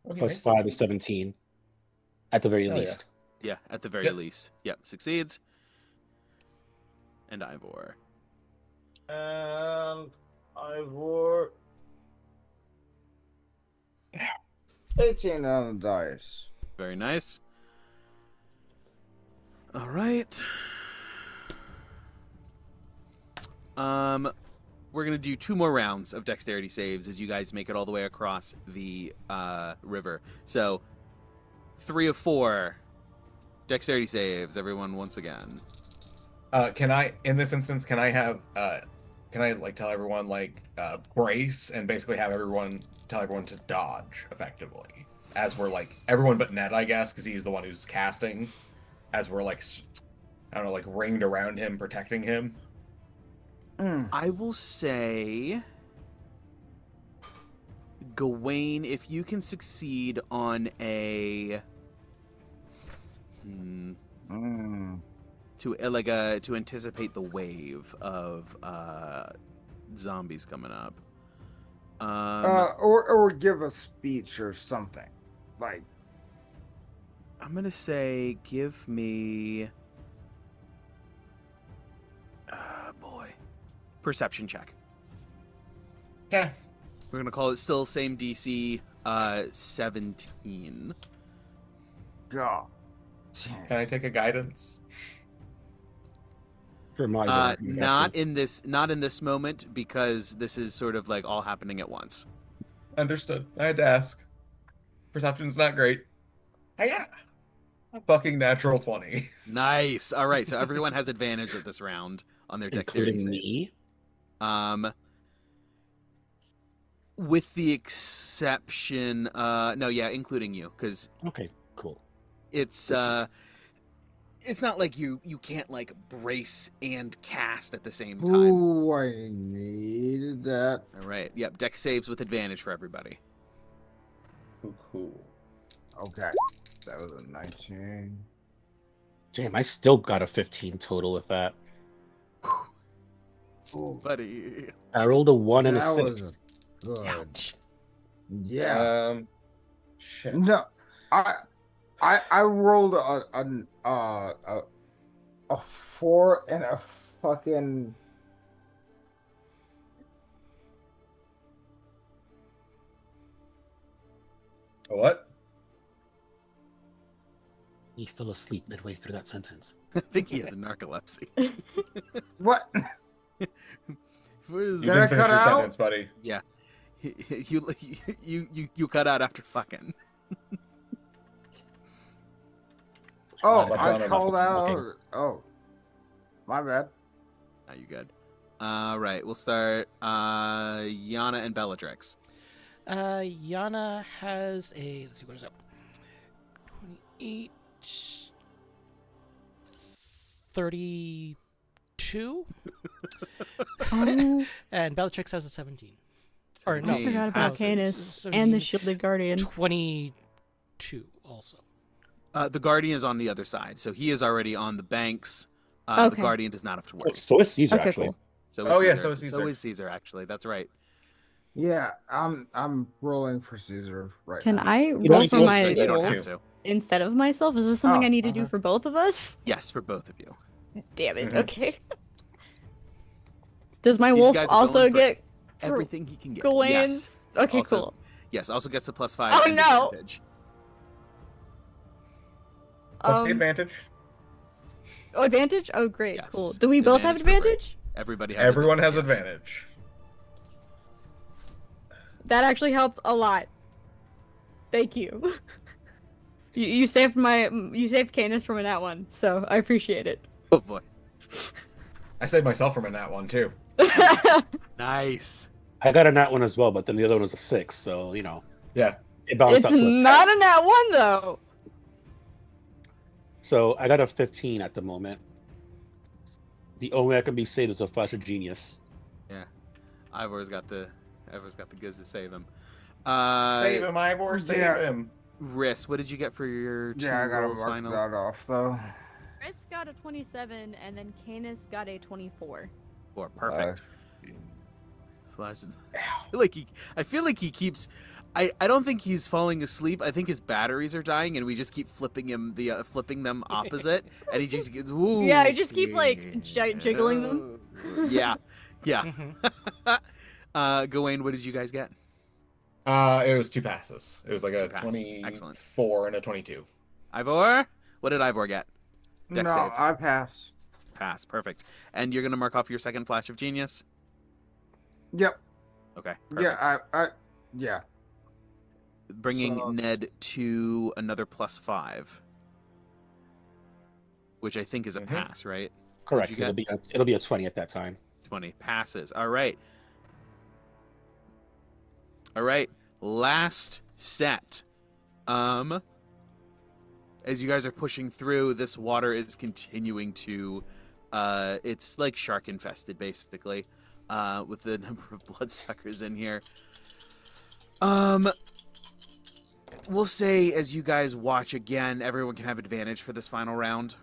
D: Okay,
A: Plus 5 is 17. At the very
D: Oh, yeah.
A: least.
B: Yeah, at the very
D: Yep.
B: least. Yep, succeeds. And Ivor.
F: And Ivor. 18 on the dice.
B: Very nice. All right. We're gonna do 2 more rounds of dexterity saves as you guys make it all the way across the river. So 3 of 4 dexterity saves. Everyone, once again.
D: Can I, in this instance, can I like tell everyone like brace and basically have everyone tell everyone to dodge effectively as we're like everyone but Ned, I guess, because he's the one who's casting, as we're like I don't know, like ringed around him, protecting him.
B: I will say Gawain, if you can succeed on a to anticipate the wave of zombies coming up.
F: Or give a speech or something. Like,
B: I'm gonna say, give me, perception check.
D: Yeah.
B: We're gonna call it still same DC, 17.
F: God.
D: Can I take a guidance?
A: For my
B: Not in this moment, because this is sort of like all happening at once.
D: Understood. I had to ask. Perception's not great. I got a fucking natural 20.
B: Nice. All right, so everyone has advantage of this round on their dexterity
A: including
B: saves.
A: me.
B: With the exception, including you, because
A: Okay, cool.
B: it's not like you can't like brace and cast at the same time.
F: Ooh, I needed that.
B: All right. Yep. Dex saves with advantage for everybody.
D: Ooh, cool.
F: Okay. That was a 19.
A: Damn, I still got a 15 total with that.
F: Ooh,
B: Buddy.
A: I rolled a 1 and a
F: that
A: 6.
F: was good.
B: Ouch.
F: Yeah.
D: Shit.
F: No, I rolled a 4 and a fucking.
D: What?
A: He fell asleep midway through that sentence.
B: I think he has narcolepsy.
F: What?
B: What is
D: You
F: Did I
D: didn't finish
F: cut
D: your
F: out?
D: sentence, buddy.
B: Yeah. You cut out after fucking.
F: Oh,
A: That's
F: I
D: not enough
F: called out.
A: looking.
F: Oh, my bad.
B: Are you good? All right. We'll start. Yana and Bellatrix.
E: Yana has a, let's see, what is that? 28, 32,
C: Oh,
E: and Bellatrix has a 17. Or no,
B: 17.
C: I forgot about
B: Passes.
C: Canis and the Shielded Guardian.
E: 22 also.
B: The Guardian is on the other side, so he is already on the banks.
C: Okay.
B: The Guardian does not have to worry.
A: So is Caesar,
C: Okay,
A: actually.
C: cool.
B: So
D: Oh, yeah,
B: Caesar.
D: so is Caesar.
B: So is Caesar, actually. That's right.
F: Yeah, I'm rolling for Caesar right
C: Can
F: now.
C: I
A: don't
C: roll
A: need
C: for
A: to-
C: my
B: You don't
D: roll
B: have to.
C: instead of myself? Is this something
F: Oh,
C: I need to do
F: okay.
C: for both of us?
B: Yes, for both of you.
C: Damn it.
D: Mhm.
C: Okay. Does my
B: These
C: wolf
B: guys are
C: also
B: going for
C: get
B: Everything he can get.
C: Gawain's?
B: Yes.
C: Okay,
B: Also-
C: cool.
B: Yes, also gets a +5
C: Oh,
B: and
C: no!
B: advantage.
D: What's the advantage?
C: Oh, advantage? Oh, great.
B: Yes.
C: Cool. Do we both have
B: Advantage for
C: advantage?
B: Everybody has
D: Everyone has
B: yes.
D: advantage.
C: That actually helps a lot. Thank you. You saved Canis from a nat one, so I appreciate it.
B: Oh boy.
D: I saved myself from a nat one, too.
B: Nice.
A: I got a nat one as well, but then the other one was a 6, so,
D: Yeah.
A: it balanced
C: It's
A: out to a 10.
C: not a nat one though.
A: So I got a 15 at the moment. The only way I can be saved is a flash of genius.
B: Yeah. Ivor's got the goods to save him.
D: Save him, Ivor. Save
F: Yeah.
D: him.
B: Riss, what did you get for your two
F: Yeah, I gotta
B: rolls
F: mark
B: final?
F: that off though.
C: Chris got a 27, and then Canis got a 24.
B: Four. Perfect. Flash- I feel like he keeps. I don't think he's falling asleep. I think his batteries are dying, and we just keep flipping them opposite, and he just gets. Ooh,
C: Yeah, I just keep, like, jiggling them.
B: Yeah, yeah. Gawain, what did you guys get?
D: It was 2 passes. It was like a
B: 2 passes.
D: 24
B: Excellent.
D: and a 22.
B: Ivor, what did Ivor get? Dex
F: No,
B: save.
F: I pass.
B: Pass. Perfect. And you're gonna mark off your second flash of genius.
F: Yep.
B: Okay. Perfect.
F: Yeah, yeah.
B: Bringing
F: So-
B: Ned to another +5, which I think is a
D: Mhm.
B: pass, right?
A: Correct.
B: you get?
A: It'll be a 20 at that time.
B: 20 passes. All right. All right. Last set. As you guys are pushing through, this water is continuing to it's like shark infested basically. With the number of bloodsuckers in here. We'll say as you guys watch again, everyone can have advantage for this final round.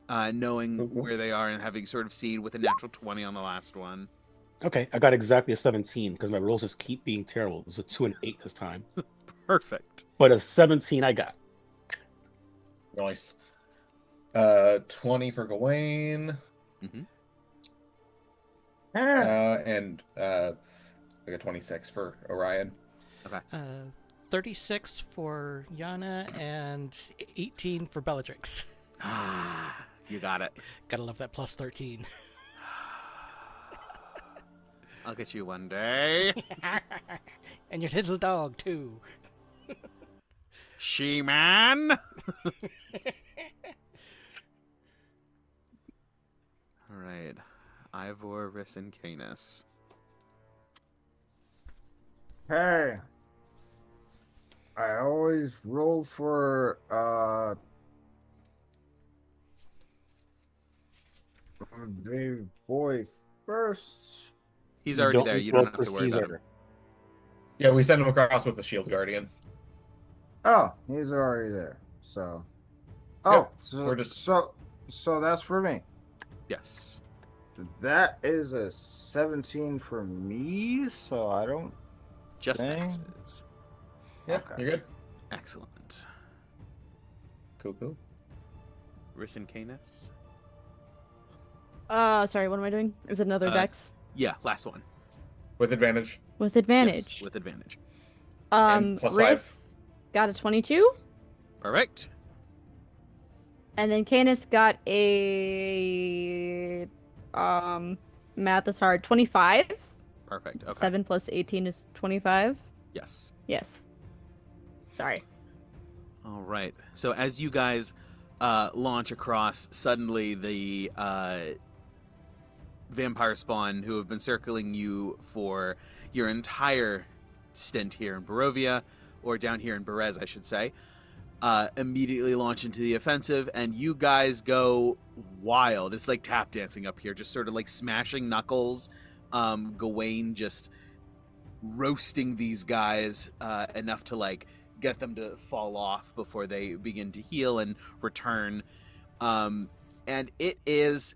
B: Knowing where they are and having sort of seen with a natural 20 on the last one.
A: Okay, I got exactly a 17 because my rolls just keep being terrible. It's a 2 and 8 this time.
B: Perfect.
A: But a 17 I got.
D: Nice. 20 for Gawain.
B: Mm-hmm.
D: And I got 26 for Orion.
B: Okay.
E: 36 for Yana and 18 for Bellatrix.
B: You got it.
E: Gotta love that plus 13.
B: I'll get you one day.
E: And your little dog, too.
B: She-Man! Alright. Ivor, Riss, and Canis.
F: Hey, I always roll for the boy first.
B: He's already there. You don't have to worry about him.
D: Yeah, we send him across with the Shield Guardian.
F: Oh, he's already there. So, oh,
D: Yep, we're just...
F: so that's for me.
B: Yes.
F: That is a 17 for me. So I don't.
B: Just
F: Dang.
B: passes.
D: Yeah,
F: Okay.
D: you're good.
B: Excellent.
D: Cool.
B: Riss and Canis?
C: Sorry, what am I doing? Is it another dex?
B: Yeah, last one.
D: With advantage.
C: With advantage.
B: Yes, with advantage.
D: And plus
C: Riss got a 22.
B: Perfect.
C: And then Canis got a math is hard, 25.
B: Perfect. Okay.
C: 7 plus 18 is 25.
B: Yes.
C: Yes. Sorry.
B: All right. So as you guys launch across, suddenly the vampire spawn who have been circling you for your entire stint here in Barovia, or down here in Berez, I should say, immediately launch into the offensive, and you guys go wild. It's like tap dancing up here, just sort of like smashing knuckles. Gawain just roasting these guys enough to like get them to fall off before they begin to heal and return. And it is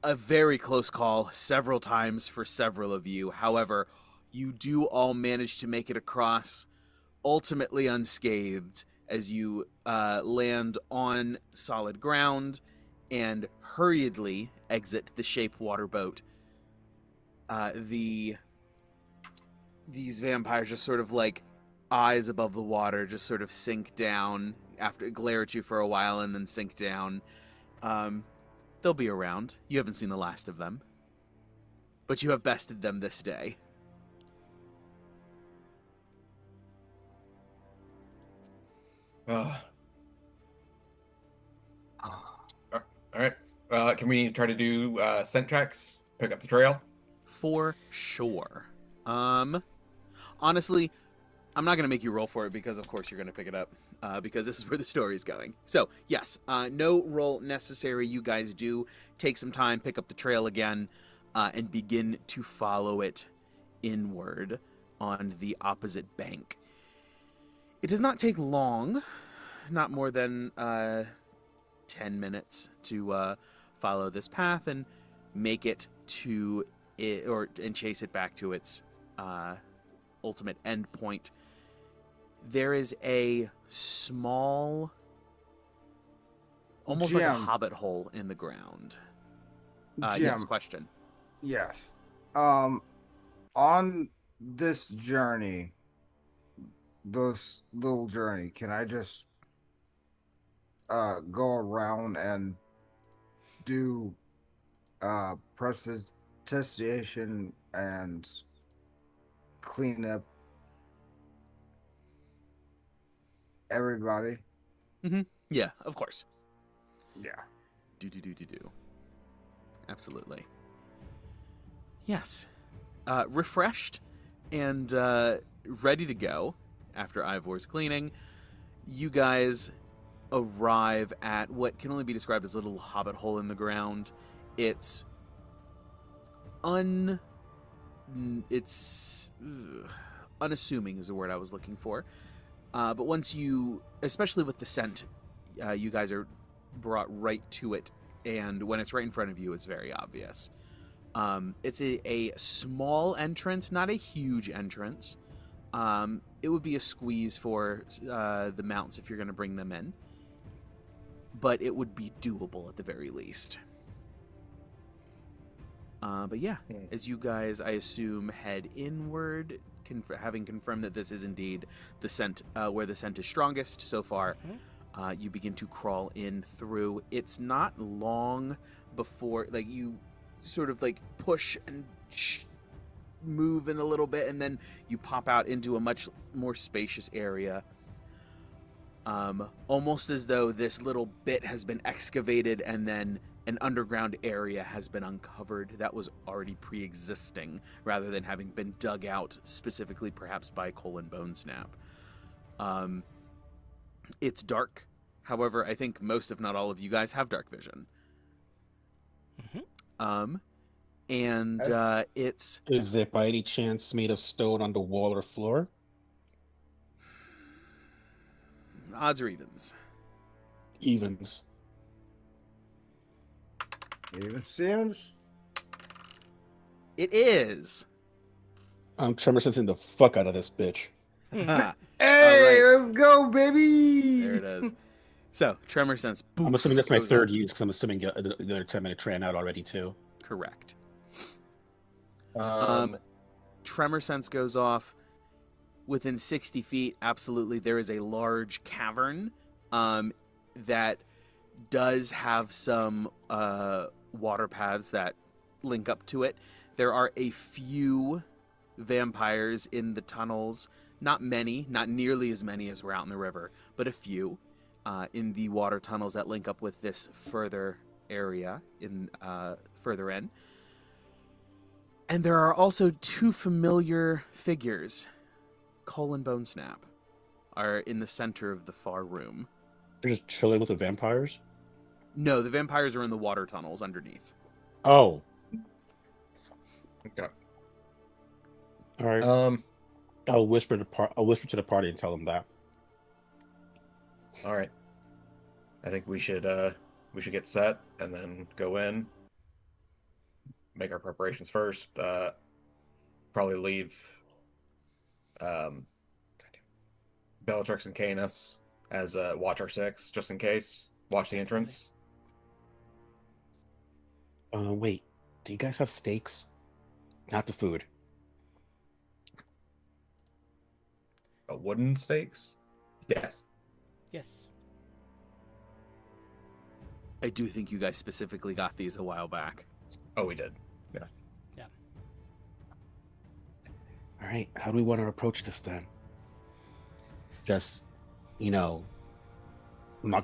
B: a very close call several times for several of you. However, you do all manage to make it across, ultimately unscathed, as you land on solid ground and hurriedly exit the Shape Water boat. These vampires just sort of like eyes above the water, just sort of sink down after glare at you for a while and then sink down. They'll be around. You haven't seen the last of them, but you have bested them this day.
D: All right. Can we try to do scent checks? Pick up the trail?
B: For sure. Honestly, I'm not going to make you roll for it because, of course, you're going to pick it up because this is where the story is going. So, yes, no roll necessary. You guys do take some time, pick up the trail again, and begin to follow it inward on the opposite bank. It does not take long, not more than 10 minutes to follow this path and make it to it, and chase it back to its ultimate end point. There is a small, almost like a hobbit hole in the ground. Yes, question.
F: Yes. On this journey, this little journey, can I just go around and do prestidigitation and clean up everybody?
B: Mm-hmm. Yeah, of course.
F: Yeah.
B: Do. Absolutely. Yes. Refreshed and ready to go after Ivor's cleaning, you guys arrive at what can only be described as a little hobbit hole in the ground. It's unassuming is the word I was looking for. But once you, especially with the scent, you guys are brought right to it, and when it's right in front of you, it's very obvious. It's a small entrance, not a huge entrance. It would be a squeeze for the mounts if you're going to bring them in, but it would be doable at the very least. But yeah, as you guys, I assume, head inward, having confirmed that this is indeed the scent, where the scent is strongest so far, you begin to crawl in through. It's not long before, like, you sort of like push and move in a little bit, and then you pop out into a much more spacious area. Almost as though this little bit has been excavated and then an underground area has been uncovered that was already pre-existing, rather than having been dug out specifically perhaps by Colin Bonesnap. It's dark. However, I think most, if not all of you guys, have dark vision. It's...
A: Is it by any chance made of stone on the wall or floor?
B: Odds or evens?
A: Evens.
F: Even seems.
B: It is.
A: I'm tremor sensing the fuck out of this bitch.
F: Hey,
B: right.
F: let's go, baby!
B: There it is. So, tremor sense. Boof,
A: I'm assuming that's my
B: goes
A: third
B: off.
A: use, because I'm assuming the other 10-minute ran out already, too.
B: Correct.
D: Um,
B: Tremor sense goes off. Within 60 feet, absolutely, there is a large cavern that does have some water paths that link up to it. There are a few vampires in the tunnels. Not many, not nearly as many as were out in the river, but a few in the water tunnels that link up with this further area, further in. And there are also two familiar figures. Cole and Bonesnap are in the center of the far room.
A: They're just chilling with the vampires?
B: No, the vampires are in the water tunnels underneath.
A: Oh.
D: okay.
A: All right. I'll whisper to the party and tell them that.
D: All right. I think we should get set and then go in. Make our preparations first. Probably leave Bellatrix and Canis as watch our six, just in case. Watch the entrance.
A: Wait. Do you guys have stakes? Not the food.
D: Wooden stakes? Yes.
E: Yes.
B: I do think you guys specifically got these a while back.
D: Oh, we did. Yeah.
E: Yeah.
A: All right. How do we want to approach this then? Just, knock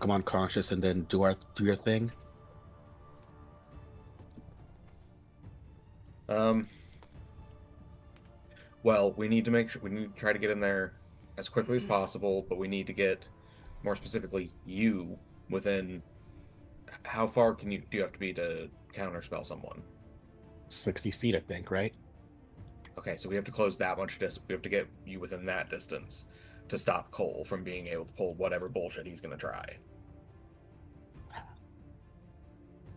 A: them unconscious and then do your thing?
D: Well, we need to try to get in there as quickly as possible, but we need to get, more specifically, you within. How far do you have to be to counterspell someone?
A: 60 feet, I think, right?
D: Okay, so we have to close that much distance. We have to get you within that distance to stop Cole from being able to pull whatever bullshit he's gonna try.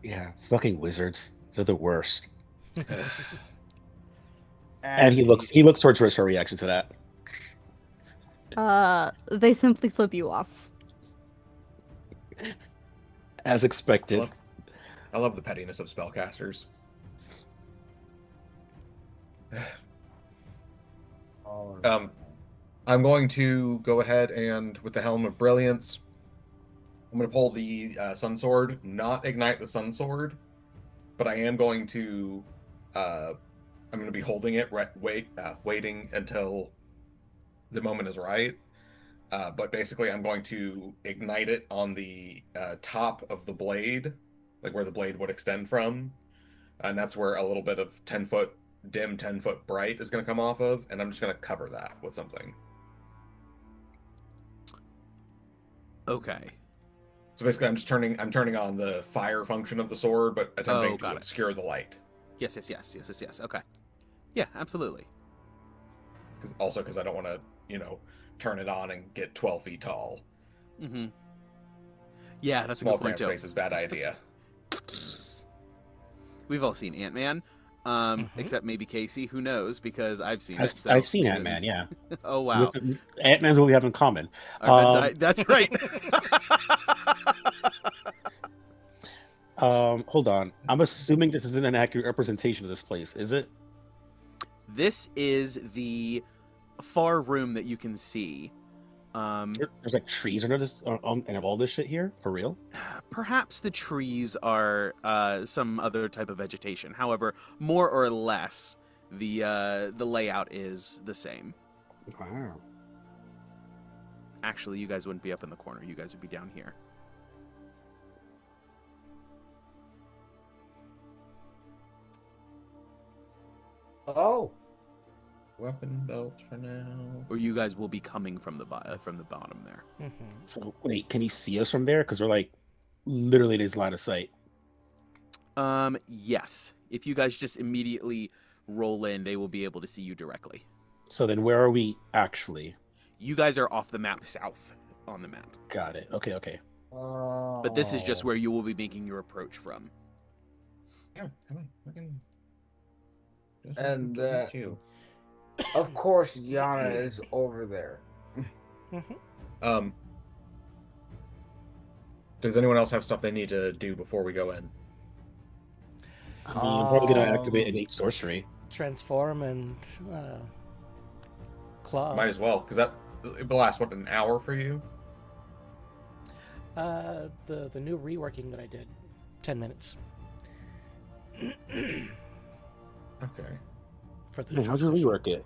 A: Yeah, fucking wizards. They're the worst. And he looks towards her reaction to that.
C: They simply flip you off.
A: As expected.
D: I love the pettiness of spellcasters. I'm going to go ahead and, with the Helm of Brilliance, I'm going to pull the Sun Sword, not ignite the Sun Sword, but I am going to, I'm going to be holding it, waiting until the moment is right. But basically, I'm going to ignite it on the top of the blade, like where the blade would extend from. And that's where a little bit of 10-foot dim, 10-foot bright is going to come off of. And I'm just going to cover that with something.
B: Okay.
D: So basically, I'm turning on the fire function of the sword, but attempting to
B: got it.
D: obscure the light.
B: Yes. Okay. Yeah, absolutely.
D: Because I don't want to, turn it on and get 12 feet tall.
B: Mm-hmm. Yeah, that's
D: Small
B: a good point
D: cramped
B: too.
D: space is a bad idea.
B: We've all seen Ant-Man, except maybe Casey. Who knows? Because I've seen it. So
A: I've seen
B: maybe
A: Ant-Man, yeah.
B: Oh wow,
A: Ant-Man's what we have in common.
B: our Venn that's right.
A: Hold on. I'm assuming this isn't an accurate representation of this place, is it?
B: This is the far room that you can see.
A: There's like trees under this and all this shit here for real.
B: Perhaps the trees are some other type of vegetation. However, more or less, the layout is the same.
A: Wow.
B: Actually, you guys wouldn't be up in the corner. You guys would be down here.
F: Oh,
D: Weapon belt for now.
B: Or you guys will be coming from the bottom there.
E: Mm-hmm.
A: So wait, can he see us from there? Because we're like literally in his line of sight.
B: Yes. If you guys just immediately roll in, they will be able to see you directly.
A: So then where are we actually?
B: You guys are off the map south on the map.
A: Got it. Okay.
B: But this is just where you will be making your approach from.
D: Yeah, come on. I can...
F: And,
D: you.
F: Of course, Yana is over there.
E: Mm-hmm.
D: Does anyone else have stuff they need to do before we go in?
A: I mean, I'm probably gonna activate innate sorcery.
E: Transform and claws.
D: Might as well, because it'll last, what, an hour for you?
E: The new reworking that I did, 10 minutes.
D: Okay.
E: For the
A: Man, how'd you
E: transition.
A: rework it?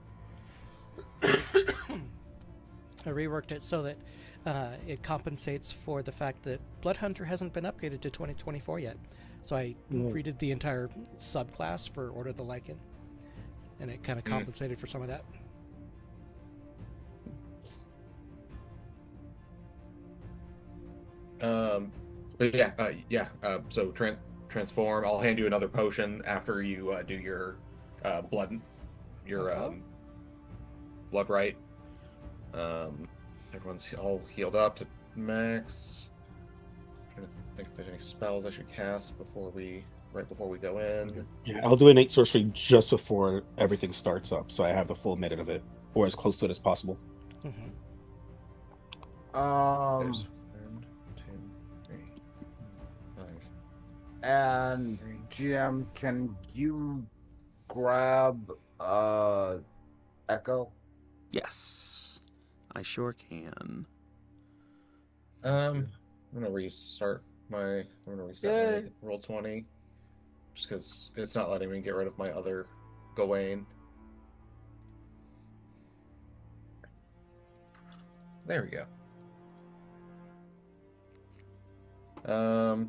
E: I reworked it so that it compensates for the fact that Bloodhunter hasn't been upgraded to 2024 yet. So I redid the entire subclass for Order of the Lycan, and it kind of compensated for some of that.
D: But yeah. So transform. I'll hand you another potion after you do your blood, blood right. Everyone's all healed up to max. Trying to think if there's any spells I should cast right before we go in.
A: Yeah, I'll do innate sorcery just before everything starts up, so I have the full minute of it, or as close to it as possible.
E: Mm-hmm.
D: There's 1, 2, 3, 5.
F: And GM, can you grab Echo?
B: Yes, I sure can.
D: I'm gonna reset my roll 20, just because it's not letting me get rid of my other Gawain. There we go.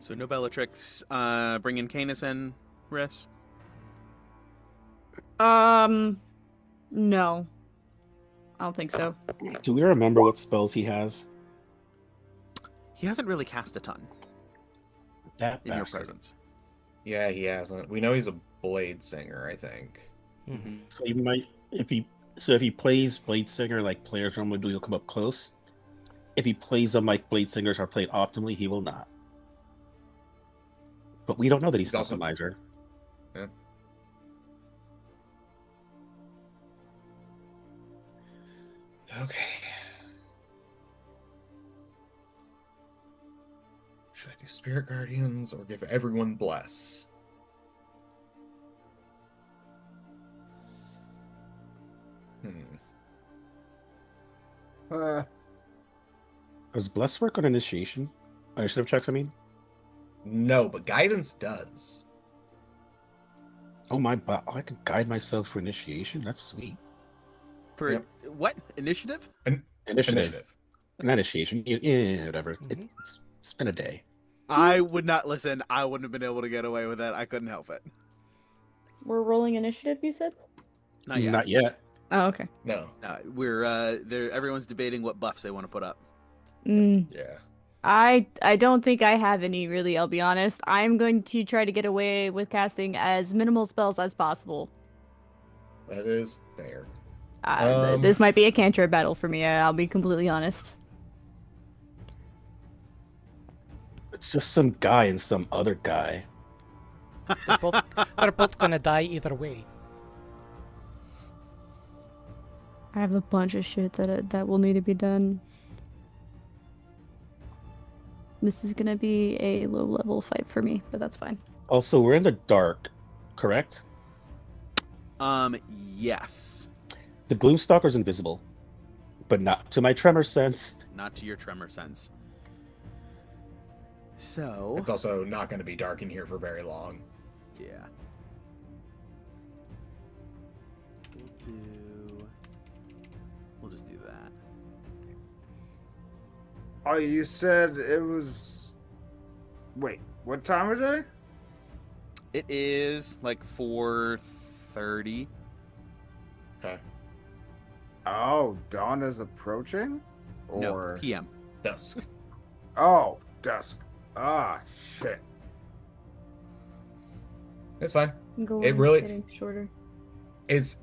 B: So no Bellatrix. Bring in Canis and Riss.
C: No. I don't think so.
A: Do we remember what spells he has?
B: He hasn't really cast a ton
A: That
B: in your
A: bastard.
B: presence.
D: Yeah, he hasn't. We know he's a blade singer, I think.
E: Mm-hmm.
A: So he might, if he plays Blade Singer like players normally do, he'll come up close. If he plays them like Blade Singers are played optimally, he will not. But we don't know that he's
D: He's also-
A: optimizer.
D: Yeah. Okay. Should I do Spirit Guardians or give everyone Bless?
A: Does Bless work on initiation? Initiative checks, I mean?
D: No, but Guidance does.
A: Oh my, I can guide myself for initiation? That's sweet.
B: For
D: Yep.
B: what initiative?
A: Initiative. Not initiation. Yeah, whatever.
D: Mm-hmm.
A: It's been a day.
B: I would not listen. I wouldn't have been able to get away with that. I couldn't help it.
C: We're rolling initiative, you said?
B: Not yet.
A: Not yet.
C: Oh, okay.
D: No.
B: We're there. Everyone's debating what buffs they want to put up.
D: Yeah.
C: I don't think I have any, really, I'll be honest. I'm going to try to get away with casting as minimal spells as possible.
D: That is fair.
C: This might be a cantrip battle for me. I'll be completely honest.
A: It's just some guy and some other guy.
E: They're both gonna die either way.
C: I have a bunch of shit that will need to be done. This is gonna be a low-level fight for me, but that's fine.
A: Also, we're in the dark, correct?
B: Yes.
A: The Gloomstalker's invisible, but not to my tremor sense.
B: Not to your tremor sense. So...
D: It's also not going to be dark in here for very long.
B: Yeah. We'll just do that.
F: Oh, you said it was... Wait, what time of day?
B: It is like 4:30.
D: Okay.
F: Oh, dawn is approaching?
B: No,
F: Or...
B: PM.
D: Dusk.
F: Oh, dusk. Ah, shit.
D: It's fine.
C: Gawain's
D: really-
C: getting shorter.
D: It's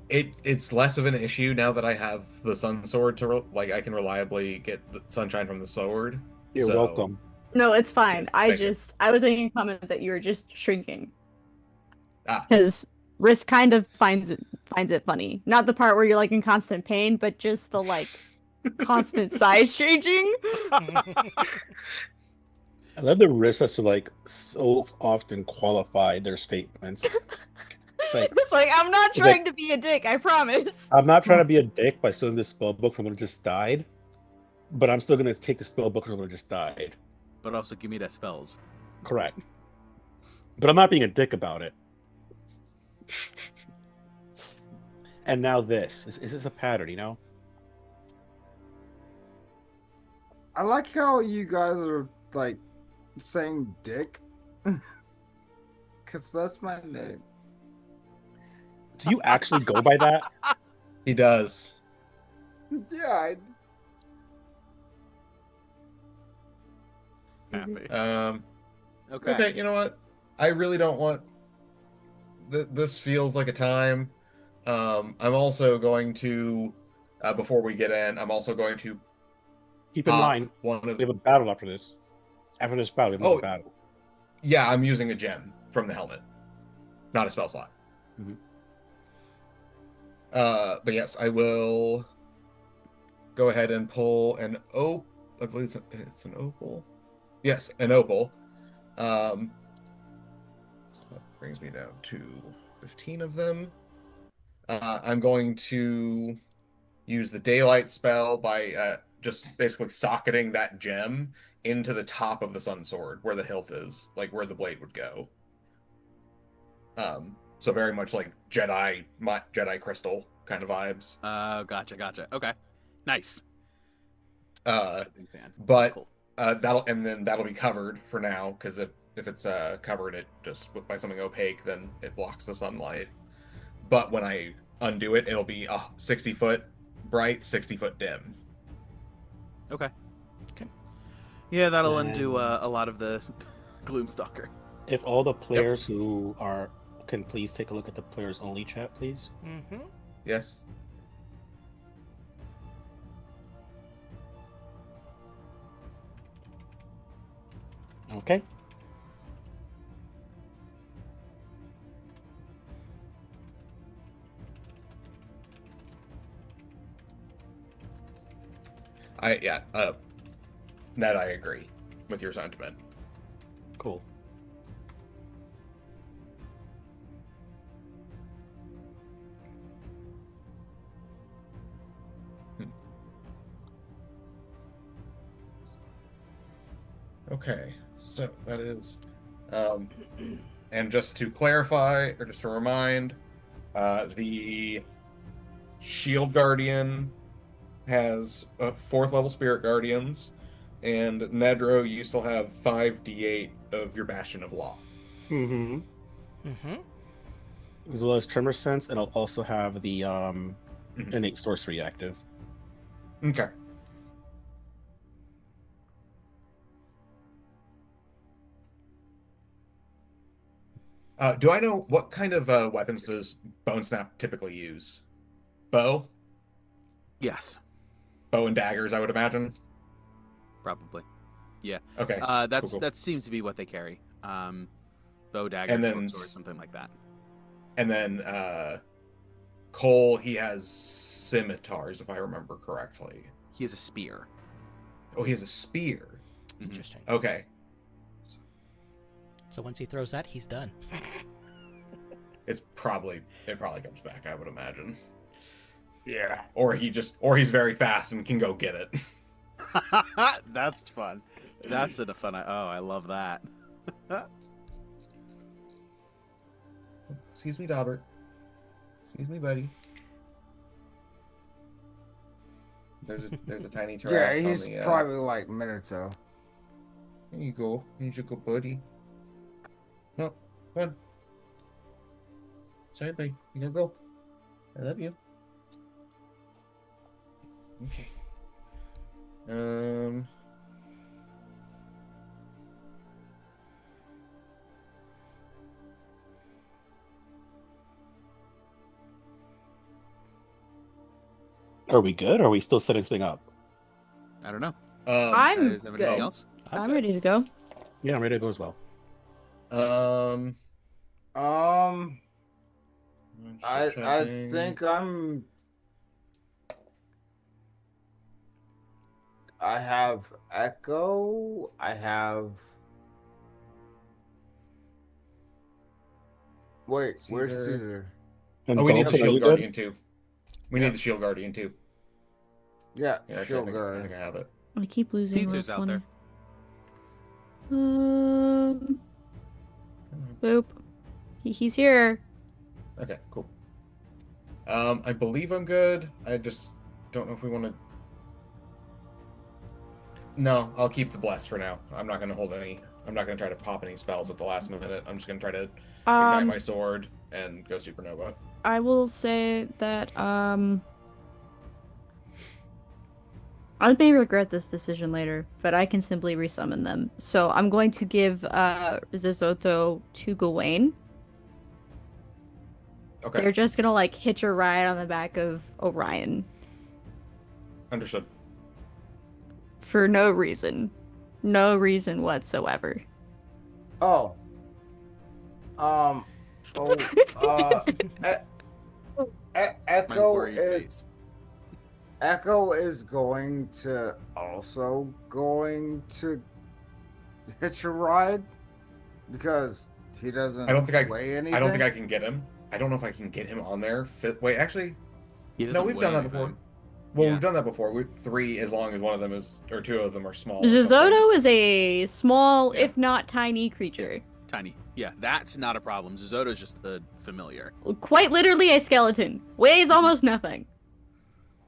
D: less of an issue now that I have the sun sword to I can reliably get the sunshine from the sword.
A: You're
D: So-
A: welcome.
C: No, it's fine.
D: Yes,
C: I was making a comment that you were just shrinking.
D: Ah.
C: Because Risk kind of finds it funny. Not the part where you're like in constant pain, but just the like constant size changing.
A: I love the risk has to like so often qualify their statements. Like,
C: It's like I'm not
A: It's
C: trying
A: like-
C: to be a dick, I promise.
A: I'm not trying to be a dick by stealing this spell book from what just died, but I'm still gonna take the spell book from what just died.
B: But also give me that spells.
A: Correct. But I'm not being a dick about it. And now this. Is this a pattern, you know?
F: I like how you guys are, like, saying dick. Because that's my name.
A: Do you actually go by that?
D: He does.
F: Yeah,
B: Happy.
D: Okay, you know what? I really don't want... This feels like a time. I'm also going to, before we get in, I'm also going to
A: Keep in mind,
D: one of...
A: we have a battle after this. After this battle, we have another
D: Oh.
A: battle.
D: Yeah, I'm using a gem from the helmet. Not a spell slot.
A: Mhm.
D: But yes, I will go ahead and pull an opal. I believe it's an opal. Yes, an opal. So that brings me down to 15 of them. I'm going to use the daylight spell by just basically socketing that gem into the top of the sun sword where the hilt is, like where the blade would go. So very much like Jedi crystal kind of vibes.
B: Gotcha. Okay. Nice. Big fan.
D: But
B: That's cool.
D: that'll be covered for now, because if it's covered it just by something opaque, then it blocks the sunlight. But when I undo it, it'll be 60-foot bright, 60-foot dim.
B: Okay. Yeah, that'll
A: And-
B: undo a lot of the Gloomstalker.
A: If all the players who are can please take a look at the players only chat, please.
E: Mm-hmm.
D: Yes.
A: Okay.
D: Ned, I agree with your sentiment.
A: Cool.
D: Okay, so that is, and just to clarify, or just to remind, the Shield Guardian has 4th level Spirit Guardians, and Nedro, you still have 5d8 of your Bastion of Law.
A: Mm-hmm.
E: Mm-hmm.
A: As well as Tremor Sense, and I'll also have the innate sorcery active.
D: Okay. Do I know what kind of weapons does Bone Snap typically use? Bow?
B: Yes,
D: Bow and daggers, I would imagine.
B: probably. Yeah.
D: Okay. Cool.
B: That seems to be what they carry. Bow, dagger,
D: And then
B: short sword, something like that.
D: And then Cole, he has scimitars, if I remember correctly.
B: He has a spear.
D: Oh, he has a spear.
E: Interesting.
D: Okay.
E: So once he throws that, he's done.
D: It probably comes back, I would imagine.
A: Yeah.
D: Or he's very fast and can go get it.
B: That's fun. That's a fun. Oh, I love that.
D: Excuse me, Daubert. Excuse me, buddy. There's a tiny
F: Yeah,
D: terrace
F: he's
D: on the,
F: probably like Minato.
D: There you go. Here's your good buddy. No, come on. Sorry, buddy. You gotta go. I love you. Okay.
A: Are we good? Or are we still setting something up?
B: I don't know.
C: I'm
B: Is there anything
C: good.
B: else?
C: I'm ready to go.
A: Yeah, I'm ready to go as well.
F: I think I have Echo. I have. Wait, where's
D: Caesar.
F: Caesar?
A: And
D: we need the
A: Dalton, are you
D: Shield
A: good?
D: Guardian too. We need the Shield Guardian too.
F: Yeah,
D: Yeah, actually,
F: Shield
D: I
F: Guard.
D: think I have it.
C: I keep losing.
B: Caesar's
C: roll
B: out there.
C: 20. Boop. He's here.
D: Okay, cool. I believe I'm good. I just don't know if we want to. No, I'll keep the bless for now. I'm not gonna hold any. I'm not gonna try to pop any spells at the last minute. I'm just gonna try to ignite my sword and go supernova.
C: I will say that I may regret this decision later, but I can simply resummon them. So I'm going to give Zizotto to Gawain.
D: Okay,
C: They're just gonna like hitch a ride on the back of Orion
D: understood.
C: for no reason. No reason whatsoever.
F: Oh. Echo
B: worried
F: is
B: face.
F: Echo is going to hitch a ride because he doesn't
D: I don't think
F: weigh anything.
D: I don't think I can get him. I don't know if I can get him on there. Wait, actually,
B: He
D: no,
B: doesn't
D: we've
B: weigh
D: done that
B: anything.
D: before. Well,
B: Yeah.
D: we've done that before. Three, as long as one of them is, or two of them are small. or something.
C: Zizotto is a small,
D: Yeah.
C: if not tiny, creature.
B: Tiny. Yeah, that's not a problem. Zizotto's just the familiar.
C: Quite literally a skeleton. Weighs almost nothing.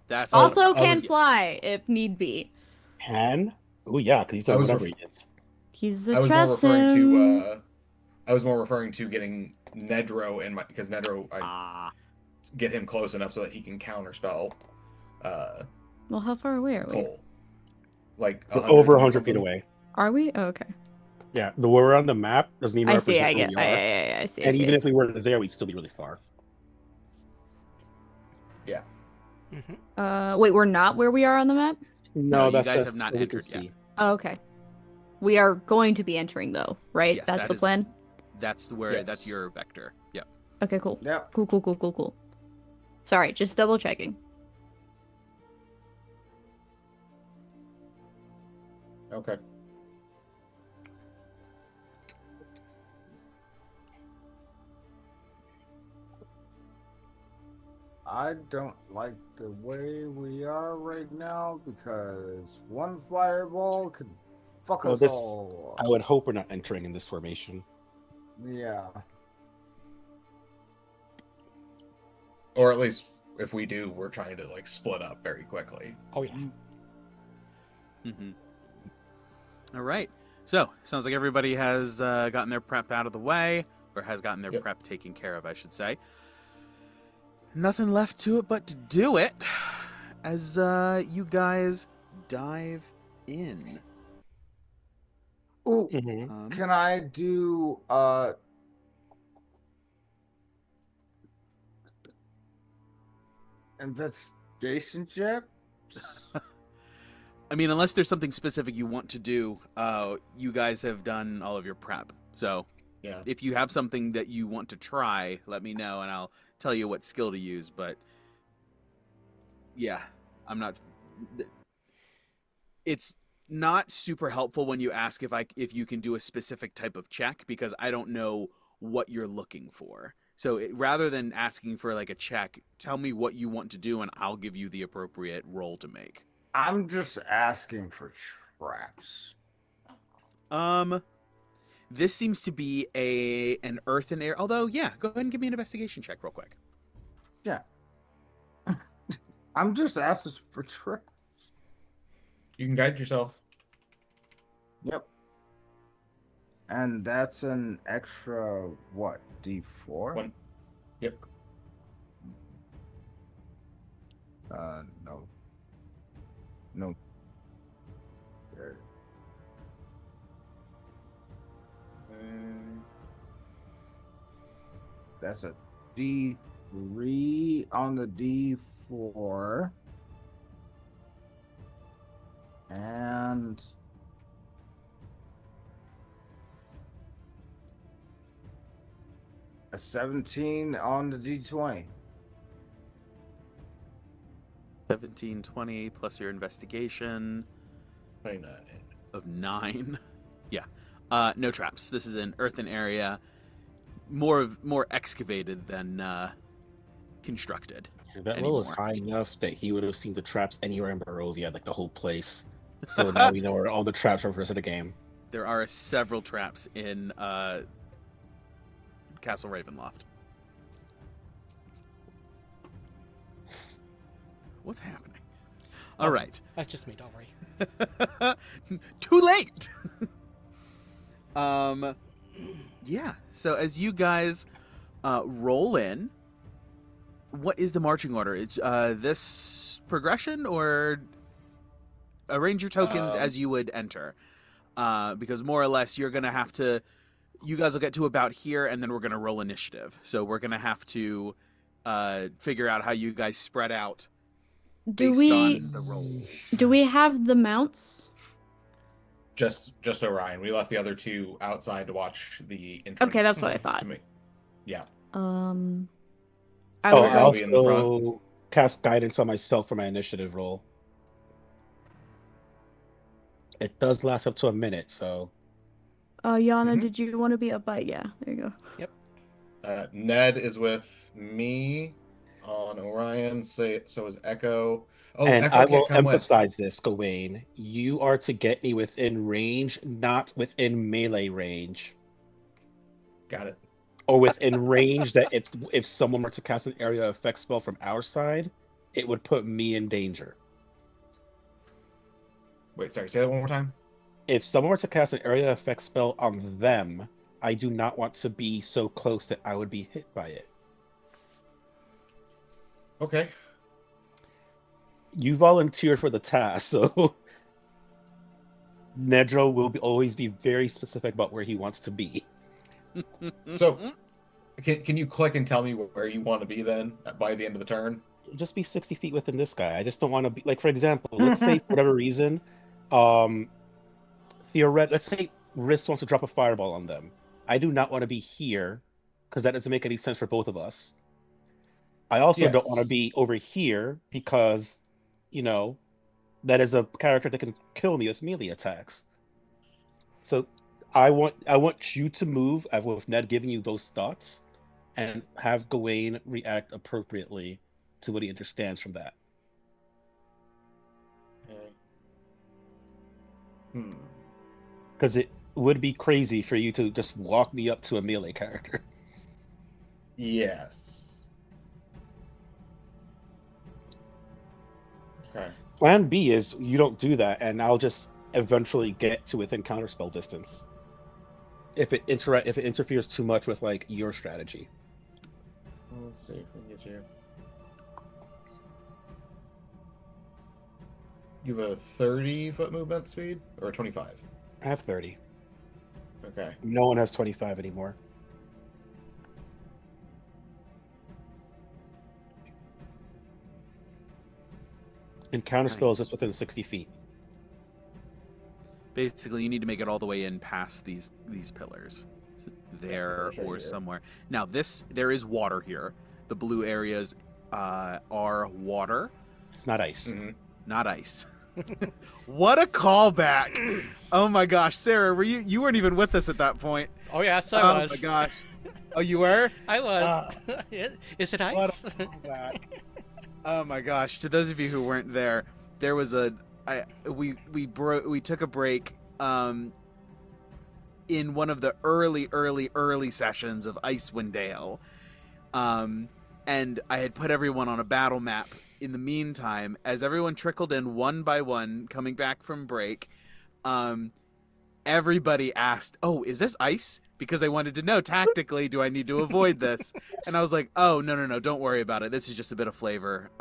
B: That's
C: Also
D: I
C: can
D: was-
C: fly if need be.
A: Can? Oh yeah, because he's
D: I
A: on
D: was
A: whatever
D: ref-
A: he is.
C: He's
D: I
C: a
D: was more referring
C: Tresson.
D: to. I was more referring to getting Nedro in my because Nedro. I get him close enough so that he can counterspell.
C: Well, how far away are we?
D: Cole. Like
A: We're
D: 100
A: over
D: and
A: 100 feet
D: something.
A: away.
C: Are we? Oh, okay.
A: Yeah, the where we're on the map doesn't even
C: I see.
A: represent
C: I
A: where
C: get.
A: we are.
C: I see.
A: And even if we were there, we'd still be really far.
C: Wait, we're not where we are on the map?
B: No, you
A: that's
B: guys
A: just
B: have not
A: what we can
B: entered yet.
A: see.
C: Oh, okay. We are going to be entering though, right?
B: Yes,
C: That's
B: that
C: the
B: is-
C: plan.
B: That's where.
D: Yes.
B: That's your vector. Yep.
C: Okay, cool.
F: Yep.
C: Cool. Sorry, just double checking.
D: Okay.
F: I don't like the way we are right now because one fireball could fuck
A: Well,
F: us
A: this-
F: all.
A: I would hope we're not entering in this formation.
F: Yeah.
D: Or at least if we do, we're trying to like split up very quickly.
E: Oh yeah.
B: Mm-hmm. All right. So sounds like everybody has gotten their prep out of the way, or has gotten their
D: Yep.
B: prep taken care of, I should say. Nothing left to it but to do it, as you guys dive in.
F: Ooh,
A: Mm-hmm.
F: can I do investigation check?
B: I mean, unless there's something specific you want to do, you guys have done all of your prep. So
D: Yeah.
B: if you have something that you want to try, let me know and I'll tell you what skill to use. But yeah, I'm not. It's not super helpful when you ask if you can do a specific type of check, because I don't know what you're looking for. So rather than asking for like a check, tell me what you want to do and I'll give you the appropriate roll to make.
F: I'm just asking for traps.
B: This seems to be an earthen area. Although, yeah, go ahead and give me an investigation check real quick.
F: Yeah. I'm just asking for traps.
D: You can guide yourself.
F: Yep. And that's an extra, what, D4?
D: One. Yep.
F: No. No. There. That's a D3 on the D4. And a 17 on the D20.
B: 17, 20 plus your investigation
D: 29.
B: of 9. Yeah. No traps. This is an earthen area, more excavated than constructed.
A: That
B: anymore.
A: roll is high enough that he would have seen the traps anywhere in Barovia, like the whole place. So now we know where all the traps are for the rest of the game.
B: There are several traps in Castle Ravenloft. What's happening? All right.
E: That's just me, don't worry.
B: Too late. Yeah. So as you guys roll in, what is the marching order? It's this progression, or arrange your tokens as you would enter? Because more or less you're gonna have to. You guys will get to about here, and then we're gonna roll initiative. So we're gonna have to figure out how you guys spread out.
C: Do
B: based
C: we
B: on the rolls.
C: do we have the mounts?
D: Just Orion. We left the other two outside to watch the entrance.
C: Okay, that's what I thought.
D: To me. Yeah.
C: I
A: Oh,
C: would
A: I
D: I'll be in the
A: also cast guidance on myself for my initiative roll. It does last up to a minute, so.
C: Yana,
D: Mhm.
C: did you want to be up by? Yeah, there you go.
D: Ned is with me on Orion. So is Echo. Oh,
A: And
D: Echo
A: I
D: can't
A: will
D: come with.
A: emphasize this, Gawain. You are to get me within range, not within melee range.
D: Got it.
A: Or within range that if someone were to cast an area effect spell from our side, it would put me in danger.
D: Wait, sorry. Say that one more time.
A: If someone were to cast an area effect spell on them, I do not want to be so close that I would be hit by it.
D: Okay.
A: You volunteered for the task, so Nedro will always be very specific about where he wants to be.
D: So, can you click and tell me where you want to be then by the end of the turn?
A: Just be 60 feet within this guy. I just don't want to be like, for example, let's say for whatever reason, let's say Riss wants to drop a fireball on them. I do not want to be here because that doesn't make any sense for both of us. I also don't want to
D: Yes.
A: be over here because, that is a character that can kill me with melee attacks. So I want you to move, with Ned giving you those thoughts, and have Gawain react appropriately to what he understands from that. Because it would be crazy for you to just walk me up to a melee character.
D: Yes. Okay.
A: Plan B is you don't do that, and I'll just eventually get to within counterspell distance. If it interferes too much with like your strategy.
D: Let's see if we can get you. You have a 30-foot movement speed or a 25?
A: I have 30.
D: Okay.
A: No one has 25 anymore. And counter
B: Right.
A: spell is just within 60 feet.
B: Basically, you need to make it all the way in past these pillars, there
D: right
B: or
D: here.
B: somewhere. Now, there is water here. The blue areas are water,
A: It's not ice.
D: Mm-hmm.
B: not ice. What a callback! Oh my gosh, Sarah, you weren't even with us at that point?
E: Oh yes,
B: Oh
E: I was.
B: my gosh. Oh, you were?
E: I was. Is it
B: What
E: ice?
B: a callback. Oh my gosh! To those of you who weren't there, there was we took a break in one of the early sessions of Icewind Dale, and I had put everyone on a battle map. In the meantime, as everyone trickled in one by one, coming back from break, everybody asked, "Oh, is this ice?" Because I wanted to know tactically, do I need to avoid this? And I was like, "Oh, no, don't worry about it. This is just a bit of flavor."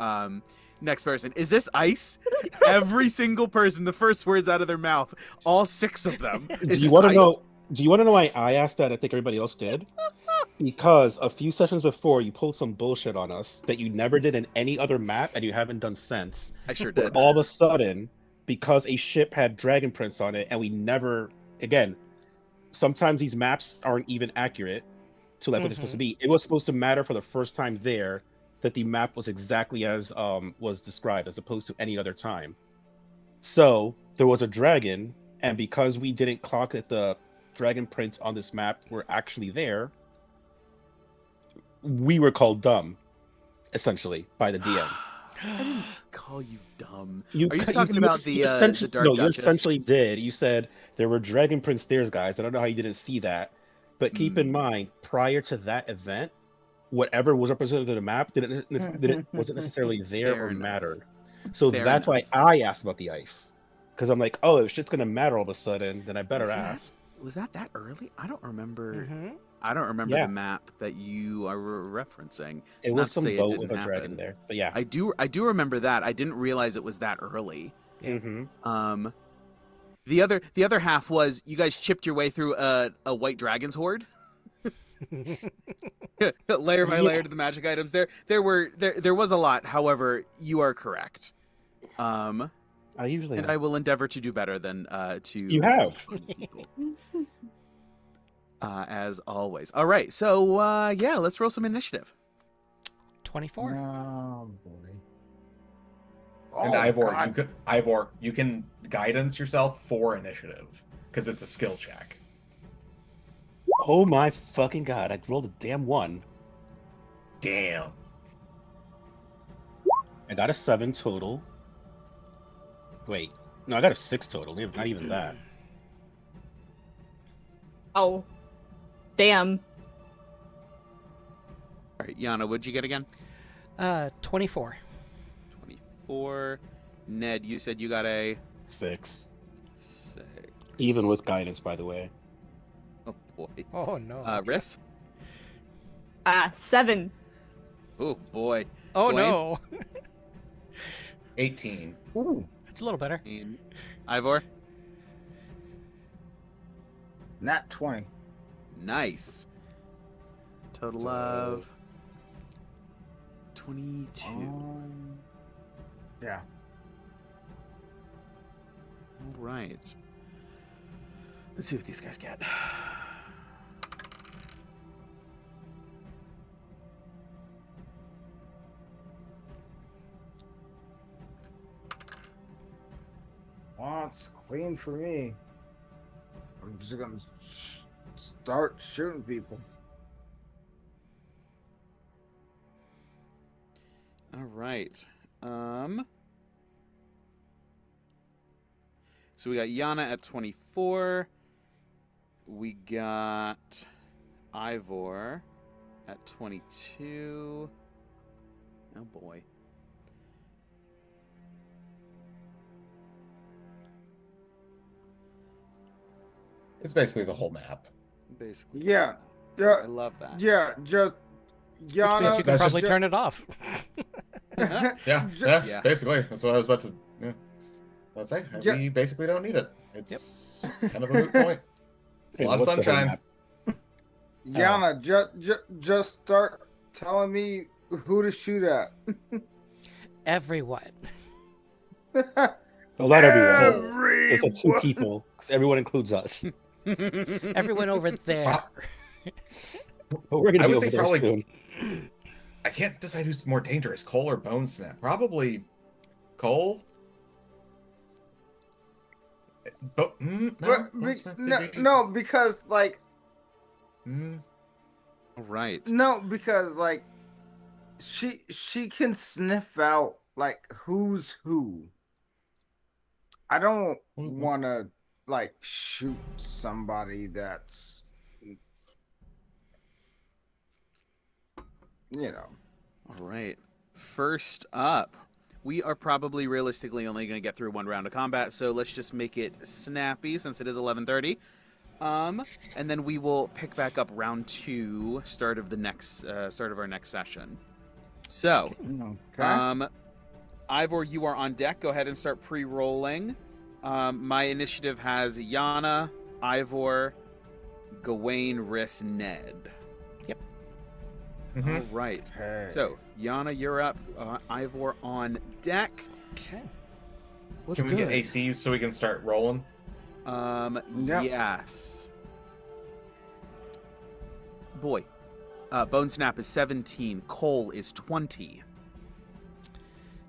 B: Next person, is this ice? Every single person, the first words out of their mouth, all 6 of them. Is
A: Do you
B: this
A: want to
B: ice?
A: know? Do you want to know why I asked that? I think everybody else did. Because a few sessions before, you pulled some bullshit on us that you never did in any other map, and you haven't done since.
B: I sure
A: Where
B: did.
A: all of a sudden, because a ship had dragon prints on it, and we never, again, sometimes these maps aren't even accurate to like what they're supposed to be. It was supposed to matter for the first time there that the map was exactly as was described, as opposed to any other time. So there was a dragon, and because we didn't clock that the dragon prints on this map were actually there, we were called dumb, essentially, by the DM.
B: I didn't call you dumb.
A: You,
B: Are you
A: cu-
B: talking about the
A: essentially,
B: Dark
A: no, you
B: Duchess?
A: essentially did. You said there were dragon prince stairs, guys. I don't know how you didn't see that, but keep in mind, prior to that event, whatever was represented on the map wasn't necessarily there
B: Fair
A: or
B: enough.
A: mattered. So
B: Fair
A: that's
B: enough.
A: why I asked about the ice, because I'm like, oh, if shit's gonna matter all of a sudden, then I better ask.
B: Was that early? I don't remember.
E: Mm-hmm.
B: I don't remember
A: Yeah.
B: the map that you are referencing.
A: It
B: Not
A: was
B: to
A: some
B: say it
A: boat
B: didn't
A: with a dragon
B: happen.
A: there, but yeah.
B: I do remember that. I didn't realize it was that early.
A: Mm-hmm.
B: The other half was you guys chipped your way through a white dragon's horde. Layer by layer to the magic items. There was a lot. However, you are correct.
A: I usually
B: And
A: am.
B: I will endeavor to do better than to
A: You have.
B: people. As always. All right, so yeah, let's roll some initiative.
E: 24.
F: Oh boy.
D: And
F: Oh,
D: Ivor,
F: God.
D: you can guidance yourself for initiative because it's a skill check.
A: Oh my fucking god! I rolled a damn 1.
D: Damn.
A: I got a 7 total. Wait, no, I got a 6 total. Not even that.
C: Oh, damn.
B: All right, Yana, what'd you get again?
E: 24.
B: 24. Ned, you said you got a
A: 6,
B: 6.
A: even with guidance, by the way.
B: Oh boy.
E: Oh no.
B: Riss?
C: 7.
B: Oh boy.
E: Oh
B: Gawain?
E: no.
D: 18.
F: Ooh,
E: It's a little better.
B: And Ivor?
F: nat 20.
B: Nice. Total
D: So-
B: of 22.
F: Yeah.
B: All right. Let's see what these guys get.
F: Well, it's clean for me. I'm just gonna start shooting people.
B: All right. So we got Yana at 24. We got Ivor at 22. Oh boy.
D: It's basically the whole map.
B: Basically.
F: Yeah,
B: I
F: yeah,
B: love that.
F: yeah. Just
E: Which means
F: Yana.
E: you can
D: That's
E: probably
D: just-
E: turn it off.
D: Yeah,
B: Yeah.
D: basically. That's what I was about to. Yeah. Let's say
F: Yeah.
D: we basically don't need it. It's kind of a moot point. It's a
A: Wait,
D: lot of
A: what's the whole
D: sunshine.
A: map?
F: Yana, just start telling me who to shoot at.
E: Everyone.
A: Well, not everyone. Just like 2 people, because everyone includes us.
E: Everyone over there.
A: But we're
D: I
A: gonna be
D: would
A: over
D: think
A: there
D: probably.
A: soon.
D: I can't decide who's more dangerous, Cole or Bone Snap. Probably Cole. No, Bone Snap could be
F: No, because like
D: Mm,
B: Right.
F: no, because like she can sniff out like who's who. I don't want to like shoot somebody that's you know.
B: All right. First up, we are probably realistically only going to get through 1 round of combat, so let's just make it snappy since it is 11:30. And then we will pick back up round 2, start of our next session. So,
F: Okay.
B: Ivor, you are on deck. Go ahead and start pre-rolling. My initiative has Yana, Ivor, Gawain, Riss, Ned.
E: Yep.
D: mhm.
B: All right.
F: Okay.
B: So, Yana, you're up. Ivor on deck.
E: Okay.
B: What's
D: Can we
B: good?
D: get ACs so we can start rolling?
F: Yep.
B: Yes. Boy. Bone Snap is 17. Cole is 20.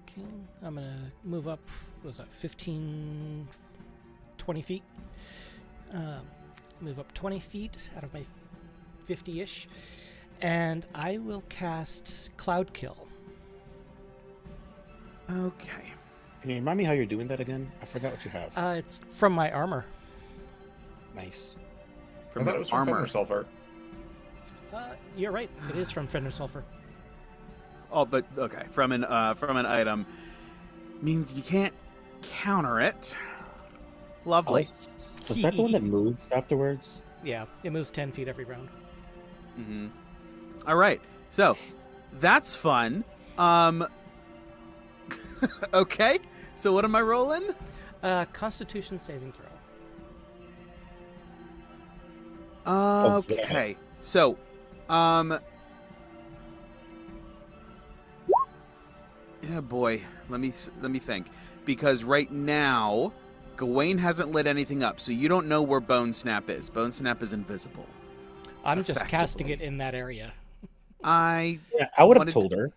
E: Okay. I'm going to move up, what was that, 15, 20 feet? Move up 20 feet out of my 50-ish. And I will cast Cloud Kill.
B: Okay.
A: Can you remind me how you're doing that again? I forgot what you have.
E: It's from my armor.
A: Nice.
D: I thought it was from Fender Sulfur.
E: You're right. It is from Fender Sulfur.
B: Oh, but okay. From an item means you can't counter it. Lovely.
A: Was that the one that moves afterwards?
E: Yeah, it moves 10 feet every round.
B: Mm-hmm. All right. So that's fun. Okay. So what am I rolling?
E: Constitution saving throw.
B: Okay. So, yeah, boy. Let me think. Because right now, Gawain hasn't lit anything up, so you don't know where Bone Snap is. Bone Snap is invisible.
E: I'm just casting it in that area.
B: I
A: would have told her.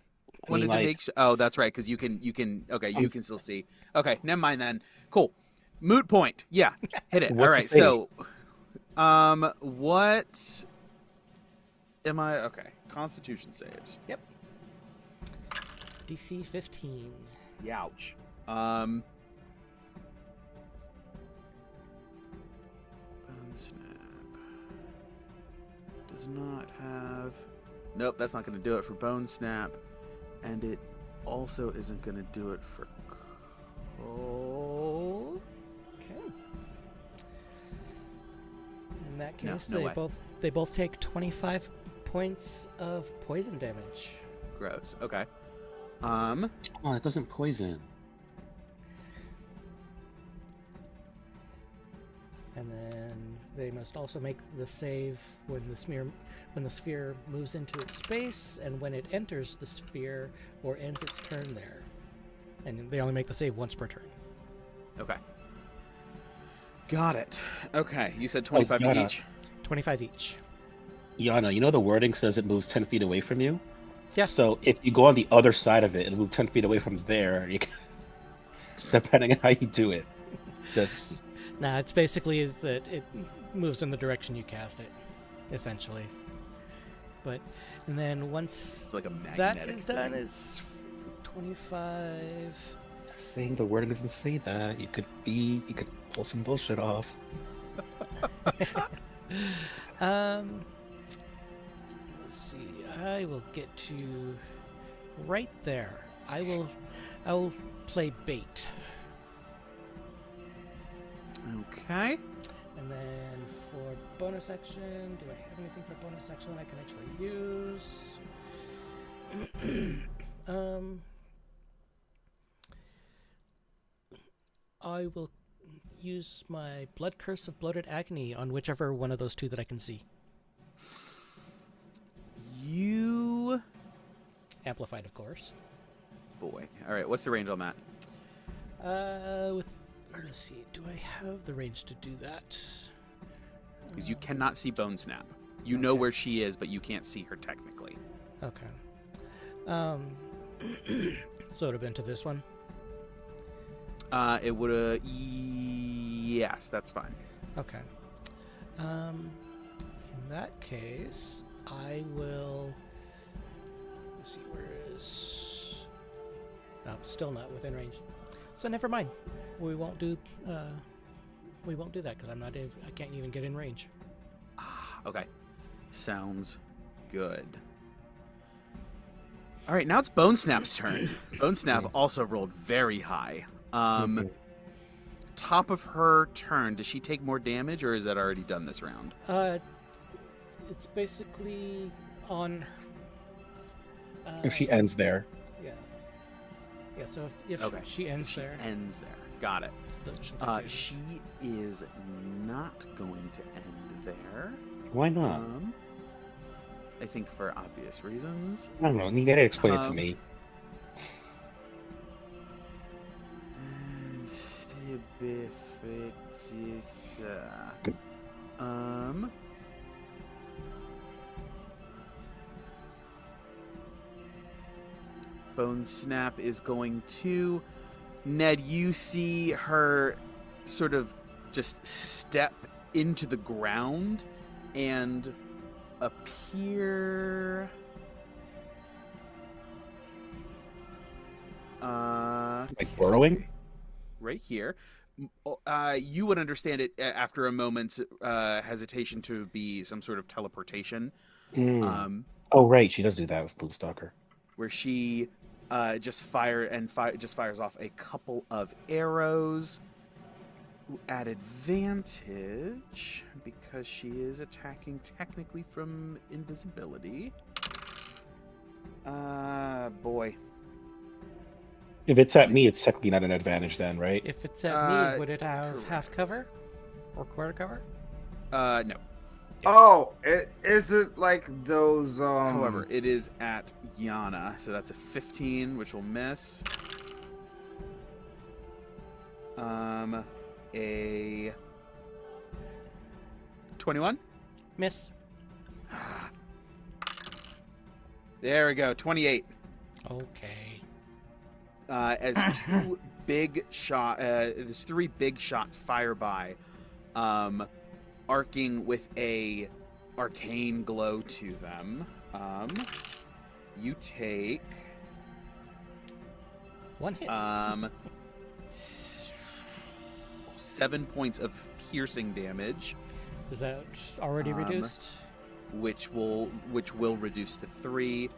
B: Wanted to make sure. Oh, that's right, because you can. Okay, you can still see. Okay, never mind then. Cool. Moot point. Yeah, hit it. All right. So, what am I? Okay, Constitution saves.
E: Yep. DC 15.
B: Youch. Bone Snap does not have. Nope, that's not going to do it for Bone Snap, and it also isn't going to do it for Cole.
E: Okay. In that
B: No,
E: case,
B: no way.
E: they both take 25 points of poison damage.
B: Gross. Okay.
A: Oh, it doesn't poison.
E: And then they must also make the save when the sphere moves into its space and when it enters the sphere or ends its turn there. And they only make the save once per turn.
B: Okay. Got it. Okay, you said 25
A: Yana.
B: each.
E: 25 each.
A: Yana, you know the wording says it moves 10 feet away from you?
E: Yeah.
A: So if you go on the other side of it and move 10 feet away from there, you can, depending on how you do it, just...
E: Nah, it's basically that it moves in the direction you cast it, essentially. But, and then once
B: It's like a
E: that
B: magnetic
E: is done,
B: thing.
E: it's 25.
A: Saying the wording doesn't say that. You could pull some bullshit off.
E: Let's see. I will get to right there. I will play bait.
B: Okay.
E: And then for bonus action, do I have anything for bonus action I can actually use? I will use my Blood Curse of Bloated Agony on whichever one of those two that I can see.
B: You...
E: Amplified, of course.
B: Boy. All right, what's the range on that?
E: Let's see. Do I have the range to do that?
B: Because you cannot see Bone Snap. You know where she is, but you can't see her technically.
E: Okay. So it would have been to this one?
B: It would have... Yes, that's fine.
E: Okay. In that case, I will... Let's see, where is... Oh, still not within range. So never mind. We won't do that because I can't even get in range.
B: Okay. Sounds good. All right, now it's Bone Snap's turn. Bone Snap also rolled very high. Top of her turn, does she take more damage, or is that already done this round?
E: It's basically on.
A: If she ends there.
E: Yeah. Yeah. So if
B: Okay.
E: she ends there.
B: Ends there. Got it.
E: then she'll take damage.
B: She is not going to end there.
A: Why not?
B: I think for obvious reasons.
A: I don't know. You gotta explain it to me.
B: Bone Snap is going to... Ned, you see her sort of just step into the ground and appear...
A: Like burrowing?
B: Right here. You would understand it after a moment's hesitation to be some sort of teleportation.
A: Oh, right. She does do that with Bluestalker.
B: Where she just fires off a couple of arrows at advantage because she is attacking technically from invisibility. Boy.
A: If it's at me, it's technically not an advantage then, right?
E: If it's at me, would it have half cover or quarter cover?
B: No.
F: Oh, is it like those?
B: However, it is at Yana, so that's a 15, which will miss. A 21.
E: Miss.
B: There we go, 28.
E: Okay.
B: As there's three big shots fire by, arcing with a arcane glow to them. You take
E: one hit.
B: 7 points of piercing damage.
E: Is that already reduced?
B: Which will reduce to 3,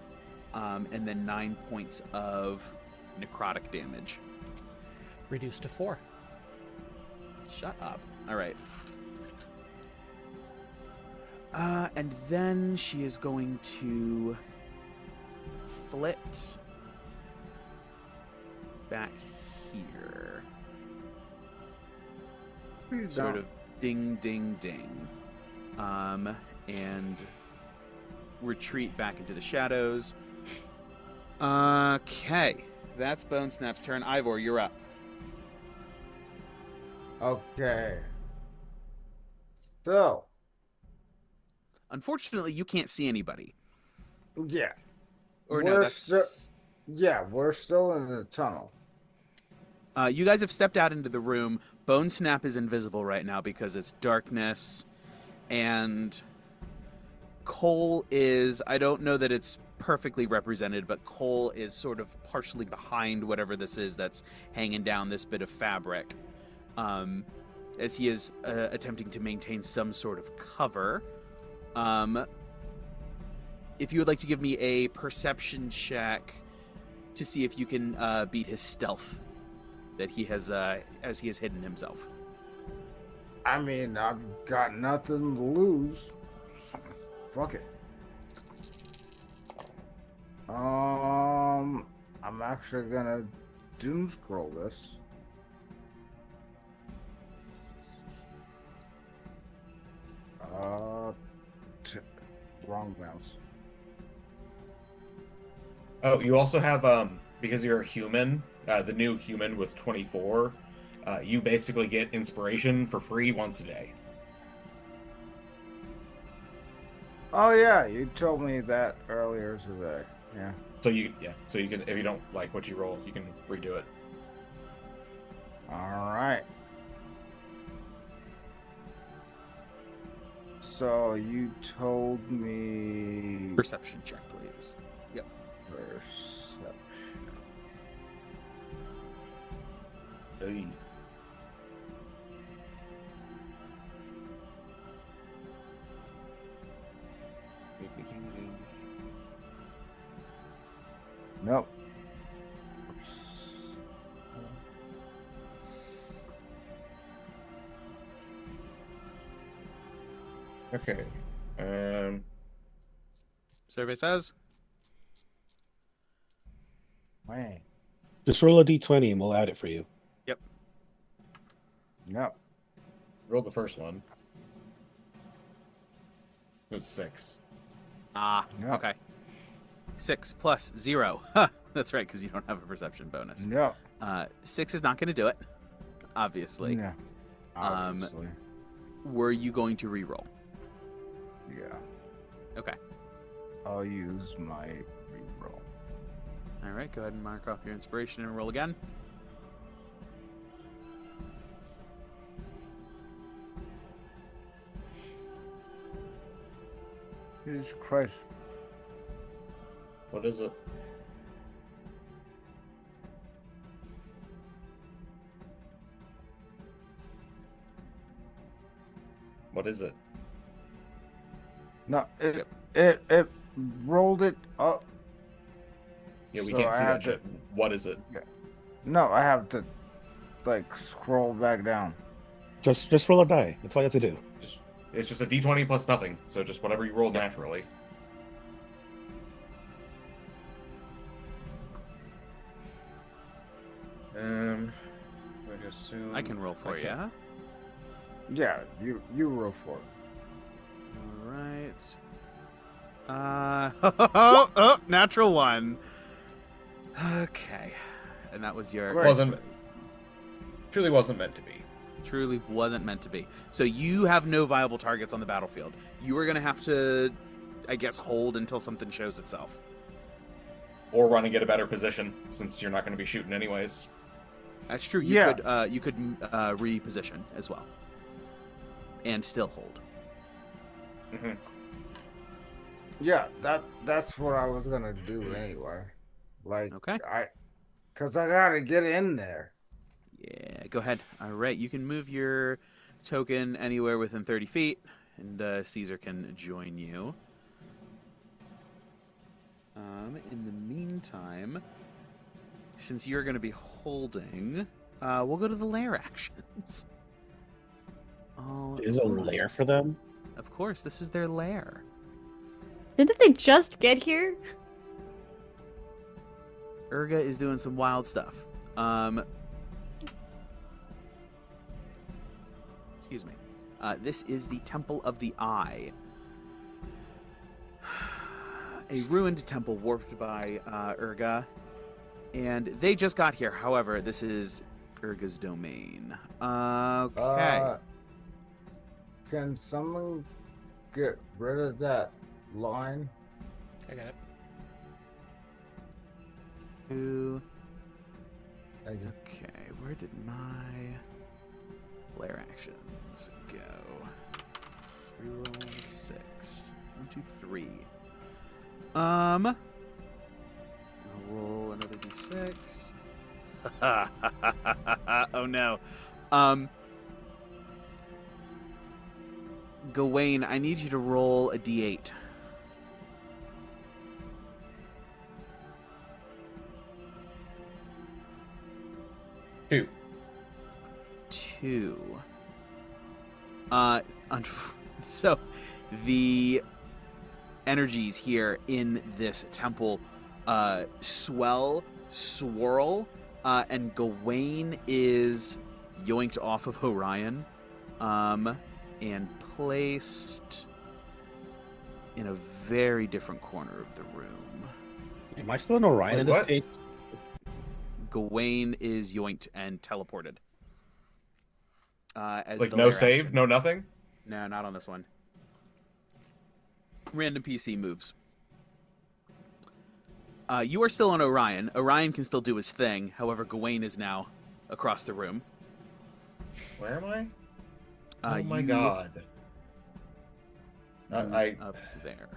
B: and then 9 points of necrotic damage.
E: Reduced to 4.
B: Shut up. All right. And then she is going to flit back here. Sort of ding, ding, ding. And retreat back into the shadows. Okay. That's Bone Snap's turn. Ivor, you're up.
F: Okay. So.
B: Unfortunately, you can't see anybody.
F: Yeah.
B: Or no, that's...
F: we're still in the tunnel.
B: You guys have stepped out into the room. Bone Snap is invisible right now because it's darkness. And Cole is... I don't know that it's perfectly represented, but Cole is sort of partially behind whatever this is that's hanging down this bit of fabric. As he is attempting to maintain some sort of cover. If you would like to give me a perception check to see if you can beat his stealth that he has as he has hidden himself.
F: I mean, I've got nothing to lose. Fuck it. I'm actually gonna doom scroll this. Wrong mouse.
D: Oh, you also have because you're a human, the new human with 24, you basically get inspiration for free once a day.
F: Oh yeah, you told me that earlier today. Yeah.
D: So you can, if you don't like what you roll, you can redo it.
F: All right. So you told me
B: Perception check, please. Yep.
F: perception.
D: Hey.
F: Nope.
D: Okay.
B: Survey says.
F: Man.
A: Just roll a d20 and we'll add it for you.
B: Yep.
F: Nope.
D: Roll the first one. It was 6.
B: Ah,
F: Yep.
B: okay. 6 plus 0. Huh, that's right, because you don't have a perception bonus.
F: Nope.
B: 6 is not going to do it, obviously.
F: No. Obviously.
B: Were you going to re-roll?
F: Yeah.
B: Okay.
F: I'll use my reroll.
B: All right, go ahead and mark off your inspiration and roll again.
F: Jesus Christ.
D: What is it? What is it?
F: No,
B: Yep.
F: it rolled it up.
D: Yeah, we
F: So
D: can't
F: I
D: see
F: have
D: that shit. What is it?
F: No, I have to like scroll back down.
A: Just roll a die. That's all you have to do.
D: It's just a d20 plus nothing, so just whatever you roll naturally. I assume
B: I can roll for you.
D: Okay.
F: Yeah, you roll for it.
B: All right. Oh, natural 1. Okay. And that was your...
D: Truly wasn't meant to be.
B: Truly wasn't meant to be. So you have no viable targets on the battlefield. You are going to have to, I guess, hold until something shows itself.
D: Or run and get a better position, since you're not going to be shooting anyways.
B: That's true.
F: Yeah.
B: You could reposition as well. And still hold.
D: Mm-hmm.
F: Yeah, that's what I was gonna do anyway. Like,
B: Okay.
F: Cause I gotta get in there.
B: Yeah, go ahead. All right, you can move your token anywhere within 30 feet, and Cesar can join you. In the meantime, since you're going to be holding, we'll go to the lair actions.
A: Is a lair for them?
B: Of course, this is their lair.
C: Didn't they just get here?
B: Urga is doing some wild stuff. Excuse me. This is the Temple of the Eye. A ruined temple warped by Urga. And they just got here. However, this is Urga's domain. Okay.
F: Can someone get rid of that line?
E: I got it.
B: Okay, where did my lair actions go? Reroll 6. 1, 2, 3. I'll roll another d6. Oh no. Gawain, I need you to roll a d8. Two. So the energies here in this temple swirl, and Gawain is yoinked off of Orion, and placed in a very different corner of the room.
A: Am I still in Orion in this
D: What?
A: case?
B: Gawain is yoinked and teleported. As
D: Like
B: the
D: no
B: lair
D: save,
B: action.
D: no nothing.
B: No, not on this one. Random PC moves. You are still on Orion. Orion can still do his thing. However, Gawain is now across the room.
D: Where am I? Oh my
B: you
D: god. I
B: up there.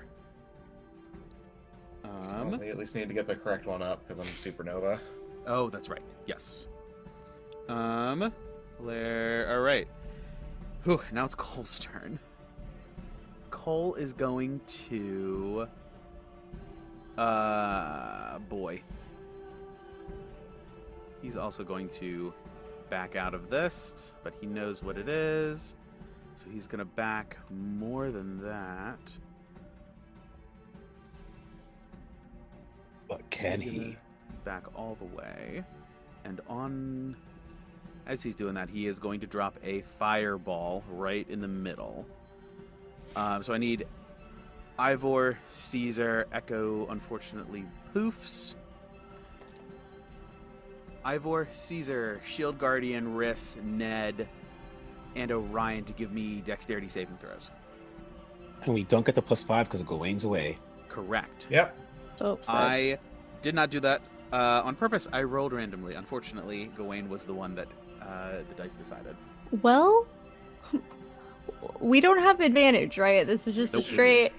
D: we at least need to get the correct one up because I'm supernova.
B: Oh, that's right. Yes. Blair. All right. Whew, now it's Cole's turn. Cole is going to. Boy. He's also going to back out of this, but he knows what it is. So he's going to back more than that.
A: But can
B: He's
A: he?
B: gonna back all the way. And on... As he's doing that, he is going to drop a fireball right in the middle. So I need Ivor, Cesar, Echo, unfortunately, poofs. Ivor, Cesar, Shield Guardian, Riss, Ned, and Orion to give me dexterity saving throws.
A: And we don't get the +5 because Gawain's away.
B: Correct.
D: Yep.
C: So upset.
B: I did not do that on purpose. I rolled randomly. Unfortunately, Gawain was the one that the dice decided.
C: Well, we don't have advantage, right? This is just
B: Nope.
C: a straight.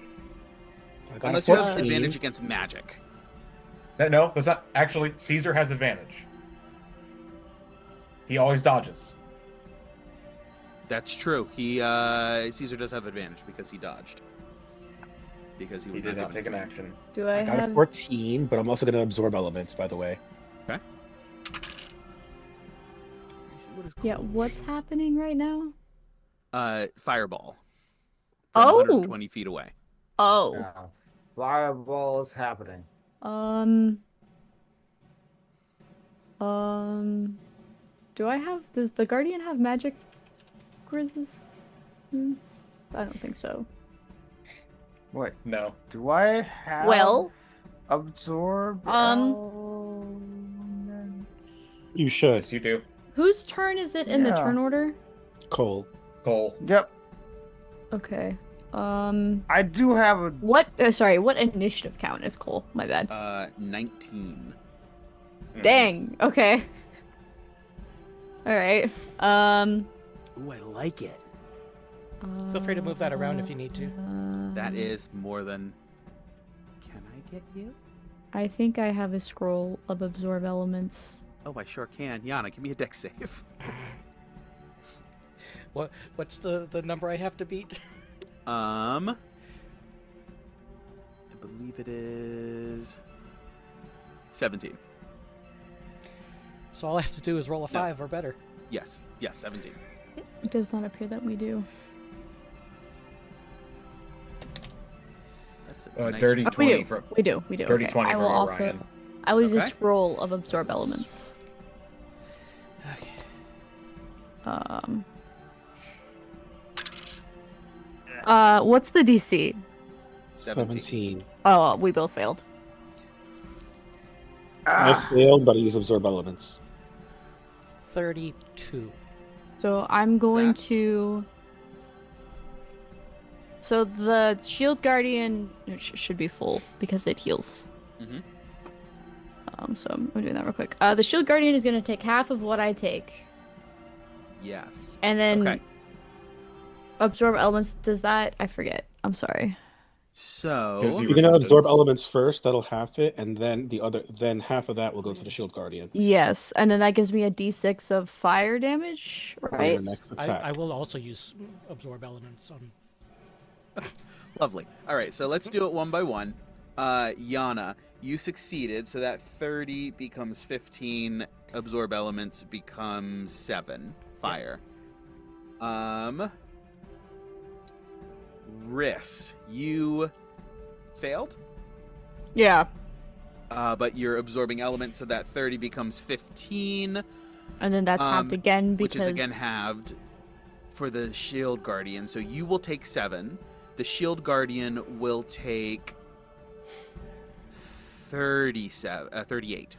A: I got
B: Unless
A: a
B: you have
A: 14.
B: advantage against magic.
D: No, that's not actually. Caesar has advantage. He always dodges.
B: That's true. He Caesar does have advantage because he dodged. Because he was
D: He did not
B: given
D: take an
B: command.
D: action.
C: Do I
A: I got a
C: have?
A: 14, but I'm also going to absorb elements, by the way.
B: Okay. Let me see, what is
C: Yeah,
B: Cole's?
C: what's happening right now?
B: Fireball. From
C: Oh!
B: 120 feet away.
C: Oh.
F: Now, fireball is happening.
C: Do I have? Does the Guardian have magic resistance? I don't think so.
F: Wait,
D: No.
F: do I have
C: Well,
F: absorb elements?
A: You should.
D: Yes, you do.
C: whose turn is it in the
F: Yeah.
C: turn order?
A: Cole.
D: Cole.
F: Yep,
C: Okay.
F: I do have a.
C: What? Sorry. What initiative count is Cole? My bad.
B: 19.
C: Dang. Okay. All right.
B: Ooh, I like it.
E: Feel free to move that around if you need to.
B: That is more than... Can I get you?
C: I think I have a scroll of absorb elements.
B: Oh, I sure can. Yana, give me a dex save.
E: What's the number I have to beat?
B: I believe it is 17.
E: So all I have to do is roll a 5 or better.
B: Yes, 17.
C: It does not appear that we do.
B: That is a nice
D: Dirty
C: Oh,
D: 20
C: we do.
D: from
C: We do. We do.
D: Dirty
C: Okay.
D: 20
C: I
D: from
C: will also.
D: Orion.
C: I will use a
B: Okay.
C: scroll of absorb elements.
E: Okay.
C: What's the DC?
B: 17.
C: Oh, we both failed.
A: I failed, but I use absorb elements.
E: 32.
C: So I'm going
B: That's-
C: to. So the shield guardian should be full because it heals.
B: Mhm.
C: So I'm doing that real quick. The shield guardian is going to take half of what I take,
B: Yes.
C: and then
B: Okay.
C: absorb elements. Does that? I forget. I'm sorry.
B: So...
D: Gives you
A: You're gonna absorb
D: resistance.
A: elements first. That'll half it, and then then half of that will go to the shield guardian.
C: Yes, and then that gives me a d6 of fire damage,
A: For
C: right?
A: your next attack.
E: I will also use absorb elements on.
B: Lovely. All right, so let's do it one by one. Yana, you succeeded, so that 30 becomes 15. Absorb elements becomes 7. Fire. Riss, you failed,
C: Yeah,
B: but you're absorbing elements, so that 30 becomes 15,
C: and then that's halved again because
B: which is again halved for the shield guardian. So you will take 7. The shield guardian will take 38.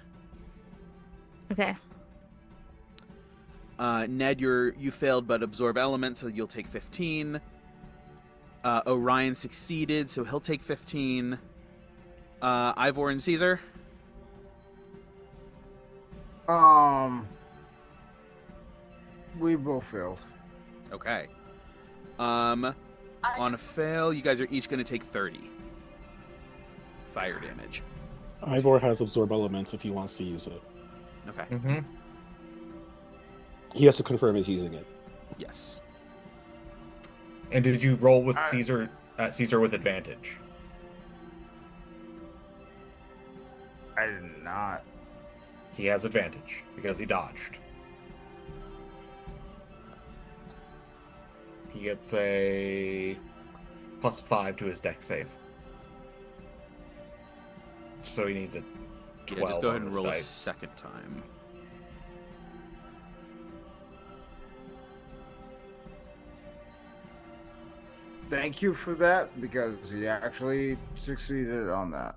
C: Okay.
B: Ned, you failed but absorb elements, so you'll take 15. Orion succeeded, so he'll take 15. Ivor and Cesar?
F: We both failed.
B: Okay. On a fail, you guys are each going to take 30 fire damage.
A: Ivor has absorb elements if he wants to use it.
B: Okay.
D: Mm-hmm.
A: He has to confirm he's using it.
B: Yes.
D: And did you roll with Caesar with advantage?
F: I did not.
D: He has advantage because he dodged. He gets a +5 to his dex save. So he needs a 12.
B: Yeah, just go ahead
D: on
B: and
D: this
B: roll a
D: dice.
B: second time.
F: Thank you for that, because he actually succeeded on that.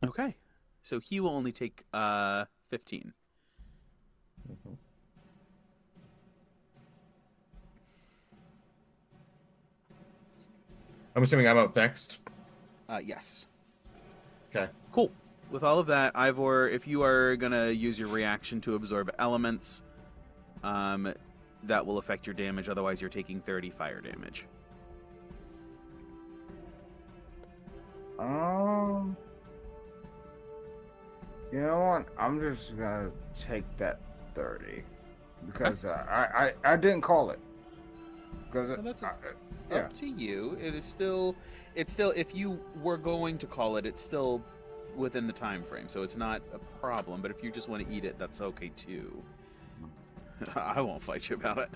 B: Okay. So he will only take 15.
D: Mhm. I'm assuming I'm up next.
B: Yes.
D: Okay.
B: Cool. With all of that, Ivor, if you are going to use your reaction to absorb elements, that will affect your damage. Otherwise, you're taking 30 fire damage.
F: You know what? I'm just gonna take that 30 because I didn't call it. Because
B: Well, that's
F: yeah.
B: Up to you. It's still, if you were going to call it, it's still within the time frame, so it's not a problem. But if you just want to eat it, that's okay too. I won't fight you about it.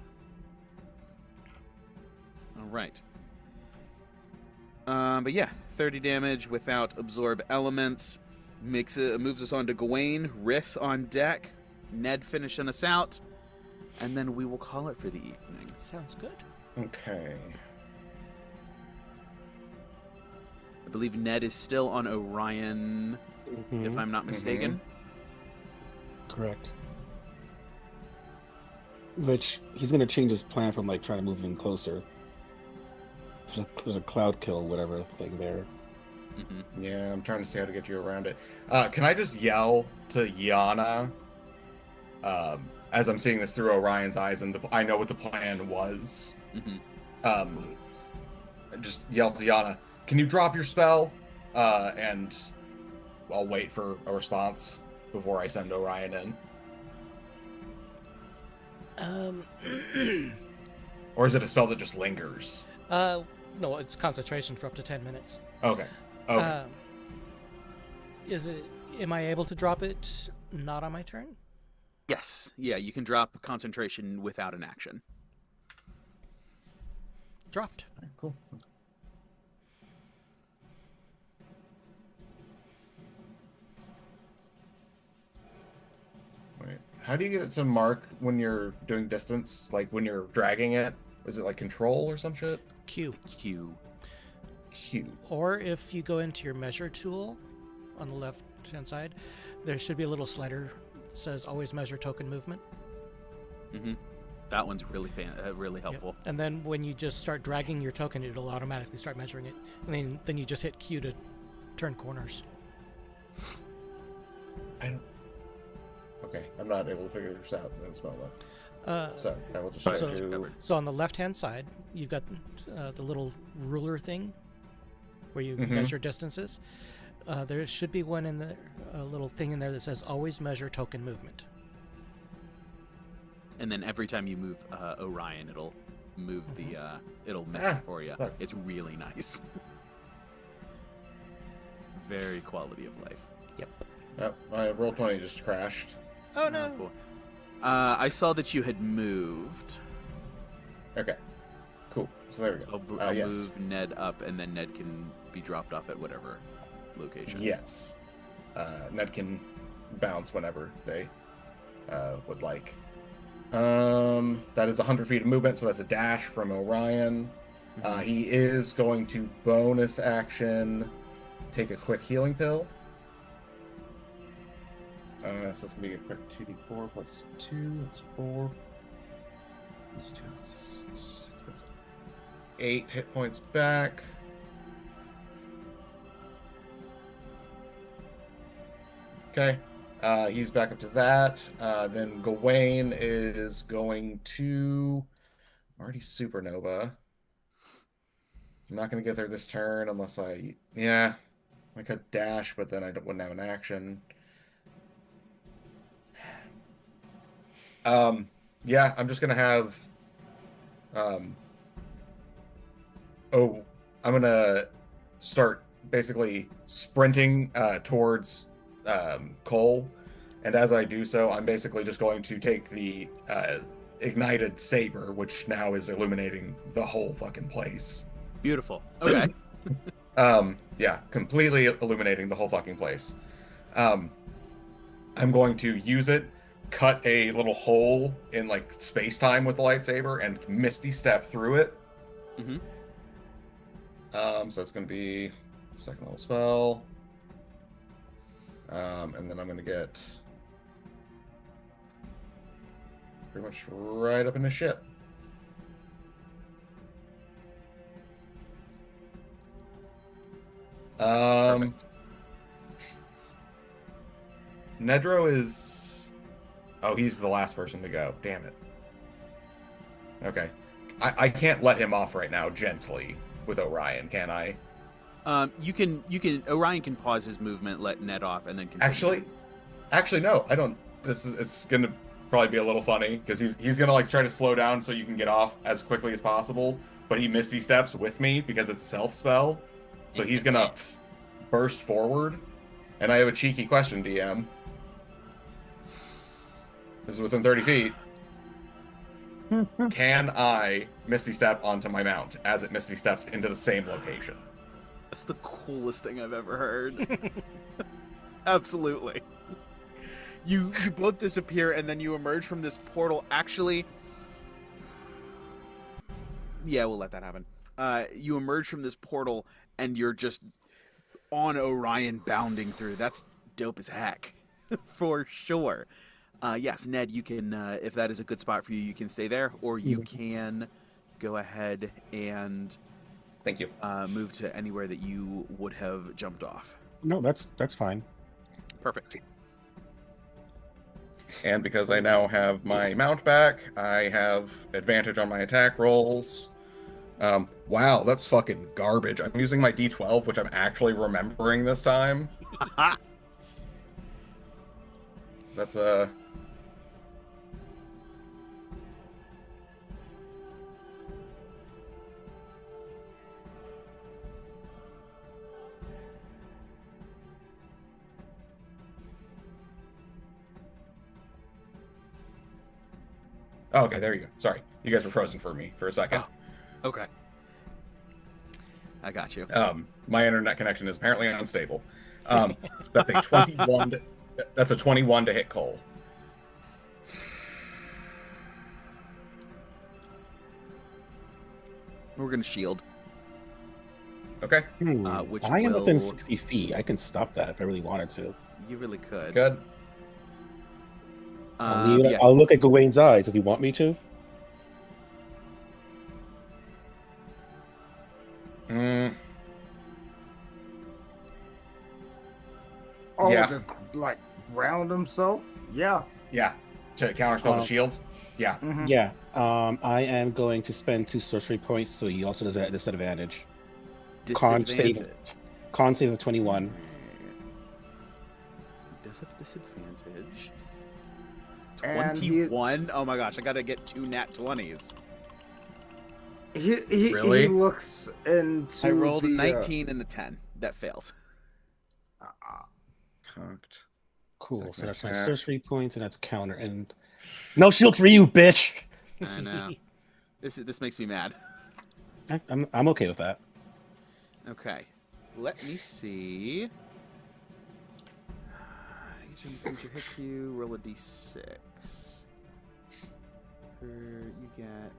B: All right. But yeah, 30 damage without absorb elements. Moves us on to Gawain. Riss on deck. Ned finishing us out. And then we will call it for the evening.
E: Sounds good.
D: Okay.
B: I believe Ned is still on Orion, if I'm not mistaken.
A: Correct. Which he's gonna change his plan from like trying to move in closer. There's a cloud kill, whatever thing there.
B: Mm-hmm.
D: Yeah, I'm trying to see how to get you around it. Can I just yell to Yana as I'm seeing this through Orion's eyes, and I know what the plan was?
B: Mm-hmm.
D: Just yell to Yana, can you drop your spell? And I'll wait for a response before I send Orion in. Or is it a spell that just lingers?
E: No, it's concentration for up to 10 minutes.
D: Okay. Okay.
E: Am I able to drop it not on my turn?
B: Yes. Yeah, you can drop concentration without an action.
E: Dropped.
D: Alright, cool. Wait, how do you get it to mark when you're doing distance? Like when you're dragging it? Is it like control or some shit?
E: Q.
B: Q.
D: Q.
E: Or if you go into your measure tool on the left-hand side, there should be a little slider that says always measure token movement.
B: Mm-hmm. That one's really really helpful.
E: Yep. And then when you just start dragging your token, it'll automatically start measuring it. And then you just hit Q to turn corners.
D: Okay, I'm not able to figure this out and spell that. So I will just
E: So on the left-hand side, you've got the little ruler thing where you measure distances. There should be one in there, a little thing in there that says always measure token movement.
B: And then every time you move Orion, it'll move it'll measure for you.
D: Look.
B: It's really nice. Very quality of life.
D: Yep, my roll 20 just crashed.
E: Oh no!
B: Cool. I saw that you had moved.
D: Okay, cool. So there we
B: So
D: go.
B: I'll
D: Yes.
B: move Ned up, and then Ned can be dropped off at whatever location.
D: Yes. Ned can bounce whenever they would like. That is 100 feet of movement, so that's a dash from Orion. He is going to bonus action take a quick healing pill. So it's gonna be a quick 2d4 plus 2. That's 4. Plus 2 is 6. That's 8 hit points back. Okay. He's back up to that. Then Gawain is going to already supernova. I'm not going to get there this turn unless I could dash, but then I wouldn't have an action. Yeah, I'm just going to have I'm going to start basically sprinting towards Cole, and as I do so, I'm basically just going to take the ignited saber, which now is illuminating the whole fucking place.
B: Beautiful. Okay.
D: Yeah, completely illuminating the whole fucking place. I'm going to use it, cut a little hole in like space-time with the lightsaber, and misty step through it.
B: Mm-hmm.
D: So that's going to be second level spell. And then I'm going to get pretty much right up in the ship. Nedro is... Oh, he's the last person to go. Damn it. Okay. I can't let him off right now gently with Orion, can I?
B: You can. Orion can pause his movement, let Ned off, and then continue.
D: Actually, no. I don't. It's gonna probably be a little funny because he's gonna like try to slow down so you can get off as quickly as possible. But he misty steps with me because it's a self spell, so he's gonna burst forward. And I have a cheeky question, DM. This is within 30 feet. Can I misty step onto my mount as it misty steps into the same location?
B: That's the coolest thing I've ever heard. Absolutely. You both disappear and then you emerge from this portal. Actually, yeah, we'll let that happen. You emerge from this portal and you're just on Orion bounding through. That's dope as heck. For sure. Yes, Ned, you can, if that is a good spot for you, you can stay there, or you can go ahead and
D: thank you.
B: Move to anywhere that you would have jumped off.
A: No, that's fine.
B: Perfect.
D: And because I now have my mount back, I have advantage on my attack rolls. Wow, that's fucking garbage. I'm using my D12, which I'm actually remembering this time. That's Oh, okay, there you go. Sorry. You guys were frozen for me for a second.
B: Oh, okay. I got you.
D: My internet connection is apparently unstable. That's a 21 that's a 21 to hit Cole.
B: We're going to shield.
D: Okay.
B: Which
A: I am
B: will...
A: within 60 feet. I can stop that if I really wanted to.
B: You really could.
D: Good.
A: I'll look at Gawain's eyes. Does he want me to?
F: Oh,
D: yeah.
F: to, like ground himself? Yeah.
D: Yeah. To counterspell the shield? Yeah.
F: Mm-hmm.
A: Yeah. I am going to spend 2 sorcery points, so he also does a disadvantage. Con save of 21.
B: Does have disadvantage.
F: And
B: 21? Oh my gosh, I gotta get 2 nat 20s.
D: Really?
F: He looks into
B: I rolled a 19 and a 10. That fails.
D: Cocked.
A: Cool.
D: Second
A: So that's my
D: attack.
A: sorcery points, and that's counter. And no shield for you, bitch.
B: I know. This makes me mad.
A: I'm okay with that.
B: Okay. Let me see. Each of the creature hits you, roll a d6. You get...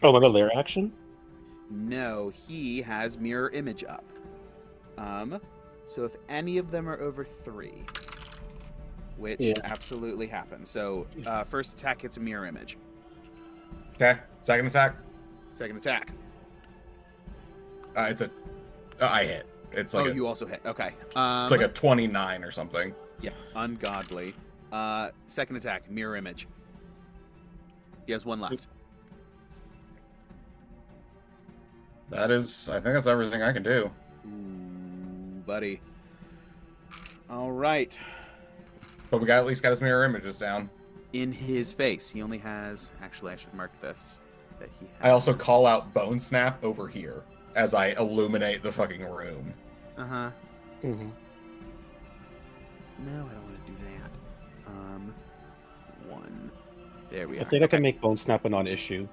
A: Oh, my lair action?
B: No, he has mirror image up. So if any of them are over 3, which absolutely happens. So first attack hits a mirror image.
D: Okay. Second attack.
B: Second attack.
D: It's a. I hit. It's like
B: you also hit. Okay.
D: It's like a 29 or something.
B: Yeah, ungodly. Second attack, mirror image. He has one left.
D: That is, I think that's everything I can do.
B: Ooh, buddy. All right.
D: But we at least got his mirror images down.
B: In his face. He only has... Actually, I should mark this. That he has...
D: I also call out Bone Snap over here as I illuminate the fucking room.
B: Uh-huh.
A: Mm-hmm.
B: No, I don't want to do that. One. There we are.
A: I think I can make Bone Snap a non-issue.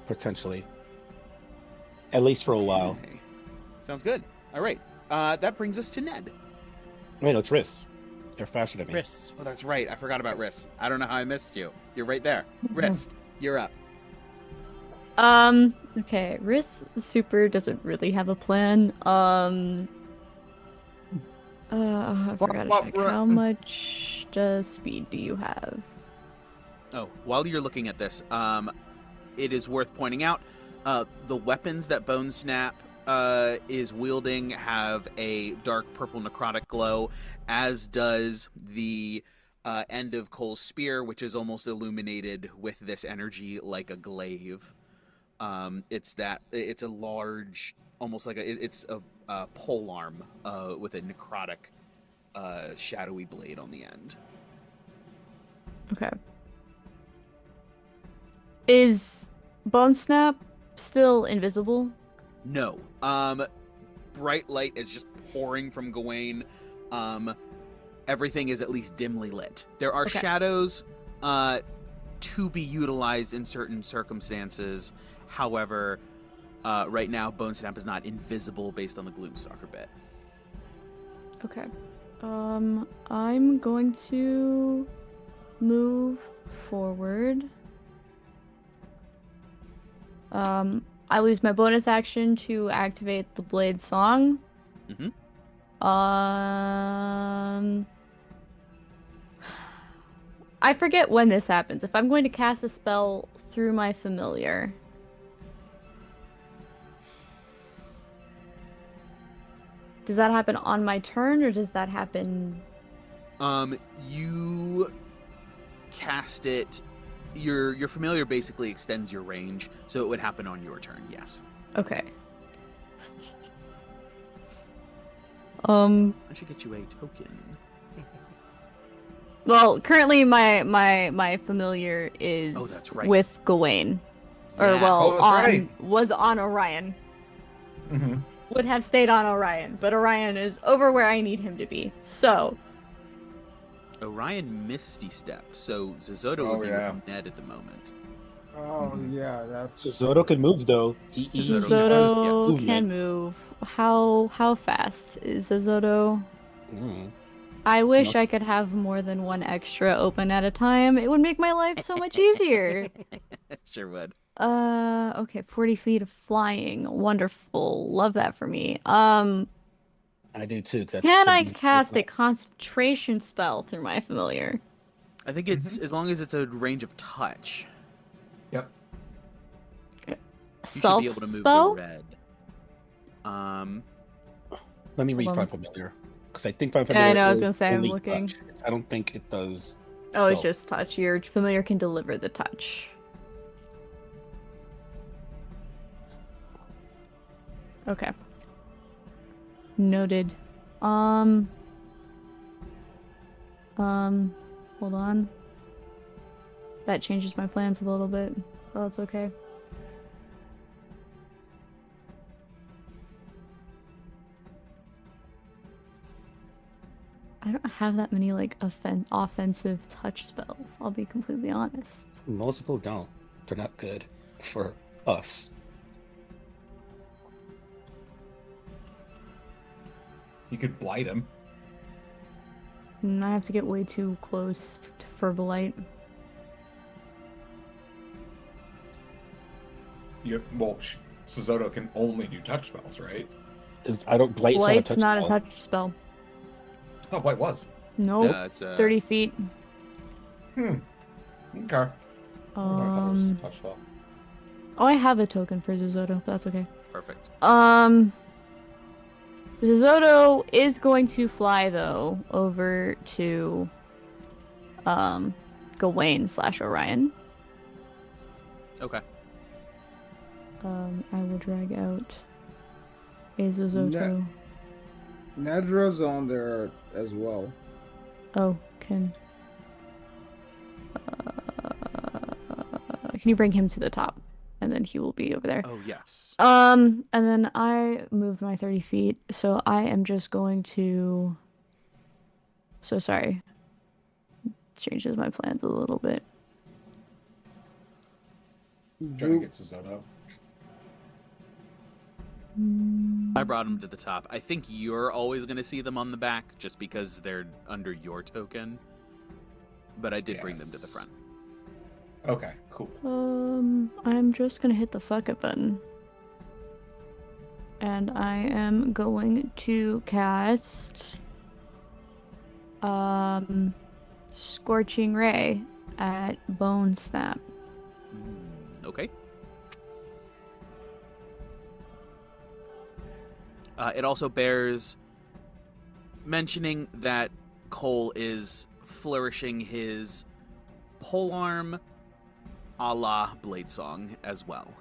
A: Potentially. At least for a while.
B: Okay. Sounds good. All right. That brings us to Ned.
A: Wait, no, it's Riss. They're faster than me.
E: Riss.
B: Oh, that's right. I forgot about Riss. I don't know how I missed you. You're right there. Riss, you're up.
C: Okay, Riss Super doesn't really have a plan. I forgot to check. How much speed do you have?
B: Oh, while you're looking at this, it is worth pointing out, the weapons that Bone Snap is wielding have a dark purple necrotic glow, as does the end of Cole's spear, which is almost illuminated with this energy like a glaive. It's a large, almost like it's a pole arm with a necrotic, shadowy blade on the end.
C: Okay. Is Bone Snap still invisible?
B: No. Bright light is just pouring from Gawain. Everything is at least dimly lit. There are shadows to be utilized in certain circumstances. However, right now, Bone Snap is not invisible based on the Gloomstalker bit.
C: Okay. I'm going to move forward. I lose my bonus action to activate the Blade Song.
B: Mm-hmm.
C: I forget when this happens. If I'm going to cast a spell through my familiar. Does that happen on my turn, or does that happen...
B: You cast it... Your familiar basically extends your range, so it would happen on your turn, yes.
C: Okay.
B: I should get you a token.
C: Well, currently my familiar is with Gawain. Or, was on Orion.
D: Mm-hmm.
C: Would have stayed on Orion, but Orion is over where I need him to be. So...
B: Orion Misty Step, so Zizotto would be with Ned at the moment.
F: Oh, yeah, that's...
A: Zizotto can move, though.
C: Zizotto can move. How fast is Zizotto? I wish I could have more than one extra open at a time. It would make my life so much easier.
B: Sure would.
C: Okay, 40 feet of flying. Wonderful. Love that for me.
A: I do too.
C: Can I cast a concentration spell through my familiar?
B: I think it's as long as it's a range of touch.
D: Yep.
B: You
C: Self
B: should be able to move
C: spell?
B: the red.
A: Let me read Find Familiar. Because I think Find Familiar
C: I know, I was gonna say, I'm
A: only
C: looking.
A: touch. I don't think it does.
C: Oh, it's just touch. Your familiar can deliver the touch. Okay. Noted. Hold on. That changes my plans a little bit. Oh, it's okay. I don't have that many, like, offensive touch spells, I'll be completely honest.
A: Most people don't. They're not good for us.
D: You could blight him.
C: I have to get way too close for Blight.
D: Suzoto can only do touch spells, right?
A: Blight's
C: not a touch spell.
D: I thought blight was.
C: Nope.
B: It's
C: 30 feet.
D: Okay. Touch spell.
C: Oh, I have a token for Zizotto, but that's okay.
B: perfect.
C: Zizotto is going to fly though over to Gawain / Orion.
B: Okay.
C: I will drag out a Zizotto.
F: Nedro's on there as well.
C: Oh, can you bring him to the top? And then he will be over there.
B: Oh yes.
C: And then I moved my 30 feet, so I am just going to... So sorry. Changes my plans a little bit.
D: Trying to get Cesar.
B: I brought them to the top. I think you're always going to see them on the back, just because they're under your token. But I did bring them to the front.
D: Okay, cool.
C: I'm just gonna hit the fuck it button. And I am going to cast Scorching Ray at Bone Snap.
B: Okay. It also bears mentioning that Cole is flourishing his polearm a la Bladesong as well.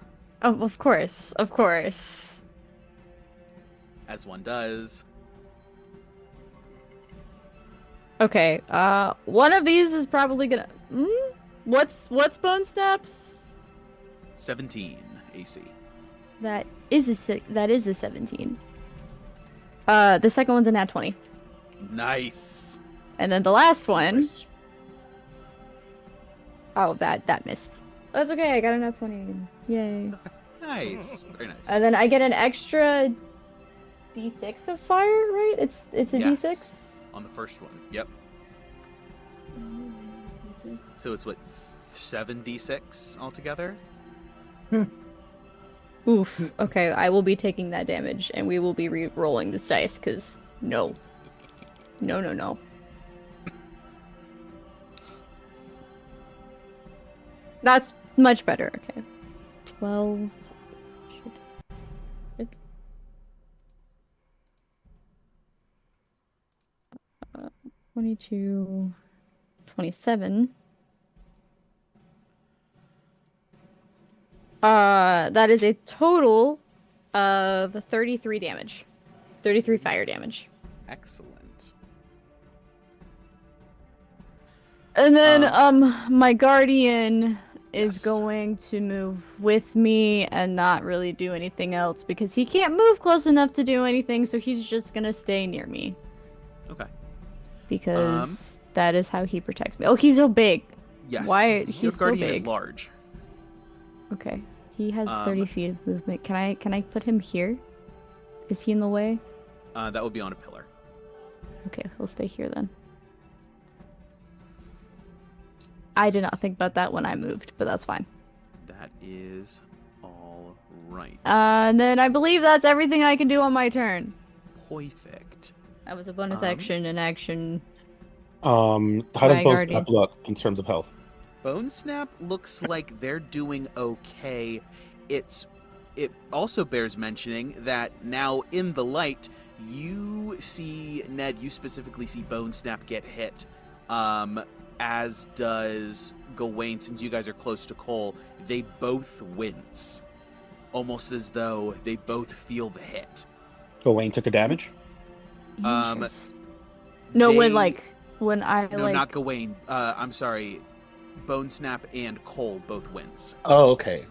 C: Oh, of course, of course.
B: As one does.
C: Okay, one of these is probably gonna... What's Bone Snaps?
B: 17 AC.
C: That is a 17. The second one's a nat 20.
B: Nice.
C: And then the last one...
D: Nice.
C: Oh, that missed. That's okay, I got a nat 20 again. Yay.
B: Nice. Very nice.
C: And then I get an extra d6 of fire, right? It's a
B: Yes.
C: d6?
B: On the first one. Yep. So it's what, 7d6 altogether?
C: Oof. Okay, I will be taking that damage, and we will be re-rolling this dice, because no. No. That's much better. Okay. 12. Shit. 22. 27. That is a total of 33 damage. 33 fire damage.
B: Excellent.
C: And then, my guardian is
B: Yes.
C: going to move with me and not really do anything else because he can't move close enough to do anything, so he's just gonna stay near me.
B: Okay.
C: Because that is how he protects me. Oh, he's so big.
B: Yes.
C: Why?
B: Your
C: He's so
B: guardian
C: big.
B: is large.
C: Okay. He has 30 feet of movement. Can I put him here? Is he in the way?
B: That would be on a pillar.
C: Okay, we'll stay here then. I did not think about that when I moved, but that's fine.
B: That is all right.
C: And then I believe that's everything I can do on my turn.
B: Perfect.
C: That was a bonus action and action.
A: How does
C: My
A: Bone
C: guardian.
A: Snap look in terms of health?
B: Bone Snap looks like they're doing okay. It also bears mentioning that now in the light, you see, Ned, you specifically see Bone Snap get hit. As does Gawain, since you guys are close to Cole. They both wince. Almost as though they both feel the hit.
A: Gawain took a damage?
C: No,
B: They-
C: when I
B: No, not Gawain. I'm sorry. Bone Snap and Cole both wins.
A: Oh, okay.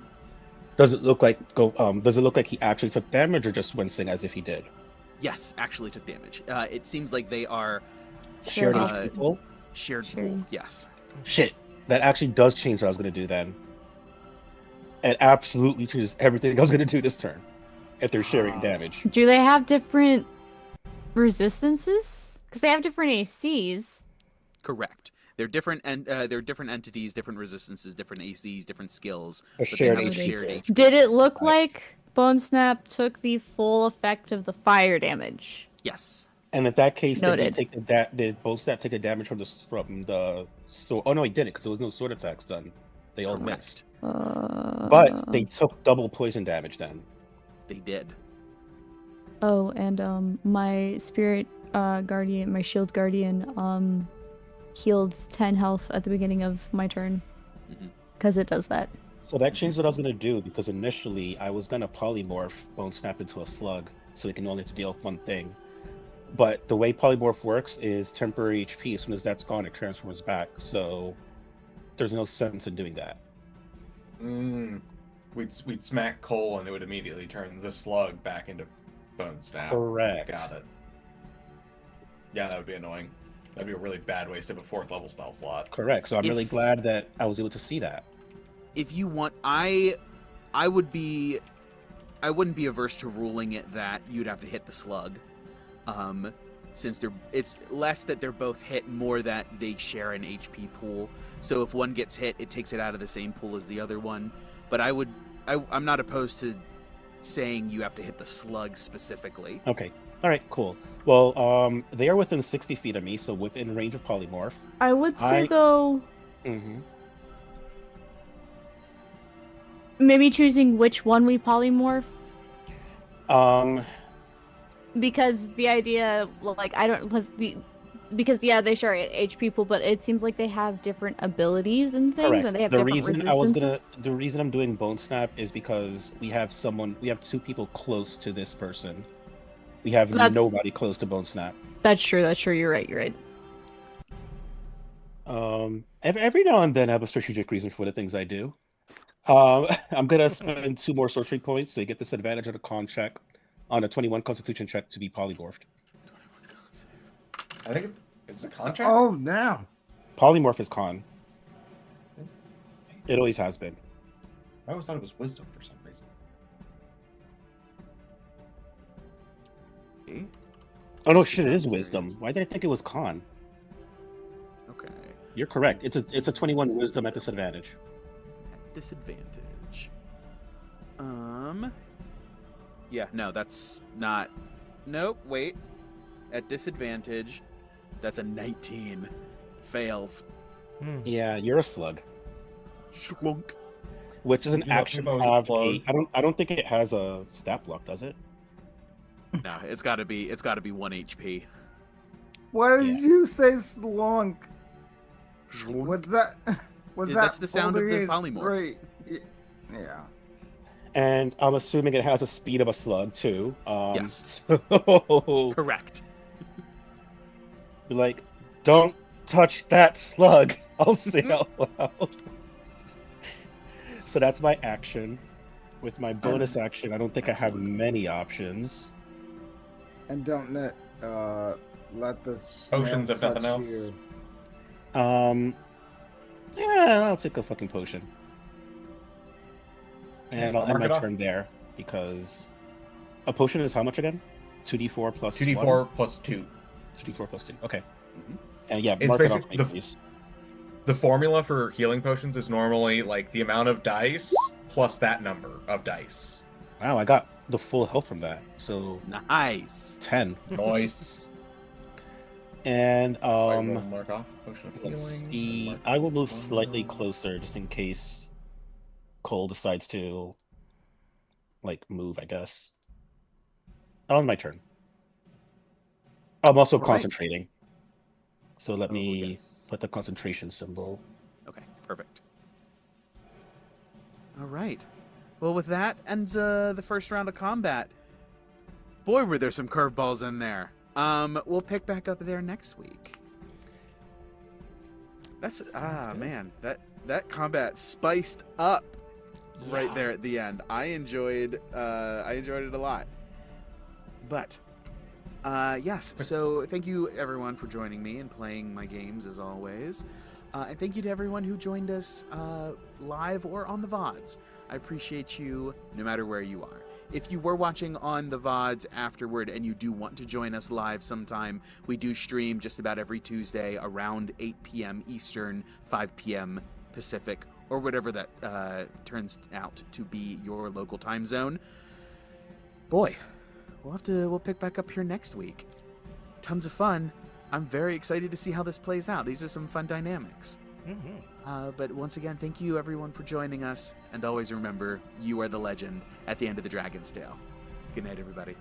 A: Does it look like he actually took damage or just wincing as if he did?
B: Yes, actually took damage. It seems like they are
A: Shared
B: Uh,
A: HP pool?
B: shared pool. Yes.
A: Shit. That actually does change what I was gonna do then. It absolutely changes everything I was gonna do this turn. If they're sharing damage.
C: Do they have different resistances? Because they have different ACs.
B: Correct. They're different, and they're different entities, different resistances, different ACs, different skills.
A: A
B: but they
A: shared
B: have a
A: HP
B: shared
A: pool.
B: HP.
C: Did it look like Bone Snap took the full effect of the fire damage?
B: Yes.
A: And in that case, did he
C: Noted.
A: take did both stat take the damage from the sword? Oh no, he didn't, because there was no sword attacks done. They all missed. But they took double poison damage then.
B: They did.
C: Oh, and my spirit guardian, my shield guardian, healed 10 health at the beginning of my turn. Because it does that.
A: So that changed what I was gonna do, because initially I was gonna polymorph Bone Snap into a slug, so it can only have to deal with one thing. But the way polymorph works is temporary HP. As soon as that's gone, it transforms back. So there's no sense in doing that.
D: We'd smack Cole and it would immediately turn the slug back into Bone Snap.
A: Correct.
D: Got it. Yeah, that would be annoying. That'd be a really bad waste of a 4th level spell slot.
A: Correct. So I'm really glad that I was able to see that.
B: If you want, I wouldn't be averse to ruling it that you'd have to hit the slug. Since it's less that they're both hit, more that they share an HP pool. So if one gets hit, it takes it out of the same pool as the other one. But I'm not opposed to saying you have to hit the slug specifically.
A: Okay. All right. Cool. Well, they are within 60 feet of me, so within range of polymorph.
C: I would say though. Maybe choosing which one we polymorph. Because the idea, like, because yeah, they share HP pool, but it seems like they have different abilities and things,
A: Correct.
C: and they have different resistances.
A: The reason I'm doing Bone Snap is because we have 2 people close to this person. We have nobody close to Bone Snap.
C: That's true. You're right.
A: Every now and then I have a strategic reason for the things I do. I'm gonna spend 2 more sorcery points so you get this advantage of the con check on a 21 Constitution check to be polymorphed.
D: I think is it a con check?
F: Oh, now.
A: Polymorph is con. It always has been.
D: I always thought it was wisdom for some reason.
A: Oh no, shit! It is wisdom. Why did I think it was con?
B: Okay.
A: You're correct. It's a 21 wisdom at disadvantage.
B: Disadvantage. Yeah, no, that's not. Nope, wait. At disadvantage, that's a 19. Fails.
A: Yeah, you're a slug.
B: Schlunk.
A: Which is an action
D: if I was
A: of
D: a
A: I don't think it has a stat block, does it?
B: No, it's gotta be 1 HP.
F: What did you say, slunk? What's that? Was
B: That's
F: that
B: the sound of the
F: only
B: polymorph.
F: three? Yeah.
A: And I'm assuming it has a speed of a slug too.
B: Yes.
A: So
B: Correct.
A: be like, don't touch that slug. I'll say out loud. So that's my action. With my bonus action, I don't think I have many options.
F: And don't let the
D: Potions if
F: snail
D: nothing
F: touch
D: else.
F: you.
A: Yeah, I'll take a fucking potion. And I'll end
D: mark
A: my
D: it off.
A: turn there, because a potion is how much again? 2d4 plus
D: 2d4 plus 2.
A: 2d4 plus 2. Okay. And yeah,
D: It's
A: mark it off,
D: basically
A: please.
D: The formula for healing potions is normally like the amount of dice plus that number of dice.
A: Wow, I got the full health from that. So
B: Nice.
A: 10.
D: Nice.
A: And
D: mark off potion of healing.
A: let's see. I will move slightly closer just in case Cole decides to move, I guess. On my turn. I'm also
B: All right.
A: concentrating. So let me
B: yes.
A: put the concentration symbol.
B: Okay, perfect. All right. Well, with that ends the first round of combat. Boy, were there some curveballs in there. We'll pick back up there next week. That's man, that combat spiced up right there at the end. I enjoyed it a lot. But yes, so thank you everyone for joining me and playing my games as always. And thank you to everyone who joined us live or on the VODs. I appreciate you no matter where you are. If you were watching on the VODs afterward and you do want to join us live sometime, we do stream just about every Tuesday around 8 p.m. Eastern, 5 p.m. Pacific, or whatever that turns out to be your local time zone. Boy, we'll pick back up here next week. tons of fun. I'm very excited to see how this plays out. These are some fun dynamics. But once again, thank you everyone for joining us, and always remember, you are the legend at the end of the Dragon's Tale. Good night, everybody.